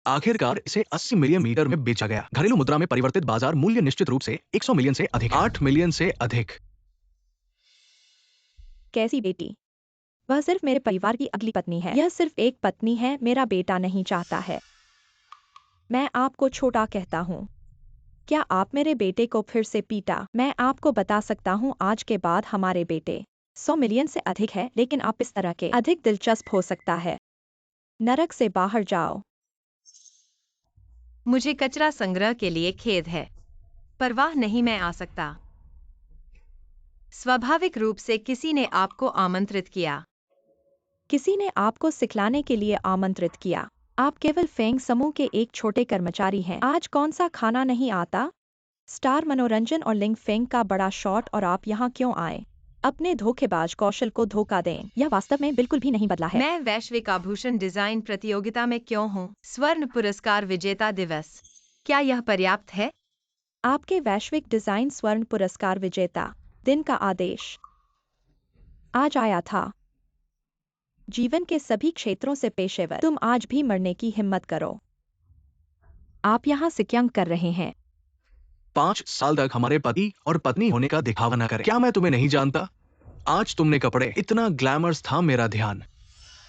आखिरकार इसे 80 मिलियन मीटर में बेचा गया। घरेलू मुद्रा में परिवर्तित बाजार मूल्य निश्चित रूप से 100 मिलियन से अधिक, 8 मिलियन से अधिक। कैसी बेटी? वह सिर्फ मेरे परिवार की अगली पत्नी है। यह सिर्फ एक पत्नी है। मेरा बेटा नहीं चाहता है। मैं आपको छोटा कहता हूँ। क्या आप मेरे बेटे को फिर से पीटा? मैं आपको बता सकता हूँ आज के बाद हमारे बेटे 100 मिलियन से अधिक है, लेकिन आप इस तरह के अधिक दिलचस्प हो सकता है। नरक से बाहर जाओ। मुझे कचरा संग्रह के लिए खेद है। परवाह नहीं, मैं आ सकता। स्वाभाविक रूप से किसी ने आपको आमंत्रित किया। किसी ने आपको सिखलाने के लिए आमंत्रित किया। आप केवल फेंग समूह के एक छोटे कर्मचारी हैं। आज कौन सा खाना नहीं आता? स्टार मनोरंजन और लिंग फेंग का बड़ा शॉट। और आप यहाँ क्यों आए? अपने धोखेबाज कौशल को धोखा दें। यह वास्तव में बिल्कुल भी नहीं बदला है। मैं वैश्विक आभूषण डिजाइन प्रतियोगिता में क्यों हूँ? स्वर्ण पुरस्कार विजेता दिवस। क्या यह पर्याप्त है? आपके वैश्विक डिजाइन स्वर्ण पुरस्कार विजेता दिन का आदेश आज आया था। जीवन के सभी क्षेत्रों से पेशेवर, तुम आज भी मरने की हिम्मत करो। आप यहाँ से क्या कर रहे हैं? 5 साल तक हमारे पति और पत्नी होने का दिखावा न करें। क्या मैं तुम्हें नहीं जानता? आज तुमने कपड़े, इतना ग्लैमरस था मेरा ध्यान।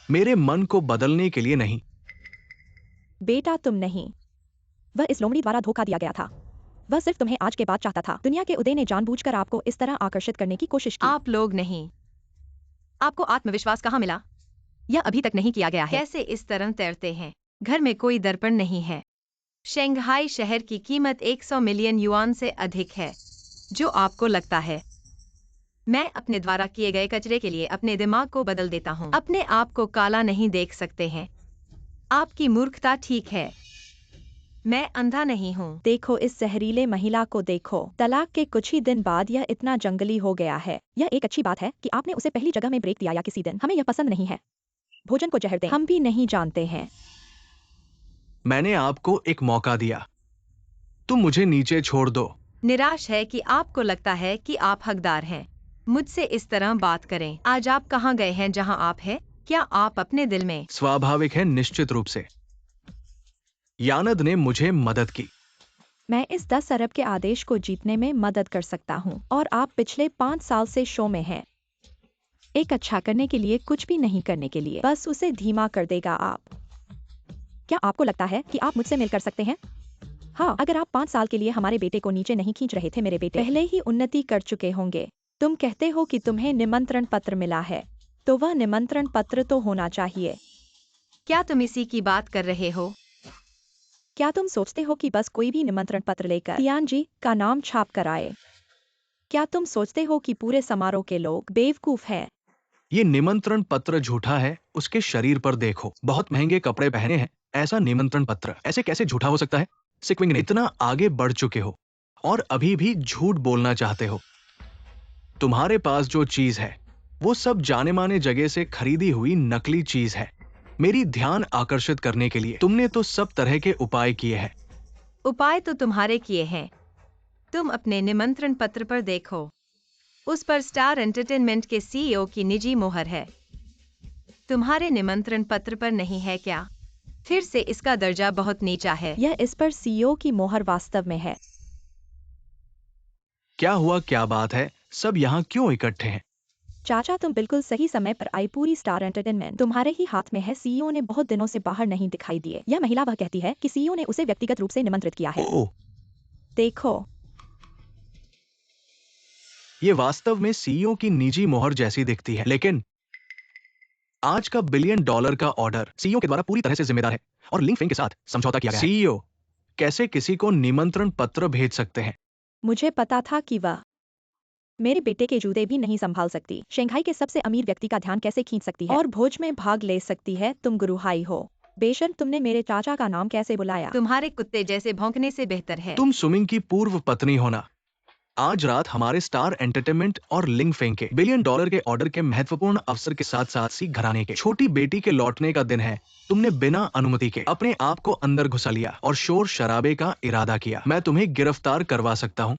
मेरे मन को बदलने के लिए नहीं। बेटा तुम नहीं। वह इस लोमड़ी द्वारा धोखा दिया गया था। वह सिर्फ तुम्हें आज के बाद चाहता था। दुनिया के उदय ने जानबूझकर आपको इस तरह आकर्षित करने की कोशिश की। आप लोग नहीं। आपको आत्मविश्वास कहाँ मिला? यह अभी तक नहीं किया गया है। कैसे इस तरह तैरते हैं? घर में कोई दर्पण नहीं है। शंघाई शहर की कीमत 100 मिलियन युआन से अधिक है। जो आपको लगता है? मैं अपने द्वारा किए गए कचरे के लिए अपने दिमाग को बदल देता हूँ। अपने आप को काला नहीं देख सकते हैं। आपकी मूर्खता ठीक है। मैं अंधा नहीं हूँ। देखो इस जहरीले महिला को देखो। तलाक के कुछ ही दिन बाद यह इतना जंगली हो गया है। यह एक अच्छी बात है कि आपने उसे पहली जगह में ब्रेक दिया या किसी दिन। हमें यह पसंद नहीं है। भोजन को जहर दें। हम भी नहीं जानते हैं। मैंने आपको एक मौका दिया। तुम मुझे नीचे छोड़ दो। निराश है कि आपको लगता है कि आप हकदार हैं। मुझसे इस तरह बात करें। आज आप कहाँ गए हैं जहाँ आप हैं? क्या आप अपने दिल में? स्वाभाविक है, निश्चित रूप से। यानद ने मुझे मदद की। मैं इस 10 अरब के आदेश को जीतने में मदद कर सकता हूँ। और आप पिछले 5 साल से शो में हैं। एक अच्छा करने के लिए, कुछ भी नहीं करने के लिए। बस उसे धीमा कर देगा आप। क्या आपको लगता है कि आप मुझसे मिल कर सकते हैं? हाँ, अगर आप 5 साल के लिए हमारे बेटे को नीचे नहीं खींच रहे थे, मेरे बेटे पहले ही उन्नति कर चुके होंगे। तुम कहते हो कि तुम्हें निमंत्रण पत्र मिला है, तो वह निमंत्रण पत्र तो होना चाहिए। क्या तुम इसी की बात कर रहे हो? क्या तुम सोचते हो कि बस कोई भी निमंत्रण पत्र लेकर तियानजी का नाम छाप कर आए? क्या तुम सोचते हो कि पूरे समारोह के लोग बेवकूफ हैं? ये निमंत्रण पत्र झूठा है। उसके शरीर पर देखो, बहुत महंगे कपड़े पहने हैं। ऐसा निमंत्रण पत्र ऐसे कैसे झूठा हो सकता है? सिक्विंग ने इतना आगे बढ़ चुके हो और अभी भी झूठ बोलना चाहते हो। तुम्हारे पास जो चीज है वो सब जाने माने जगह से खरीदी हुई नकली चीज है। मेरी ध्यान आकर्षित करने के लिए तुमने तो सब तरह के उपाय किए हैं। उपाय तो तुम्हारे किए हैं। तुम अपने निमंत्रण पत्र पर देखो। उस पर स्टार एंटरटेनमेंट के सीईओ की निजी मोहर है। तुम्हारे निमंत्रण पत्र पर नहीं है क्या? फिर से इसका दर्जा बहुत नीचा है। यह इस पर सीईओ की मोहर वास्तव में है। क्या हुआ? क्या बात है? सब यहाँ क्यों इकट्ठे हैं? चाचा तुम बिल्कुल सही समय पर आई। पूरी स्टार एंटरटेनमेंट तुम्हारे ही हाथ में है। सीईओ ने बहुत दिनों से बाहर नहीं दिखाई दिए। यह महिला वह कहती है कि सीईओ ने उसे व्यक्तिगत रूप से निमंत्रित किया है। ओह, देखो, ये वास्तव में सीईओ की निजी मोहर जैसी दिखती है, लेकिन आज का $1 बिलियन का ऑर्डर सीईओ के द्वारा पूरी तरह से जिम्मेदार है और लिंकफिंग के साथ समझौता किया गया है। सीईओ कैसे किसी को निमंत्रण पत्र भेज सकते हैं? मुझे पता था कि वह मेरे बेटे के जूते भी नहीं संभाल सकती। शंघाई के सबसे अमीर व्यक्ति का ध्यान कैसे खींच सकती है और भोज में भाग ले सकती है। तुम गुरुहाई हो। बेशक तुमने मेरे चाचा का नाम कैसे बुलाया? तुम्हारे कुत्ते जैसे भौंकने से बेहतर है। तुम सुमिंग की पूर्व पत्नी होना। आज रात हमारे स्टार एंटरटेनमेंट और लिंकफिंग के $1 बिलियन के ऑर्डर के महत्वपूर्ण अवसर के साथ साथ सी घराने के छोटी बेटी के लौटने का दिन है। तुमने बिना अनुमति के अपने आप को अंदर घुसा लिया और शोर शराबे का इरादा किया। मैं तुम्हें गिरफ्तार करवा सकता हूँ।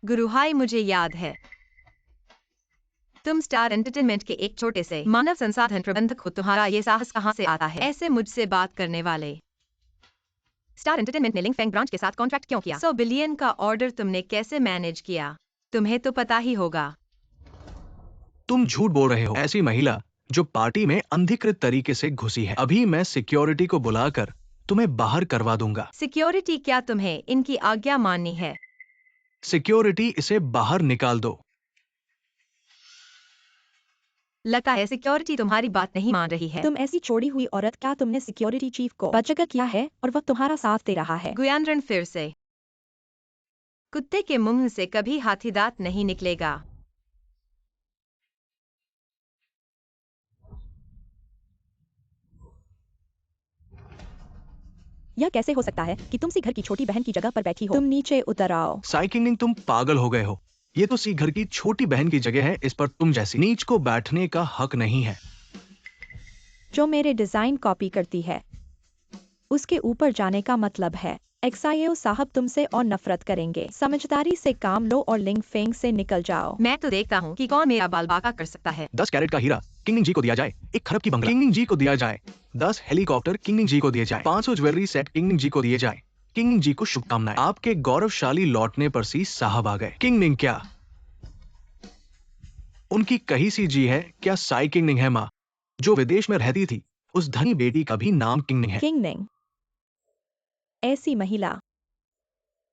गुरुहाई, मुझे याद है। तुम स्टार एंटरटेनमेंट के एक छोटे से मानव संसाधन प्रबंधक हो। तुम्हारा ये साहस कहाँ से आता है ऐसे मुझसे बात करने वाले? स्टार एंटरटेनमेंट ने लिंकफेंग ब्रांच के साथ कॉन्ट्रैक्ट क्यों किया? $100 बिलियन का ऑर्डर तुमने कैसे मैनेज किया? तुम्हें तो पता ही होगा। तुम झूठ बोल रहे हो। ऐसी महिला जो पार्टी में अनधिकृत तरीके से घुसी है। अभी मैं सिक्योरिटी को बुलाकर तुम्हें बाहर करवा दूंगा। सिक्योरिटी, क्या तुम्हें इनकी आज्ञा माननी है? सिक्योरिटी, इसे बाहर निकाल दो। लगता है सिक्योरिटी तुम्हारी बात नहीं मान रही है। तुम ऐसी छोड़ी हुई औरत, क्या तुमने सिक्योरिटी चीफ को बचकर किया है और वह तुम्हारा साथ दे रहा है? गुयानरन, फिर से। कुत्ते के मुंह से कभी हाथी दांत नहीं निकलेगा। यह कैसे हो सकता है कि तुम सी घर की छोटी बहन की जगह पर बैठी हो? तुम नीचे उतर आओ। साइकिंग, तुम पागल हो गए हो। ये तो सी घर की छोटी बहन की जगह है। इस पर तुम जैसी नीच को बैठने का हक नहीं है। जो मेरे डिजाइन कॉपी करती है उसके ऊपर जाने का मतलब है एक्सआईओ साहब तुमसे और नफरत करेंगे। समझदारी से काम लो और लिंकफेंग से निकल जाओ। मैं तो देखता हूँ कि कौन मेरा बाल बांका कर सकता है। 10 कैरेट का हीरा किंगनिंग जी को दिया जाए। 1 खरब की बंगला किंगनिंग जी को दिया जाए। 10 हेलीकॉप्टर किंगनिंग जी को दिए जाए। 500 ज्वेलरी सेट किंगनिंग जी को दिए जाए। किंगनिंग जी को शुभकामनाएं। आपके गौरवशाली लौटने पर सी साहब आ गए। किंगनिंग क्या उनकी कही सी जी है? क्या साई किंगनिंग है माँ जो विदेश में रहती थी? उस धनी बेटी का भी नाम किंगनिंग है। किंगनिंग, ऐसी महिला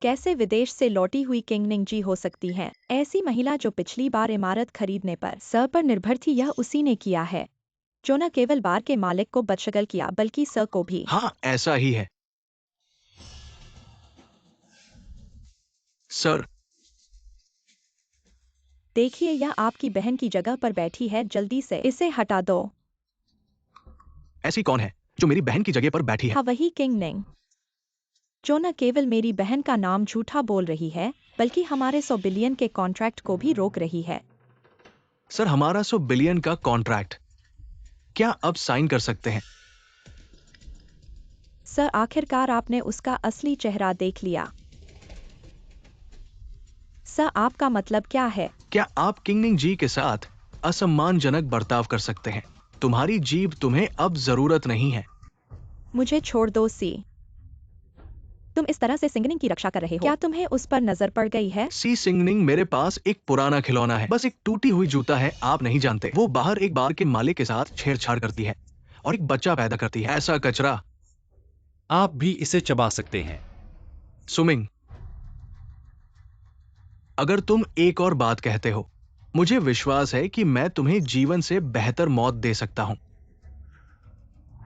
कैसे विदेश से लौटी हुई किंगनिंग जी हो सकती है? ऐसी महिला जो पिछली बार इमारत खरीदने पर सर पर निर्भर थी, यह उसी ने किया है जो न केवल बार के मालिक को बदशगल किया बल्कि सर को भी। हाँ, ऐसा ही है सर। देखिए, यह आपकी बहन की जगह पर बैठी है। जल्दी से इसे हटा दो। ऐसी कौन है जो मेरी बहन की जगह पर बैठी है? हाँ, वही किंगनिंग जो न केवल मेरी बहन का नाम झूठा बोल रही है बल्कि हमारे 100 बिलियन के कॉन्ट्रैक्ट को भी रोक रही है। सर, हमारा 100 बिलियन का कॉन्ट्रैक्ट क्या अब साइन कर सकते हैं? सर, आखिरकार आपने उसका असली चेहरा देख लिया। सर, आपका मतलब क्या है? क्या आप किंगनिंग जी के साथ असम्मानजनक बर्ताव कर सकते हैं? तुम्हारी जीभ तुम्हें अब जरूरत नहीं है। मुझे छोड़ दो सी। तुम इस तरह से सिंगनिंग की रक्षा कर रहे हो। क्या तुम्हें उस पर नजर पड़ गई है? सी सिंगनिंग मेरे पास एक पुराना खिलौना है, बस एक टूटी हुई जूता है। आप नहीं जानते, वो बाहर एक बार के मालिक के साथ छेड़छाड़ करती है और एक बच्चा पैदा करती है। ऐसा कचरा। आप भी इसे चबा सकते हैं। सुमिंग, अगर तुम एक और बात कहते हो, मुझे विश्वास है कि मैं तुम्हें जीवन से बेहतर मौत दे सकता हूं।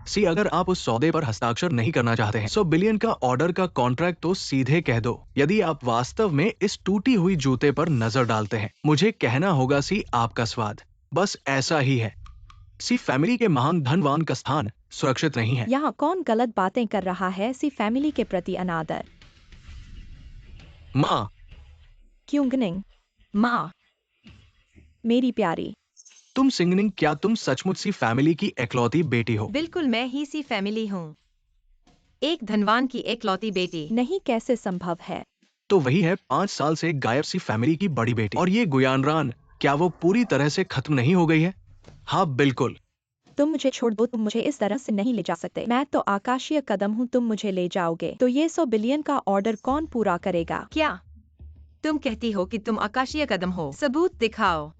सी, अगर आप उस सौदे पर हस्ताक्षर नहीं करना चाहते हैं, 100 बिलियन का ऑर्डर का कॉन्ट्रैक्ट तो सीधे कह दो। यदि आप वास्तव में इस टूटी हुई जूते पर नजर डालते हैं, मुझे कहना होगा सी, आपका स्वाद बस ऐसा ही है। सी, फैमिली के महान धनवान का स्थान सुरक्षित नहीं है। यहाँ कौन गलत बातें कर रहा है? सी फैमिली के प्रति अनादर। माँ, किंगनिंग, माँ, मेरी प्यारी, तुम सिंगनिंग, क्या तुम सचमुच सी फैमिली की इकलौती बेटी हो? बिल्कुल, मैं ही सी फैमिली हूँ। एक धनवान की एकलौती बेटी। नहीं, कैसे संभव है? तो वही है 5 साल से गायब सी फैमिली की बड़ी बेटी। और ये गुयानरान, क्या वो पूरी तरह से खत्म नहीं हो गई है? हाँ, बिल्कुल। तुम मुझे छोड़ दो। तुम मुझे इस तरह से नहीं ले जा सकते। मैं तो आकाशीय कदम हूँ, तुम मुझे ले जाओगे तो ये 100 बिलियन का ऑर्डर कौन पूरा करेगा? क्या तुम कहती हो कि तुम आकाशीय कदम हो? सबूत दिखाओ।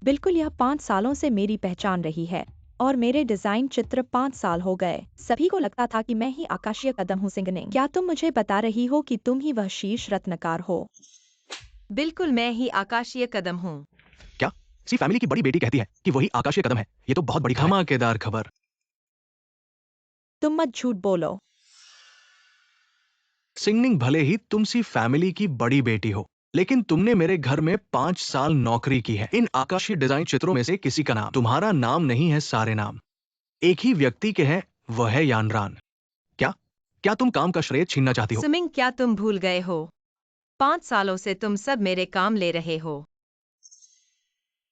बिल्कुल, यह 5 सालों से मेरी पहचान रही है और मेरे डिजाइन चित्र 5 साल हो गए। सभी को लगता था कि मैं ही आकाशीय कदम हूँ सिंगनिंग। क्या तुम मुझे बता रही हो कि तुम ही वह शीर्ष रत्नकार हो? बिल्कुल, मैं ही आकाशीय कदम हूँ। क्या सी फैमिली की बड़ी बेटी कहती है कि वही आकाशीय कदम है? ये तो बहुत बड़ी खबर है। धमाकेदार खबर। तुम मत झूठ बोलो। सिंगनिंग भले ही तुम सी फैमिली की बड़ी बेटी हो, लेकिन तुमने मेरे घर में 5 साल नौकरी की है। इन आकाशीय डिजाइन चित्रों में से किसी का नाम, तुम्हारा नाम नहीं है, सारे नाम एक ही व्यक्ति के हैं, वह है यानरान। क्या क्या तुम काम का श्रेय छीनना चाहती हो? सुमिंग, क्या तुम भूल गए हो? 5 सालों से तुम सब मेरे काम ले रहे हो।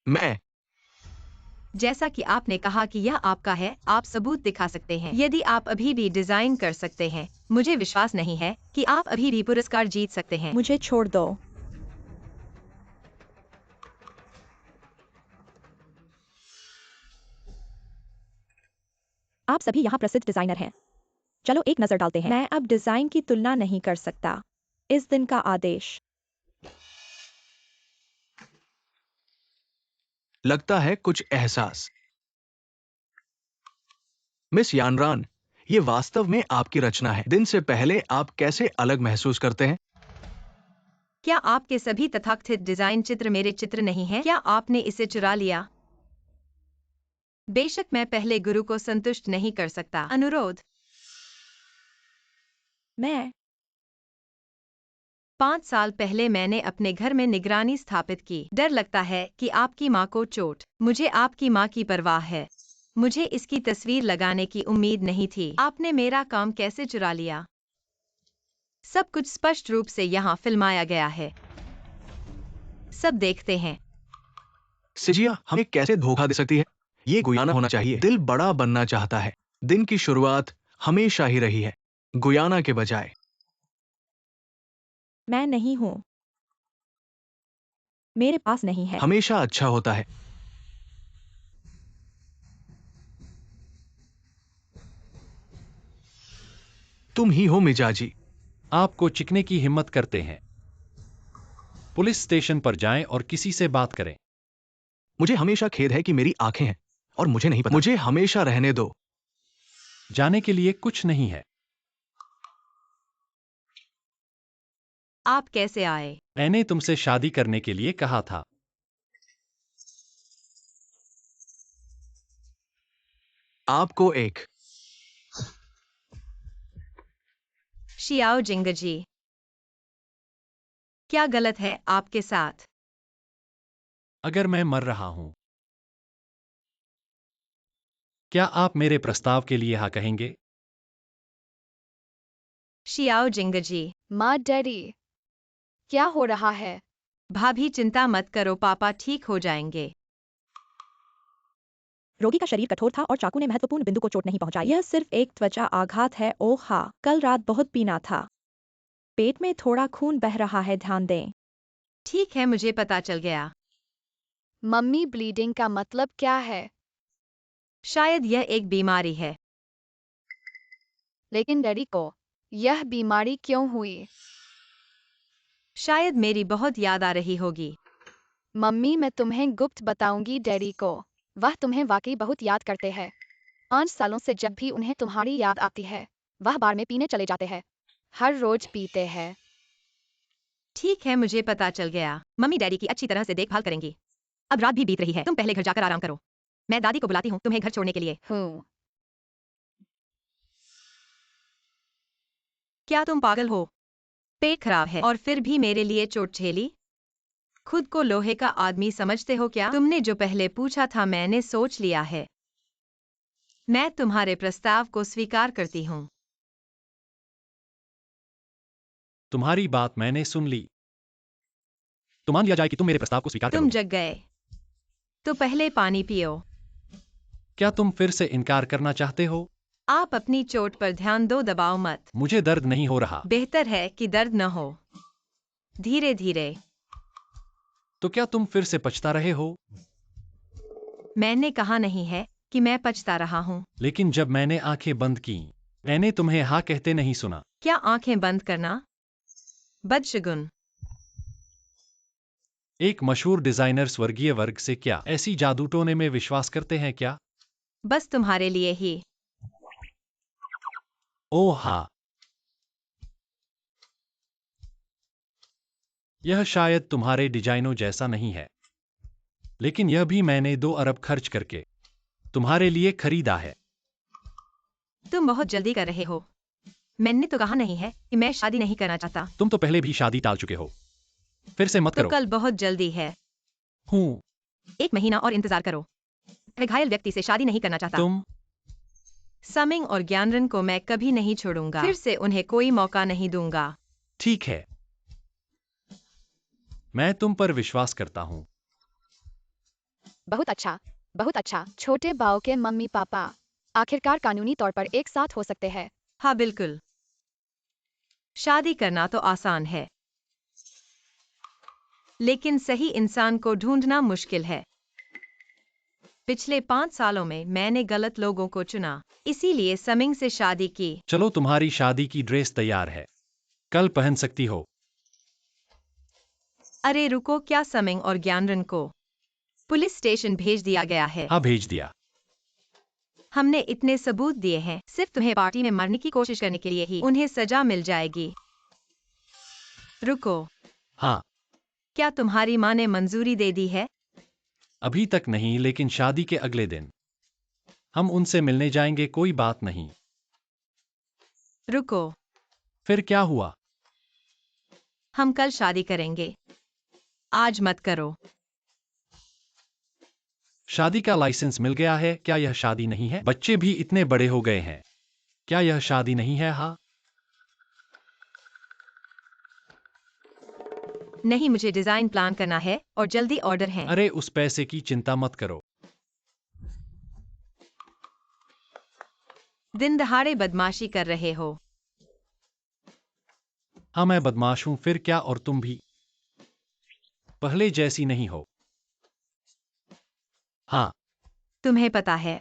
मैं जैसा कि आपने कहा कि यह आपका है, आप सबूत दिखा सकते हैं। यदि आप अभी भी डिजाइन कर सकते हैं, मुझे विश्वास नहीं है कि आप अभी भी पुरस्कार जीत सकते हैं। मुझे छोड़ दो। आप सभी यहाँ प्रसिद्ध डिजाइनर हैं। चलो एक नजर डालते हैं। मैं अब डिजाइन की तुलना नहीं कर सकता। इस दिन का आदेश। लगता है कुछ एहसास। मिस यानरान, ये वास्तव में आपकी रचना है। दिन से पहले आप कैसे अलग महसूस करते हैं? क्या आपके सभी तथाकथित डिजाइन चित्र मेरे चित्र नहीं हैं? क्या आपने इसे चुरा लिया? बेशक, मैं पहले गुरु को संतुष्ट नहीं कर सकता। अनुरोध। मैं 5 साल पहले मैंने अपने घर में निगरानी स्थापित की। डर लगता है कि आपकी माँ को चोट। मुझे आपकी माँ की परवाह है। मुझे इसकी तस्वीर लगाने की उम्मीद नहीं थी। आपने मेरा काम कैसे चुरा लिया? सब कुछ स्पष्ट रूप से यहाँ फिल्माया गया है। सब देखते हैं। सिजिया हमें कैसे धोखा दे सकती है? ये गुयाना होना चाहिए। दिल बड़ा बनना चाहता है। दिन की शुरुआत हमेशा ही रही है, गुयाना के बजाय। मैं नहीं हूँ। मेरे पास नहीं है। हमेशा अच्छा होता है। तुम ही हो मिजाजी। आपको चिकने की हिम्मत करते हैं। पुलिस स्टेशन पर जाएं और किसी से बात करें। मुझे हमेशा खेद है कि मेरी आंखें हैं और मुझे नहीं पता। मुझे हमेशा रहने दो। जाने के लिए कुछ नहीं है। आप कैसे आए? मैंने तुमसे शादी करने के लिए कहा था। आपको एक शियाओ जिंगजी, क्या गलत है आपके साथ? अगर मैं मर रहा हूं, क्या आप मेरे प्रस्ताव के लिए हाँ कहेंगे? शियाओ जिंगजी, माँ डैडी, क्या हो रहा है? भाभी चिंता मत करो, पापा ठीक हो जाएंगे। रोगी का शरीर कठोर था और चाकू ने महत्वपूर्ण बिंदु को चोट नहीं पहुंचाई। यह सिर्फ एक त्वचा आघात है। ओह हाँ, कल रात बहुत पीना था। पेट में थोड़ा खून बह रहा है, ध्यान दें। ठीक है, मुझे पता चल गया। मम्मी, ब्लीडिंग का मतलब क्या है? शायद यह एक बीमारी है। लेकिन डैडी को यह बीमारी क्यों हुई? शायद मेरी बहुत याद आ रही होगी। मम्मी, मैं तुम्हें गुप्त बताऊंगी डैडी को। वह तुम्हें वाकई बहुत याद करते हैं। 5 सालों से जब भी उन्हें तुम्हारी याद आती है, वह बार में पीने चले जाते हैं। हर रोज पीते हैं। ठीक है, मुझे पता चल गया। मम्मी डैडी की अच्छी तरह से देखभाल करेंगी। अब रात भी बीत रही है, तुम पहले घर जाकर आराम करो। मैं दादी को बुलाती हूँ तुम्हें घर छोड़ने के लिए। हूँ। क्या तुम पागल हो? पेट खराब है और फिर भी मेरे लिए चोट झेली? खुद को लोहे का आदमी समझते हो क्या? तुमने जो पहले पूछा था मैंने सोच लिया है। मैं तुम्हारे प्रस्ताव को स्वीकार करती हूँ। तुम्हारी बात मैंने सुन ली। तो मान लिया जाए कि तुम मेरे प्रस्ताव को स्वीकार तुम करोगे। जग गए तो पहले पानी पियो। क्या तुम फिर से इनकार करना चाहते हो? आप अपनी चोट पर ध्यान दो, दबाओ मत। मुझे दर्द नहीं हो रहा। बेहतर है कि दर्द न हो। धीरे धीरे। तो क्या तुम फिर से पछता रहे हो? मैंने कहा नहीं है कि मैं पछता रहा हूँ। लेकिन जब मैंने आंखें बंद की, मैंने तुम्हें हाँ कहते नहीं सुना। क्या आंखें बंद करना बदशगुन? एक मशहूर डिजाइनर स्वर्गीय वर्ग से क्या ऐसी जादू टोने में विश्वास करते हैं क्या? बस तुम्हारे लिए ही। ओह हाँ, यह शायद तुम्हारे डिजाइनों जैसा नहीं है, लेकिन यह भी मैंने 2 अरब खर्च करके तुम्हारे लिए खरीदा है। तुम बहुत जल्दी कर रहे हो। मैंने तो कहा नहीं है कि मैं शादी नहीं करना चाहता। तुम तो पहले भी शादी टाल चुके हो, फिर से मत तो करो। कल बहुत जल्दी है। हूँ। 1 महीना और इंतजार करो। मैं घायल व्यक्ति से शादी नहीं करना चाहता। तुम समिंग और ज्ञानरन को मैं कभी नहीं छोड़ूंगा। फिर से उन्हें कोई मौका नहीं दूंगा। ठीक है, मैं तुम पर विश्वास करता हूँ। बहुत अच्छा, बहुत अच्छा। छोटे बाव के मम्मी पापा आखिरकार कानूनी तौर पर एक साथ हो सकते हैं। हाँ बिल्कुल। शादी करना तो आसान है, लेकिन सही इंसान को ढूंढना मुश्किल है। पिछले 5 सालों में मैंने गलत लोगों को चुना, इसीलिए समिंग से शादी की। चलो, तुम्हारी शादी की ड्रेस तैयार है, कल पहन सकती हो। अरे रुको, क्या समिंग और ज्ञानरन को पुलिस स्टेशन भेज दिया गया है? हाँ, भेज दिया। हमने इतने सबूत दिए हैं, सिर्फ तुम्हें पार्टी में मारने की कोशिश करने के लिए ही उन्हें सजा मिल जाएगी। रुको, हाँ, क्या तुम्हारी माँ ने मंजूरी दे दी है? अभी तक नहीं, लेकिन शादी के अगले दिन हम उनसे मिलने जाएंगे। कोई बात नहीं। रुको, फिर क्या हुआ? हम कल शादी करेंगे। आज मत करो। शादी का लाइसेंस मिल गया है। क्या यह शादी नहीं है? बच्चे भी इतने बड़े हो गए हैं। क्या यह शादी नहीं है? हाँ। नहीं, मुझे डिजाइन प्लान करना है और जल्दी ऑर्डर है। अरे, उस पैसे की चिंता मत करो। दिन दहाड़े बदमाशी कर रहे हो। हाँ, मैं बदमाश हूं, फिर क्या? और तुम भी पहले जैसी नहीं हो। हाँ, तुम्हें पता है।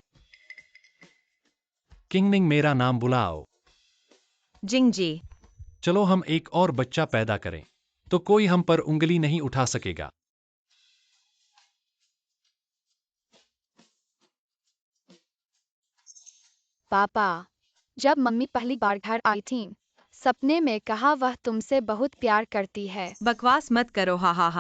किंगनिंग मेरा नाम बुलाओ। जिंग जी। चलो, हम एक और बच्चा पैदा करें, तो कोई हम पर उंगली नहीं उठा सकेगा। पापा, जब मम्मी पहली बार घर आई थीं, सपने में कहा वह तुमसे बहुत प्यार करती है। बकवास मत करो, हा हा हा।